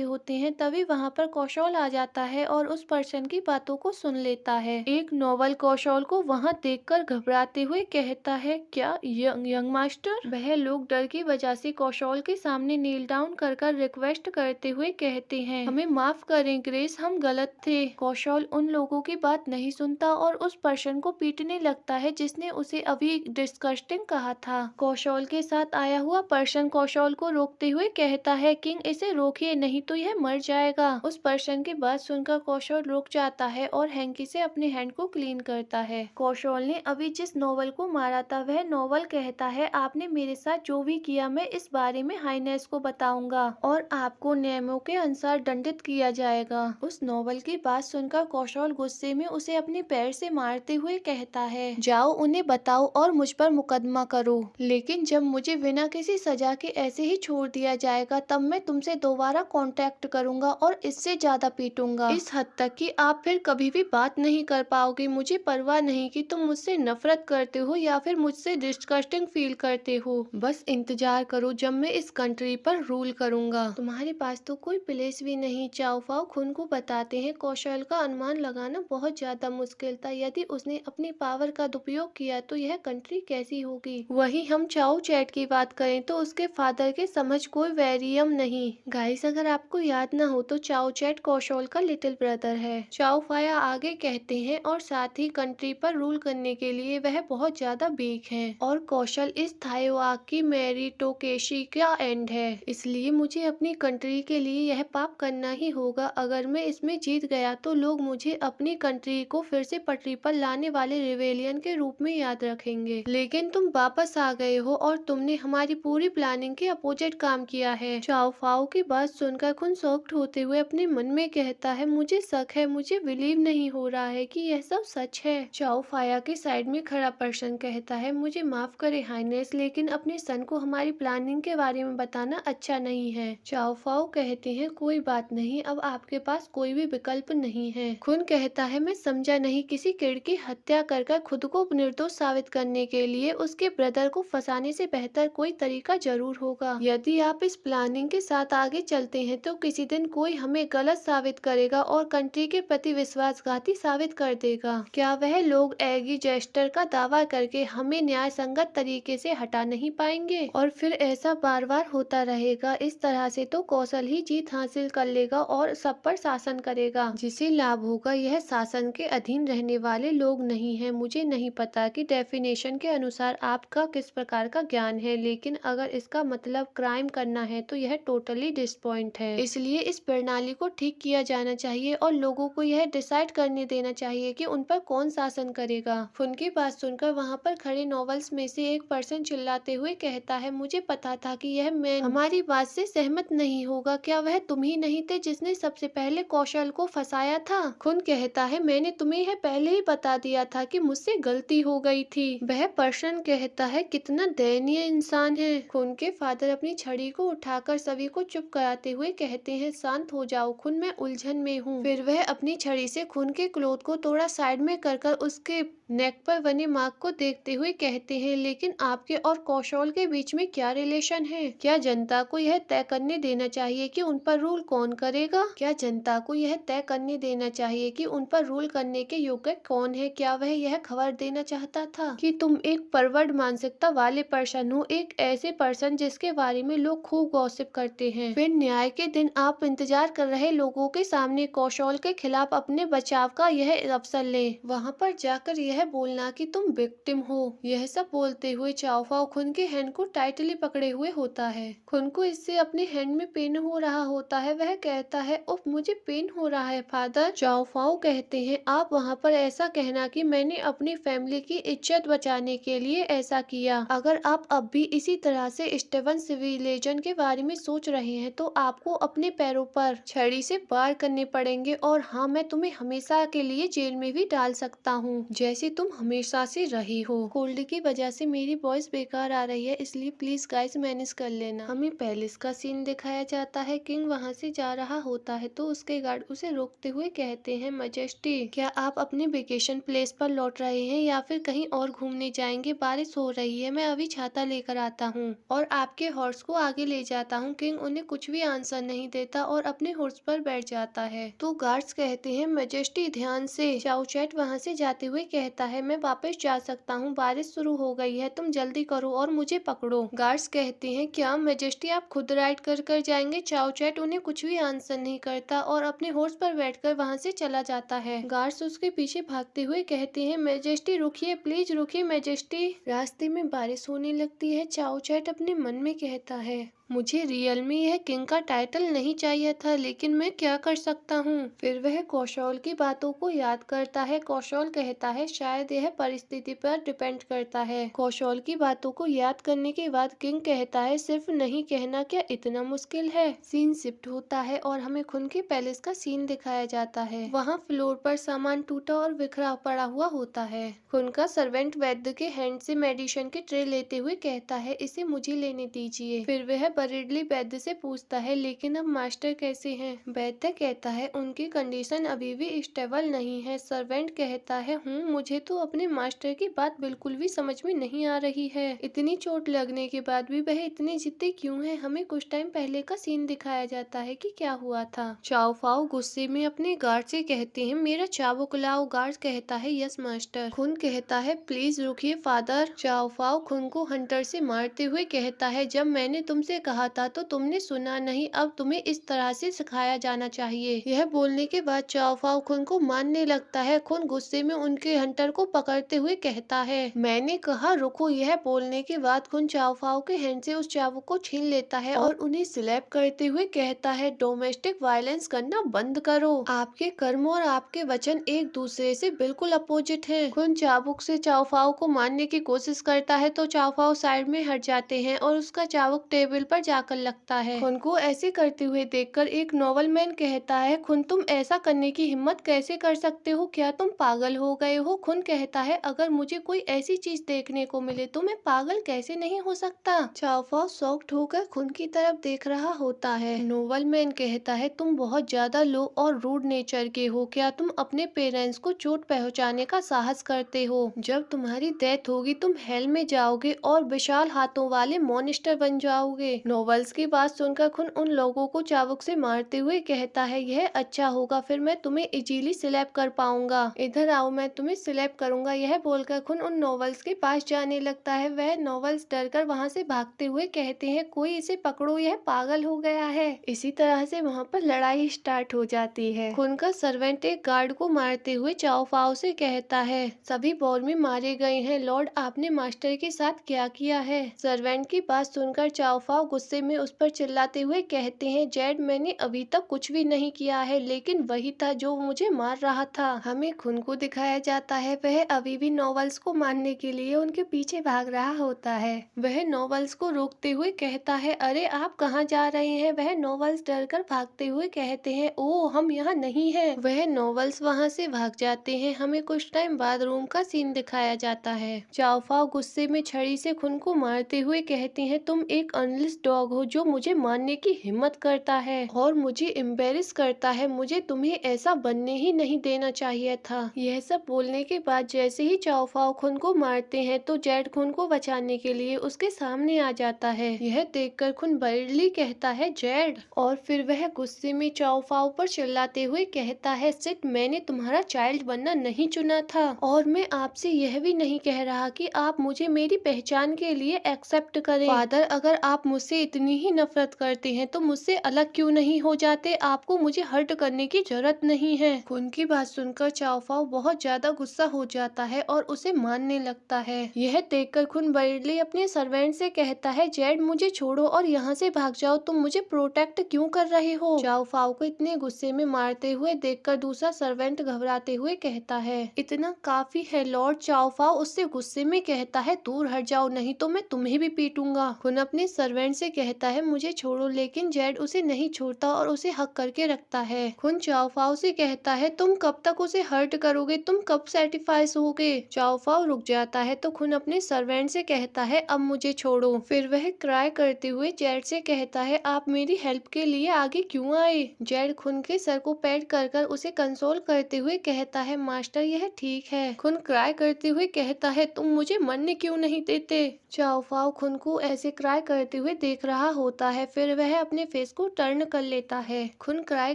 होते हैं, तभी वहाँ पर कौशल आ जाता है और उस पर्सन की बातों को सुन लेता है। एक नॉवल कौशल को वहाँ देखकर घबराते हुए कहता है क्या यंग मास्टर? वह लोग डर की वजह से कौशल के सामने नील डाउन कर रिक्वेस्ट करते हुए कहते हैं हमें माफ करें ग्रेस, हम गलत थे। कौशल उन लोगों की बात नहीं सुनता और उस पर्सन को पीटने लगता है जिसने उसे अभी डिस्गस्टिंग कहा था। कौशल के साथ आया हुआ पर्सन कौशल को रोकते हुए कहता है किंग इसे रोकिए नहीं तो यह मर जाएगा। उस पर्सन की बात सुनकर कौशल रुक जाता है और हैंकी से अपने हैंड को क्लीन करता है। कौशल ने अभी जिस नॉवल को मारा था वह नॉवल कहता है आपने मेरे साथ जो भी किया मैं इस बारे में हाईनेस को बताऊंगा और आपको नियमों के अनुसार दंडित किया जाएगा। उस नॉवल की बात सुनकर कौशल गुस्से में उसे अपने पैर से मारते हुए कहता है जाओ उन्हें बताओ और मुझ पर मुकदमा करो, लेकिन जब मुझे बिना किसी सजा के ऐसे ही छोड़ दिया जाएगा तब मैं तुमसे दोबारा कांटेक्ट करूंगा और इससे ज्यादा पीटूंगा, इस हद तक कि आप फिर कभी भी बात नहीं कर पाओगे। मुझे परवाह नहीं कि तुम मुझसे नफरत करते हो या फिर मुझसे डिस्गस्टिंग फील करते हो, बस इंतजार करो जब मैं इस कंट्री पर रूल करूंगा। तुम्हारे पास तो कोई प्लेस भी नहीं। चाओ फाओ खुन को बताते हैं कौशल का अनुमान लगाना बहुत ज्यादा मुश्किल था। यदि उसने अपनी पावर का दुरुपयोग किया तो यह कंट्री कैसी होगी। वही हम चाओ चैट की बात करें तो उसके फादर के समझ कोई वेरियम नहीं। गाइस अगर आपको याद ना हो तो चाओ चैट कौशल का लिटिल ब्रदर है। चाओ फाया आगे कहते हैं और साथ ही कंट्री पर रूल करने के लिए वह बहुत ज्यादा वीक है और कौशल इस थाईवाक की मेरिटोकेशी का एंड है, इसलिए मुझे अपनी कंट्री के लिए यह पाप करना ही होगा। अगर मैं इसमें जीत गया तो लोग मुझे अपनी कंट्री को फिर से पटरी पर लाने वाले रिवेलियन के रूप में याद रखेंगे। लेकिन तुम वापस आ गए हो और तुमने हमारी पूरी प्लानिंग के अपोजिट काम किया है। चाओ फाओ की बात सुनकर खुन शॉक्ड होते हुए अपने मन में कहता है मुझे शक है, मुझे बिलीव नहीं हो रहा है कि यह सब सच है। चाओ फाया के साइड में खड़ा पर्सन कहता है मुझे माफ करे हाइनेस, लेकिन अपने सन को हमारी प्लानिंग के बारे में बताना अच्छा नहीं है। चाओ फाओ कहते हैं कोई बात नहीं, अब आपके पास कोई भी विकल्प नहीं है। खुन कहता है मैं समझा नहीं, किसी किड की हत्या कर खुद को निर्दोष साबित करने के लिए उसके ब्रदर को फंसाने से बेहतर कोई तरीका जरूर होगा। यदि आप इस प्लानिंग के साथ आगे चलते हैं तो किसी दिन कोई हमें गलत साबित करेगा और कंट्री के प्रति विश्वासघाती साबित कर देगा। क्या वह लोग एगी जेस्टर का दावा करके हमें न्याय संगत तरीके से हटा नहीं पाएंगे? और फिर ऐसा बार बार होता रहेगा। इस तरह से तो कौशल ही जीत हासिल कर लेगा और सब पर शासन करेगा। जिसे लाभ होगा यह शासन के अधीन रहने वाले लोग नहीं है। मुझे नहीं पता कि डेफिनेशन के अनुसार आपका किस प्रकार का ज्ञान है, लेकिन अगर इसका मतलब क्राइम करना है तो यह टोटली डिसपॉइंट है। इसलिए इस प्रणाली को ठीक किया जाना चाहिए और लोगों को यह डिसाइड करने देना चाहिए कि उन पर कौन शासन करेगा। खुन की बात सुनकर वहाँ पर खड़े नॉवेल्स में से एक पर्सन चिल्लाते हुए कहता है मुझे पता था कि यह मैन हमारी बात से सहमत नहीं होगा। क्या वह तुम ही नहीं थे जिसने सबसे पहले कौशल को फंसाया था? खुन कहता है मैंने तुम्हें यह पहले ही बता दिया था कि मुझसे गलती हो गई थी। वह पर्सन कहता है कितना दयनीय इंसान है। खुन के फादर फादर अपनी छड़ी को उठाकर सभी को चुप कराते हुए कहते हैं, शांत हो जाओ खुन, मैं उलझन में हूँ। फिर वह अपनी छड़ी से खून के क्लोथ को थोड़ा साइड में कर उसके नेक पर बने मार्क को देखते हुए कहते हैं, लेकिन आपके और कौशल के बीच में क्या रिलेशन है? क्या जनता को यह तय करने देना चाहिए कि उन पर रूल कौन करेगा? क्या जनता को यह तय करने देना चाहिए कि उन पर रूल करने के योग्य कौन है? क्या वह यह खबर देना चाहता था कि तुम एक परवर्ड मानसिकता वाले पर्सन हो, एक ऐसे पर्सन जिसके बारे में लोग खूब गॉसिप करते हैं? फिर न्याय के दिन आप इंतजार कर रहे लोगों के सामने कौशल के खिलाफ अपने बचाव का यह अवसर ले, वहाँ पर जाकर यह बोलना कि तुम विक्टिम हो। यह सब बोलते हुए चाओफाओ खुन के हैंड को टाइटली पकड़े हुए होता है। खुन को इससे अपने हैंड में पेन हो रहा होता है। वह कहता है, उफ मुझे पेन हो रहा है फादर। चाओफाओ कहते हैं, आप वहाँ पर ऐसा कहना कि मैंने अपनी फैमिली की इज्जत बचाने के लिए ऐसा किया। अगर आप अब भी इसी तरह से स्टीवन सिविलेजन के बारे में सोच रहे हैं तो आपको अपने पैरों पर छड़ी से वार करने पड़ेंगे, और हाँ, मैं तुम्हें हमेशा के लिए जेल में भी डाल सकता हूँ, जैसे तुम हमेशा से रही हो। कोल्ड की वजह से मेरी वॉइस बेकार आ रही है, इसलिए प्लीज गाइस मैनेज कर लेना। हमें पैलेस का सीन दिखाया जाता है। किंग वहाँ से जा रहा होता है तो उसके गार्ड उसे रोकते हुए कहते हैं, मजेस्टी क्या आप अपने वेकेशन प्लेस पर लौट रहे हैं या फिर कहीं और घूमने जाएंगे? बारिश हो रही है, मैं अभी छाता लेकर आता हूँ और आपके हॉर्स को आगे ले जाता हूँ। किंग उन्हें कुछ भी आंसर नहीं देता और अपने हॉर्स पर बैठ जाता है। तो गार्ड्स कहते हैं, मजेस्टी ध्यान से। चाओचैट वहाँ से जाते हुए कहता है, मैं वापस जा सकता हूँ, बारिश शुरू हो गई है, तुम जल्दी करो और मुझे पकड़ो। गार्ड्स कहते हैं, क्या मैजेस्टी आप खुद राइड कर जाएंगे? चाओचैट उन्हें कुछ भी आंसर नहीं करता और अपने हॉर्स पर बैठकर वहाँ से चला जाता है। गार्ड्स उसके पीछे भागते हुए कहते हैं, मैजेस्टी रुकिए, प्लीज रुकिए मैजेस्टी। रास्ते में बारिश होने लगती है। चाओचैट अपने मन में कहता है, मुझे रियल में यह किंग का टाइटल नहीं चाहिए था, लेकिन मैं क्या कर सकता हूँ। फिर वह कौशल की बातों को याद करता है। कौशल कहता है, शायद यह परिस्थिति पर डिपेंड करता है। कौशल की बातों को याद करने के बाद किंग कहता है, सिर्फ नहीं कहना क्या इतना मुश्किल है? सीन शिफ्ट होता है और हमें खुन के पैलेस का सीन दिखाया जाता है। वहाँ फ्लोर पर सामान टूटा और बिखरा पड़ा हुआ होता है। खुन का सर्वेंट वैद्य के हैंड से मेडिसिन की ट्रे लेते हुए कहता है, इसे मुझे लेने दीजिए। फिर वह बरीडली वैद्य से पूछता है, लेकिन अब मास्टर कैसे हैं? वैद्य कहता है, उनकी कंडीशन अभी भी स्टेबल नहीं है। सर्वेंट कहता है, मुझे तो अपने मास्टर की बात बिल्कुल भी समझ में नहीं आ रही है। इतनी चोट लगने के बाद भी वह इतने जिद्दी क्यों है? हमें कुछ टाइम पहले का सीन दिखाया जाता है कि क्या हुआ था। चाओफाओ गुस्से में अपने गार्ड से कहते हैं, मेरा चाबुक लाओ। गार्ड कहता है, यस मास्टर। खुन कहता है, प्लीज रुकिए फादर। चाओफाओ खुन को हंटर से मारते हुए कहता है, जब मैंने तुमसे कहा था तो तुमने सुना नहीं, अब तुम्हें इस तरह से सिखाया जाना चाहिए। यह बोलने के बाद चाओफाओ खुन को मारने लगता है। खुन गुस्से में उनके हंटर को पकड़ते हुए कहता है, मैंने कहा रुको। यह बोलने के बाद खुन चाओफाओ के हैंड से उस चाबुक को छीन लेता है और उन्हें स्लैप करते हुए कहता है, डोमेस्टिक वायलेंस करना बंद करो। आपके कर्म और आपके वचन एक दूसरे से बिल्कुल अपोजिट है। खुन चाबुक से चाओफाओ को मारने की कोशिश करता है तो चाओफाओ साइड में हट जाते हैं और उसका चाबुक टेबल पर जाकर लगता है। खुन को ऐसे करते हुए देखकर एक नॉवलमैन कहता है, खुन तुम ऐसा करने की हिम्मत कैसे कर सकते हो? क्या तुम पागल हो गए हो? खुन कहता है, अगर मुझे कोई ऐसी चीज देखने को मिले तो मैं पागल कैसे नहीं हो सकता। चाओफाओ शॉक्ड होकर खुन की तरफ देख रहा होता है। नॉवलमैन कहता है, तुम बहुत ज्यादा लो और रूड नेचर के हो। क्या तुम अपने पेरेंट्स को चोट पहुंचाने का साहस करते हो? जब तुम्हारी डेथ होगी तुम हेल में जाओगे और विशाल हाथों वाले मॉन्स्टर बन जाओगे। नॉवेल्स की बात सुनकर खुन उन लोगों को चाबुक से मारते हुए कहता है, यह अच्छा होगा, फिर मैं तुम्हें इजीली स्लैप कर पाऊंगा। इधर आओ, मैं तुम्हें स्लैप करूंगा। यह बोलकर खुन उन नॉवेल्स के पास जाने लगता है। वह नॉवेल्स डरकर वहां से भागते हुए कहते हैं, कोई इसे पकड़ो, यह पागल हो गया है। इसी तरह से वहां पर लड़ाई स्टार्ट हो जाती है। खुन का सर्वेंट एक गार्ड को मारते हुए चाओफाओ से कहता है, सभी वॉर में मारे गए हैं। लॉर्ड, आपने मास्टर के साथ क्या किया है? सर्वेंट की बात सुनकर चाओफाओ गुस्से में उस पर चिल्लाते हुए कहते हैं, जेड मैंने अभी तक कुछ भी नहीं किया है, लेकिन वही था जो मुझे मार रहा था। हमें खुन को दिखाया जाता है, वह अभी भी नॉवेल्स को मारने के लिए उनके पीछे भाग रहा होता है। वह नॉवेल्स को रोकते हुए कहता है, अरे आप कहाँ जा रहे हैं? वह नॉवेल्स डरकर भागते हुए कहते हैं, ओ हम यहाँ नहीं है। वह नॉवेल्स वहाँ से भाग जाते हैं। हमें कुछ टाइम बाद रूम का सीन दिखाया जाता है। चाओफाओ गुस्से में छड़ी से खुन को मारते हुए कहते हैं, तुम एक अर्नलेस डॉग हो जो मुझे मारने की हिम्मत करता है और मुझे एम्बेरस करता है। मुझे तुम्हें ऐसा बनने ही नहीं देना चाहिए था। यह सब बोलने के बाद जैसे ही चाओ फाओ खुन को मारते हैं तो जेड खुन को बचाने के लिए उसके सामने आ जाता है। यह देखकर खुन बर्डली कहता है जेड, और फिर वह गुस्से में चाओ फाओ पर चिल्लाते हुए कहता है सिट, मैंने तुम्हारा चाइल्ड बनना नहीं चुना था और मैं आपसे यह भी नहीं कह रहा कि आप मुझे मेरी पहचान के लिए एक्सेप्ट करें। फादर, अगर आप मुझसे इतनी ही नफरत करते हैं तो मुझसे अलग क्यों नहीं हो जाते? आपको मुझे हर्ट करने की जरूरत नहीं है। खुन की बात सुनकर चाओ फाओ बहुत ज्यादा गुस्सा हो जाता है और उसे मारने लगता है। यह देखकर खुन बर्डली अपने सर्वेंट से कहता है जेड, मुझे छोड़ो और यहाँ से भाग जाओ। तुम मुझे प्रोटेक्ट क्यों कर रहे हो? चाओ फाओ को इतने गुस्से में मारते हुए देखकर दूसरा सर्वेंट घबराते हुए कहता है इतना काफी है लॉर्ड। चाओ फाओ उससे गुस्से में कहता है दूर हट जाओ, नहीं तो मैं तुम्हें भी पीटूंगा। खुन अपने सर्वेंट से कहता है मुझे छोड़ो, लेकिन जेड उसे नहीं छोड़ता और उसे हक करके रखता है। खुन चाओ फाओ से कहता है तुम कब तक उसे हर्ट करोगे? तुम कब सेटिस्फाइस होगे? चाओ फाओ रुक जाता है तो खुन अपने सर्वेंट से कहता है अब मुझे छोड़ो। फिर वह क्राई करते हुए जेड से कहता है आप मेरी हेल्प के लिए आगे क्यों आए? जेड खुन के सर को पैट कर कर उसे कंसोल करते हुए कहता है मास्टर यह ठीक है। खुन क्राई करते हुए कहता है तुम मुझे मरने क्यों नहीं देते? चाओ फाओ खुन को ऐसे क्राई करते हुए देख रहा होता है। फिर वह अपने फेस को टर्न कर लेता है। खुन क्राई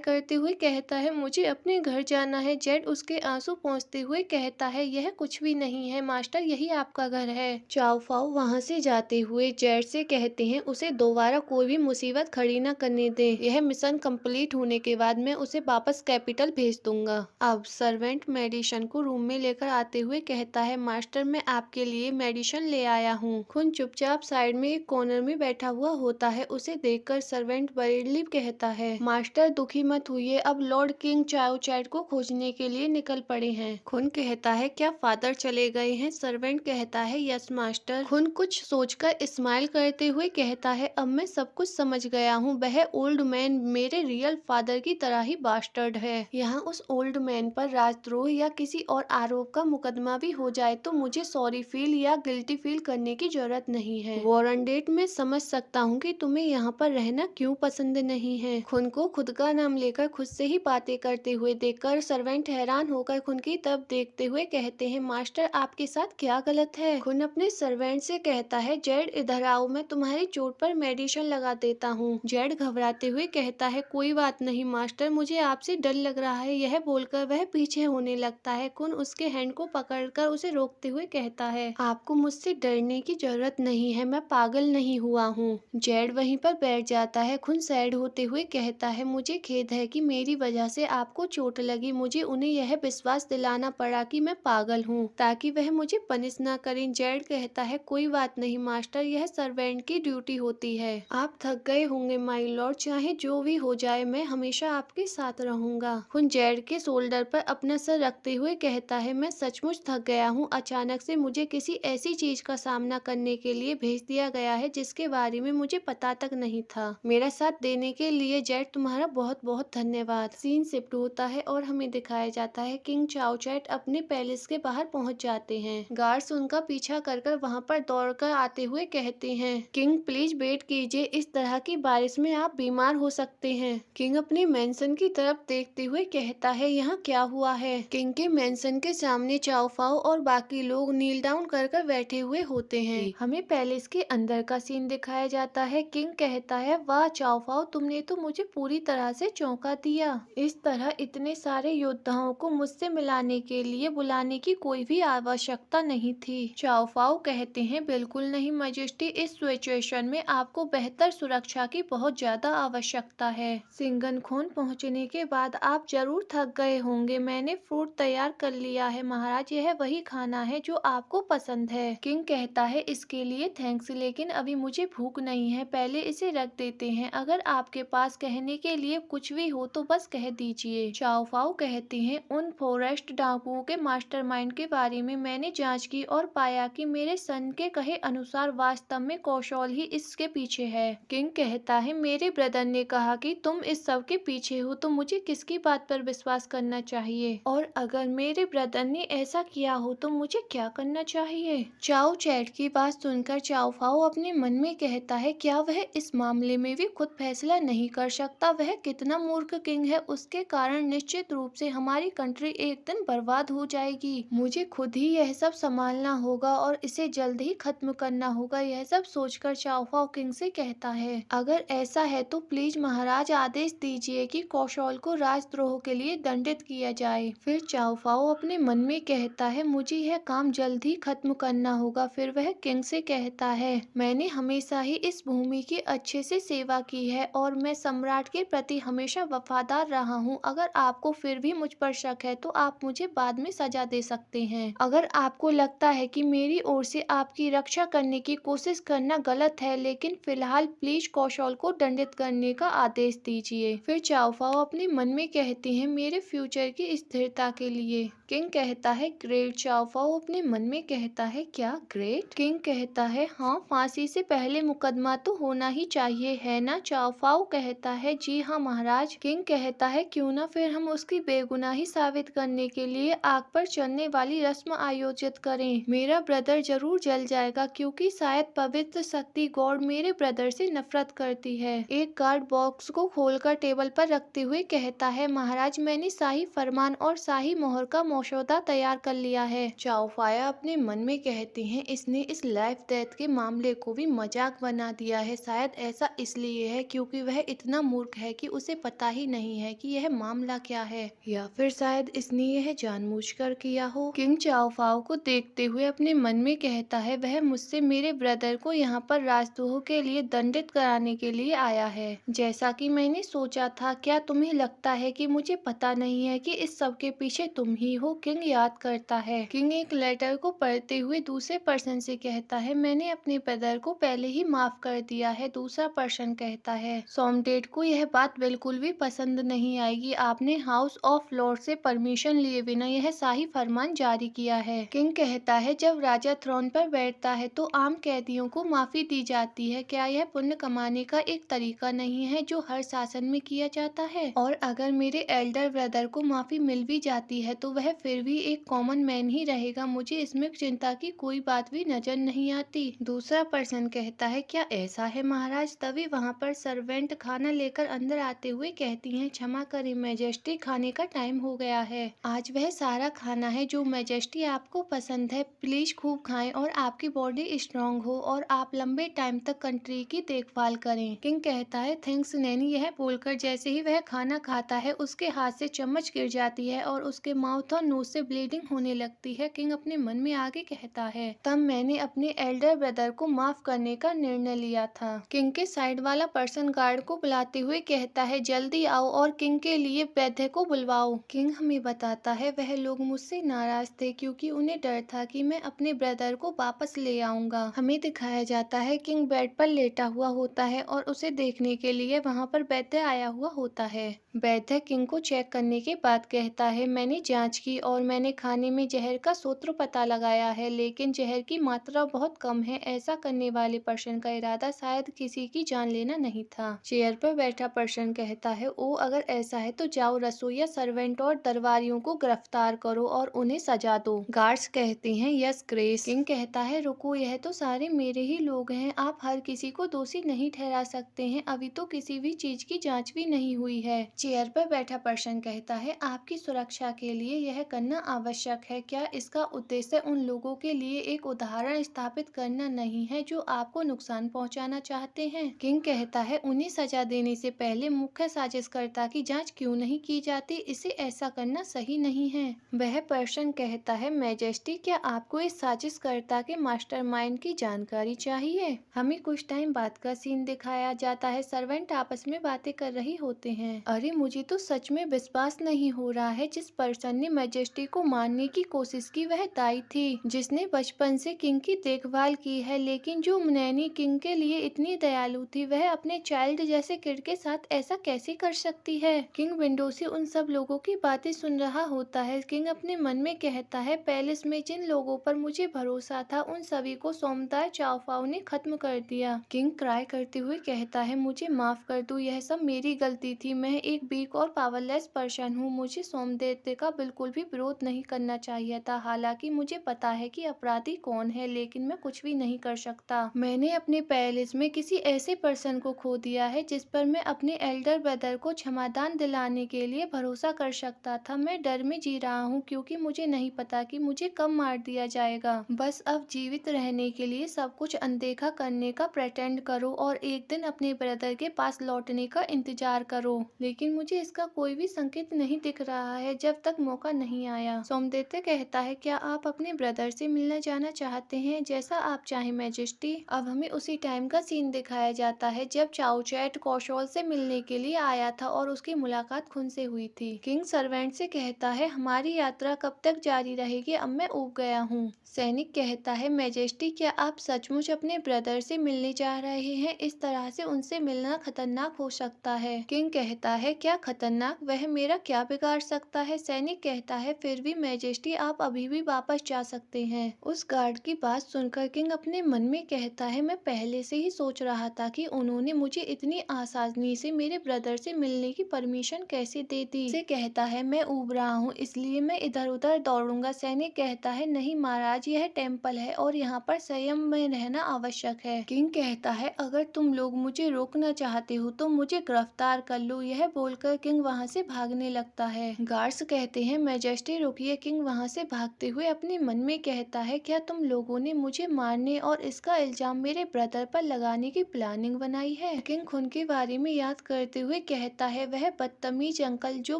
करते हुए कहता है मुझे अपने घर जाना है। जेड उसके आंसू पोंछते हुए कहता है यह कुछ भी नहीं है मास्टर, यही आपका घर है। चाओ फाओ वहाँ से जाते हुए जेड से कहते हैं उसे दोबारा कोई भी मुसीबत खड़ी न करने दे। यह मिशन कंप्लीट होने के बाद मैं उसे वापस कैपिटल भेज दूंगा। अब सर्वेंट मेडिसिन को रूम में लेकर आते हुए कहता है मास्टर मैं आपके लिए मेडिसिन ले आया हूँ। खुन चुपचाप साइड में एक कॉर्नर में बैठा हुआ होता है। उसे देखकर सर्वेंट बरीडली कहता है मास्टर दुखी मत हुई, अब लॉर्ड किंग चाओ चैट को खोजने के लिए निकल पड़े हैं। खुन कहता है क्या फादर चले गए हैं? सर्वेंट कहता है यस मास्टर। खुन कुछ सोचकर स्माइल करते हुए कहता है अब मैं सब कुछ समझ गया हूँ। वह ओल्ड मैन मेरे रियल फादर की तरह ही बास्टर्ड है। यहाँ उस ओल्ड मैन पर राजद्रोह या किसी और आरोप का मुकदमा भी हो जाए तो मुझे सॉरी फील या गिल्टी फील करने की जरूरत नहीं है। वॉरेन डेट मैं समझ सकता हूँ कि तुम्हें यहाँ पर रहना क्यों पसंद नहीं है। खुन को खुद का नाम लेकर खुद से ही बातें करते हुए देखकर सर्वेंट हैरान होकर खुन की तरफ देखते हुए कहते हैं मास्टर आपके साथ क्या गलत है? खुन अपने सर्वेंट से कहता है जेड इधर आओ, मैं तुम्हारी चोट पर मेडिसिन लगा देता हूँ। जेड घबराते हुए कहता है कोई बात नहीं मास्टर, मुझे आपसे डर लग रहा है। यह बोलकर वह पीछे होने लगता है। खुन उसके हैंड को पकड़कर उसे रोकते हुए कहता है आपको मुझसे डरने की जरूरत नहीं है, मैं पागल नहीं हुआ हूँ। जेड वहीं पर बैठ जाता है। खुन सैड होते हुए कहता है मुझे खेद है कि मेरी वजह से आपको चोट लगी। मुझे उन्हें यह विश्वास दिलाना पड़ा कि मैं पागल हूँ ताकि वह मुझे पनिश ना करें। जेड कहता है कोई बात नहीं मास्टर, यह सर्वेंट की ड्यूटी होती है। आप थक गए होंगे माय लॉर्ड, चाहे जो भी हो जाए मैं हमेशा आपके साथ रहूंगा। खुन जेड के शोल्डर पर अपना सर रखते हुए कहता है मैं सचमुच थक गया हूँ। अचानक से मुझे किसी ऐसी चीज का सामना करने के लिए भेज दिया गया है जिसके बारे में मुझे पता तक नहीं था। मेरा साथ देने के लिए जेड तुम्हारा बहुत बहुत धन्यवाद। सीन शिफ्ट होता है और हमें दिखाया जाता है किंग चाओ चैट अपने पैलेस के बाहर पहुंच जाते हैं। गार्ड्स उनका पीछा कर वहां पर दौड़कर आते हुए कहते हैं किंग प्लीज वेट कीजिए, इस तरह की बारिश में आप बीमार हो सकते हैं। किंग अपने मेंशन की तरफ देखते हुए कहता है यहाँ क्या हुआ है? किंग के मेंशन के सामने चाओ फाओ और बाकी लोग नील डाउन कर बैठे हुए होते हैं। हमें पैलेस के अंदर का सीन दिखाया जाता है। किंग कहता है वाह चाओ फाओ, तुमने तो मुझे पूरी तरह से चौंका दिया। इस तरह इतने सारे योद्धाओं को मुझसे मिलाने के लिए बुलाने की कोई भी आवश्यकता नहीं थी। चाओ फाओ कहते हैं बिल्कुल नहीं मजेस्टी, इस सिचुएशन में आपको बेहतर सुरक्षा की बहुत ज्यादा आवश्यकता है। सिंगन खोन पहुंचने के बाद आप जरूर थक गए होंगे। मैंने फ्रूट तैयार कर लिया है महाराज, यह वही खाना है जो आपको पसंद है। किंग कहता है इसके लिए थैंक्स, लेकिन अभी मुझे भूख नहीं है, पहले इसे रख देते हैं। अगर आपके पास कहने के लिए कुछ भी हो तो बस कह दीजिए। चाओ फाओ कहते हैं उन फॉरेस्ट डाकुओं के मास्टरमाइंड के बारे में मैंने जांच की और पाया कि मेरे सन के कहे अनुसार वास्तव में कौशल ही इसके पीछे है। किंग कहता है मेरे ब्रदर ने कहा कि तुम इस सब के पीछे हो तो मुझे किसकी बात पर विश्वास करना चाहिए, और अगर मेरे ब्रदर ने ऐसा किया हो तो मुझे क्या करना चाहिए? चाओ चैट की बात सुनकर चाओ फाओ अपने मन में कहता कहता है क्या वह इस मामले में भी खुद फैसला नहीं कर सकता। वह कितना मूर्ख किंग है, उसके कारण निश्चित रूप से हमारी कंट्री एक दिन बर्बाद हो जाएगी। मुझे खुद ही यह सब संभालना होगा और इसे जल्द ही खत्म करना होगा। यह सब सोचकर चाओफाओ किंग से कहता है अगर ऐसा है तो प्लीज महाराज आदेश दीजिए कि कौशल को राजद्रोह के लिए दंडित किया जाए। फिर चाओफाओ अपने मन में कहता है मुझे यह काम जल्द ही खत्म करना होगा। फिर वह किंग से कहता है मैंने हमेशा ही इस भूमि की अच्छे से सेवा की है और मैं सम्राट के प्रति हमेशा वफादार रहा हूँ। अगर आपको फिर भी मुझ पर शक है तो आप मुझे बाद में सजा दे सकते हैं। अगर आपको लगता है कि मेरी ओर से आपकी रक्षा करने की कोशिश करना गलत है, लेकिन फिलहाल प्लीज कौशल को दंडित करने का आदेश दीजिए। फिर चाओफाओ अपने मन में कहते हैं मेरे फ्यूचर की स्थिरता के लिए। किंग कहता है ग्रेट। चाओफाओ अपने मन में कहता है क्या ग्रेट? किंग कहता है हाँ, फांसी से पहले मुकदमा तो होना ही चाहिए, है ना? चाओफाओ कहता है जी हाँ महाराज। किंग कहता है क्यों ना फिर हम उसकी बेगुनाही साबित करने के लिए आग पर चलने वाली रस्म आयोजित करें। मेरा ब्रदर जरूर जल जाएगा क्योंकि शायद पवित्र शक्ति गॉड मेरे ब्रदर से नफरत करती है। एक गार्ड बॉक्स को खोलकर टेबल पर रखते हुए कहता है महाराज मैंने शाही फरमान और शाही मोहर का मसौदा तैयार कर लिया है। चाओफाया अपने मन में कहते हैं इसने इस लाइफ डेथ के मामले को भी मजाक बना दिया है। शायद ऐसा इसलिए है क्योंकि वह इतना मूर्ख है कि उसे पता ही नहीं है कि यह मामला क्या है, या फिर शायद इसने यह जानबूझकर किया हो। किंग चाओफाओ को देखते हुए अपने मन में कहता है वह मुझसे मेरे ब्रदर को यहाँ पर राजद्रोह के लिए दंडित कराने के लिए आया है, जैसा कि मैंने सोचा था। क्या तुम्हें लगता है कि मुझे पता नहीं है कि इस सब के पीछे तुम ही हो? किंग याद करता है। किंग एक लेटर को पढ़ते हुए दूसरे पर्सन से कहता है मैंने अपने ब्रदर को पहले ही माफ कर दिया है। दूसरा पर्सन कहता है सोमडेड को यह बात बिल्कुल भी पसंद नहीं आएगी। आपने हाउस ऑफ लॉर्ड से परमिशन लिए बिना यह शाही फरमान जारी किया है। किंग कहता है जब राजा थ्रोन पर बैठता है तो आम कैदियों को माफी दी जाती है। क्या यह पुण्य कमाने का एक तरीका नहीं है जो हर शासन में किया जाता है? और अगर मेरे एल्डर ब्रदर को माफी मिल भी जाती है तो वह फिर भी एक कॉमन मैन ही रहेगा। मुझे इसमें चिंता की कोई बात भी नजर नहीं आती। दूसरा पर्सन कहता है क्या ऐसा है महाराज? तभी वहाँ पर सर्वेंट खाना लेकर अंदर आते हुए कहती हैं क्षमा करें मैजेस्टी, खाने का टाइम हो गया है। आज वह सारा खाना है जो मैजेस्टी आपको पसंद है। प्लीज खूब खाएं और आपकी बॉडी स्ट्रांग हो और आप लंबे टाइम तक कंट्री की देखभाल करें। किंग कहता है थैंक्स नैनी। यह बोलकर जैसे ही वह खाना खाता है उसके हाथ से चम्मच गिर जाती है और उसके माउथ और नोज से ब्लीडिंग होने लगती है। किंग अपने मन में आगे कहता है तब मैंने अपने एल्डर ब्रदर को माफ करने का निर्णय लिया था। किंग के साइड वाला पर्सन गार्ड को बुलाते हुए कहता है जल्दी आओ और किंग के लिए वैद्य को बुलवाओ। किंग हमें बताता है वह लोग मुझसे नाराज थे क्योंकि उन्हें डर था कि मैं अपने ब्रदर को वापस ले आऊंगा। हमें दिखाया जाता है किंग बेड पर लेटा हुआ होता है और उसे देखने के लिए वहाँ पर वैद्य आया हुआ होता है। वैद्य किंग को चेक करने के बाद कहता है मैंने जांच की और मैंने खाने में जहर का सूत्र पता लगाया है, लेकिन जहर की मात्रा बहुत कम है। ऐसा करने वाले पर्सन का इरादा शायद किसी की जान लेना नहीं था। चेयर पर बैठा पर्सन कहता है ओ अगर ऐसा है तो जाओ रसोइया, सर्वेंट और दरबारियों को गिरफ्तार करो और उन्हें सजा दो। गार्ड्स कहते हैं यस ग्रेस। किंग कहता है रुको, यह तो सारे मेरे ही लोग हैं। आप हर किसी को दोषी नहीं ठहरा सकते हैं। अभी तो किसी भी चीज की जांच भी नहीं हुई है। चेयर पर बैठा पर्सन कहता है आपकी सुरक्षा के लिए यह करना आवश्यक है। क्या इसका उद्देश्य उन लोगों के लिए एक उदाहरण स्थापित करना नहीं है जो आपको नुकसान पहुंचाना चाहते हैं? किंग कहता है उन्हें सजा देने से पहले मुख्य साजिशकर्ता की जांच क्यों नहीं की जाती? इसे ऐसा करना सही नहीं है। वह पर्सन कहता है मैजेस्टी क्या आपको इस साजिशकर्ता के मास्टरमाइंड की जानकारी चाहिए? हमें कुछ टाइम बाद का सीन दिखाया जाता है। सर्वेंट आपस में बातें कर रही होते हैं। अरे मुझे तो सच में विश्वास नहीं हो रहा है, जिस पर्सन ने मैजेस्टी को मारने की कोशिश की वह दाई थी जिसने बचपन से किंग की देखभाल की है। लेकिन जो नैनी किंग के लिए इतनी दयालु थी वह अपने चाइल्ड जैसे किड के साथ ऐसा कैसे कर सकती है? किंग विंडो से उन सब लोगों की बातें सुन रहा होता है। किंग अपने मन में कहता है पैलेस में जिन लोगों पर मुझे भरोसा था उन सभी को सोमदार चाओफाओ ने खत्म कर दिया। किंग क्राई करते हुए कहता है मुझे माफ कर दो, यह सब मेरी गलती थी। मैं एक वीक और पावरलेस पर्सन हूँ। मुझे सोमदेव का बिल्कुल भी विरोध नहीं करना चाहिए था। हालांकि मुझे पता है कि अपराधी कौन है, लेकिन मैं कुछ भी नहीं कर सकता। मैंने अपने अपने पैलेस में किसी ऐसे पर्सन को खो दिया है जिस पर मैं अपने एल्डर ब्रदर को क्षमादान दिलाने के लिए भरोसा कर सकता था। मैं डर में जी रहा हूँ क्योंकि मुझे नहीं पता कि मुझे कब मार दिया जाएगा। बस अब जीवित रहने के लिए सब कुछ अनदेखा करने का प्रेटेंड करो और एक दिन अपने ब्रदर के पास लौटने का इंतजार करो, लेकिन मुझे इसका कोई भी संकेत नहीं दिख रहा है जब तक मौका नहीं आया। सोमदत्त कहता है, क्या आप अपने ब्रदर से मिलना जाना चाहते हैं? जैसा आप चाहें मैजेस्टी। अब हमें उसी टाइम का सीन दिखाया जाता है जब चाओ चैट कौशल से मिलने के लिए आया था और उसकी मुलाकात खुन से हुई थी। किंग सर्वेंट से कहता है, हमारी यात्रा कब तक जारी रहेगी? अब मैं ऊब गया हूँ। सैनिक कहता है, मैजेस्टी क्या आप सचमुच अपने ब्रदर से मिलने जा रहे हैं? इस तरह से उनसे मिलना खतरनाक हो सकता है। किंग कहता है, क्या खतरनाक? वह मेरा क्या बिगाड़ सकता है? सैनिक कहता है, फिर भी मैजेस्टी आप अभी भी वापस जा सकते हैं। उस गार्ड की बात सुनकर किंग अपने मन में कहता है, मैं पहले से ही सोच रहा था कि उन्होंने मुझे इतनी आसानी से मेरे ब्रदर से मिलने की परमिशन कैसे दे दी। से कहता है, मैं ऊब रहा हूँ इसलिए मैं इधर उधर दौड़ूंगा। सैनिक कहता है, नहीं महाराज, यह टेम्पल है और यहाँ पर संयम में रहना आवश्यक है। किंग कहता है, अगर तुम लोग मुझे रोकना चाहते हो तो मुझे गिरफ्तार कर लो। यह बोलकर किंग वहाँ से भागने लगता है। गार्ड्स कहते हैं, मैजेस्टी रुकिए। किंग वहाँ से भागते हुए अपने मन में कहता है, क्या तुम लोगों ने मुझे मारने और इसका इल्जाम मेरे ब्रदर पर लगाने की प्लानिंग बनाई है? किंग खून के बारे में याद करते हुए कहता है, वह बदतमीज अंकल जो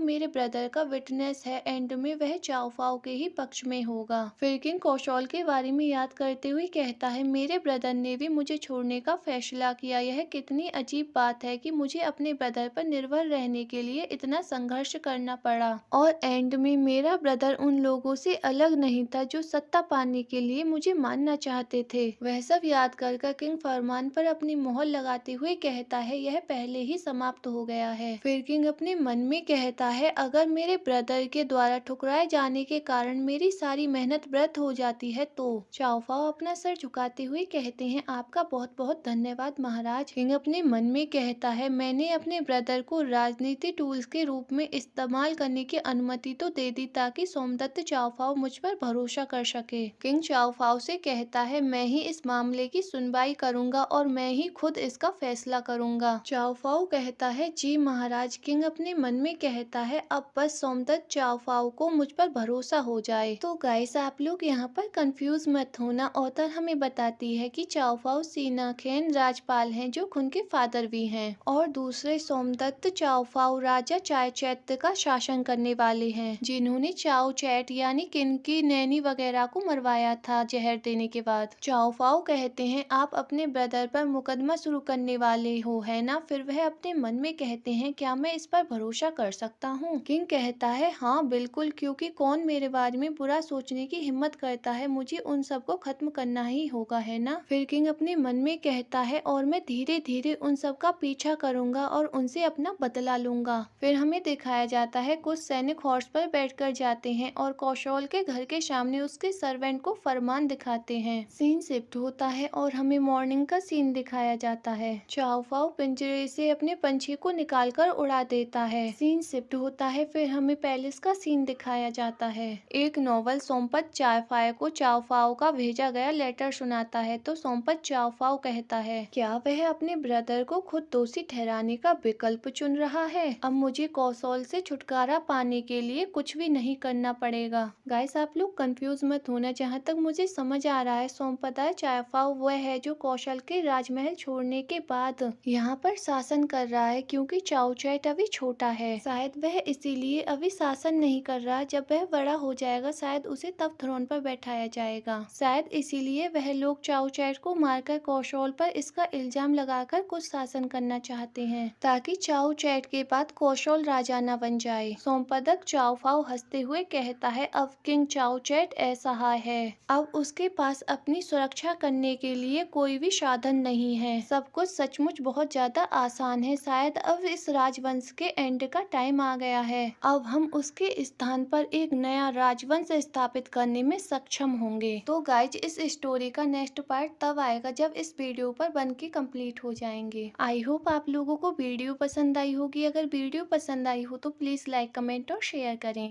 मेरे ब्रदर का विटनेस है, एंड में वह चाओ फाओ के ही पक्ष में होगा। फिर किंग कौशल के बारे में याद करते हुए कहता है, मेरे ब्रदर ने भी मुझे छोड़ने का फैसला किया। यह कितनी अजीब बात है कि मुझे अपने ब्रदर पर निर्भर रहने के लिए इतना संघर्ष करना पड़ा और एंड में मेरा ब्रदर उन लोगों से अलग नहीं था जो सत्ता पाने के लिए मुझे मानना चाहते थे। वह सब याद कर किंग फरमान पर अपनी मोहर लगाते हुए कहता है, यह पहले ही समाप्त हो गया है। फिर किंग अपने मन में कहता है, अगर मेरे ब्रदर के द्वारा ठुकराए जाने के कारण मेरी सारी मेहनत व्यर्थ हो जाती है तो। चाओ फाओ अपना सर झुकाते हुए कहते हैं, आपका बहुत बहुत धन्यवाद महाराज। किंग अपने मन में कहता है, मैंने अपने ब्रदर को राजनीति टूल्स के रूप में इस्तेमाल करने की अनुमति तो दे दी ताकि सोमदत्त चाओ फाओ मुझ पर भरोसा कर सके। किंग चाओ फाओ से कहता है, मैं ही इस मामले की सुनवाई करूंगा और मैं ही खुद इसका फैसला करूंगा। चाओ फाओ कहता है, जी महाराज। किंग अपने मन में कहता है, अब बस सोमदत्त चाओ फाओ को मुझ पर भरोसा हो जाए। तो गाइस, आप लोग यहाँ पर कंफ्यूज मत होना। ऑथर हमें बताती है कि चाओ फाओ सीनाखेन राजपाल हैं जो खुन के फादर भी हैं और दूसरे सोमदत्त चाओ फाओ राजा चाय चैत्य का शासन करने वाले हैं जिन्होंने चाओ चैट यानी किन की नैनी वगैरह को मरवाया था जहर देने के बाद। चाओ फाओ कहते हैं, आप अपने ब्रदर पर मुकदमा शुरू करने वाले हो, है ना? फिर वह अपने मन में कहते हैं, क्या मैं इस पर भरोसा कर सकता हूँ? किंग कहता है, हाँ बिल्कुल, क्योंकि कौन मेरे बारे में बुरा सोचने की हिम्मत करता है? मुझे उन सबको खत्म करना ही होगा, है ना? फिर किंग अपने मन में कहता है, और मैं धीरे धीरे उन सब का पीछा करूंगा और उनसे अपना बदला लूंगा। फिर हमें दिखाया जाता है कुछ सैनिक हॉर्स पर बैठकर जाते हैं और कौशल के घर के सामने उसके सर्वेंट को फरमान दिखाते हैं। सीन शिफ्ट होता है और हमें मॉर्निंग का सीन दिखाया जाता है। चाओ फाओ पिंजरे से अपने पंछी को निकालकर उड़ा देता है। सीन शिफ्ट होता है, फिर हमें पैलेस का सीन दिखाया जाता है। एक नॉवल सोमपत चायफाय को चाओ फाओ का भेजा गया लेटर सुनाता है तो सोमपत चाओ फाओ कहता है, क्या वह अपने ब्रदर को खुद दोषी ठहराने का विकल्प चुन रहा है? अब मुझे कौशल से छुटकारा पाने के लिए कुछ भी नहीं करना पड़ेगा। गाइस, आप लोग कंफ्यूज मत होना। जहाँ तक मुझे समझ आ रहा है, सोमपत चायफाओ वह है जो कौशल के राजमहल छोड़ने के बाद यहाँ पर शासन कर रहा है क्योंकि चाओ चैट अभी छोटा है। शायद वह इसीलिए अभी शासन नहीं कर रहा। जब वह बड़ा हो जाएगा शायद उसे तब थ्रोन पर बैठाया जाएगा। शायद इसीलिए वह लोग चाओ चैट को मारकर कौशल पर इसका इल्जाम लगाकर कुछ शासन करना चाहते हैं ताकि चाओ चैट के बाद कौशल राजा न बन जाए। सोमपदक चाओ फाओ हंसते हुए कहता है, अब किंग चाओ चैट असहाय है। अब उसके पास अपनी सुरक्षा करने के लिए कोई भी साधन नहीं है। सब कुछ सचमुच बहुत ज्यादा आसान है। शायद अब इस राजवंश के एंड का टाइम आ गया है। अब हम उसके स्थान पर एक नया राजवंश स्थापित करने में सक्षम होंगे। तो गाइज, इस स्टोरी का नेक्स्ट पार्ट तब आएगा जब इस वीडियो पर बन के कंप्लीट हो जाएंगे। आई होप आप लोगों को वीडियो पसंद आई होगी। अगर वीडियो पसंद आई हो तो प्लीज लाइक, कमेंट और शेयर करें।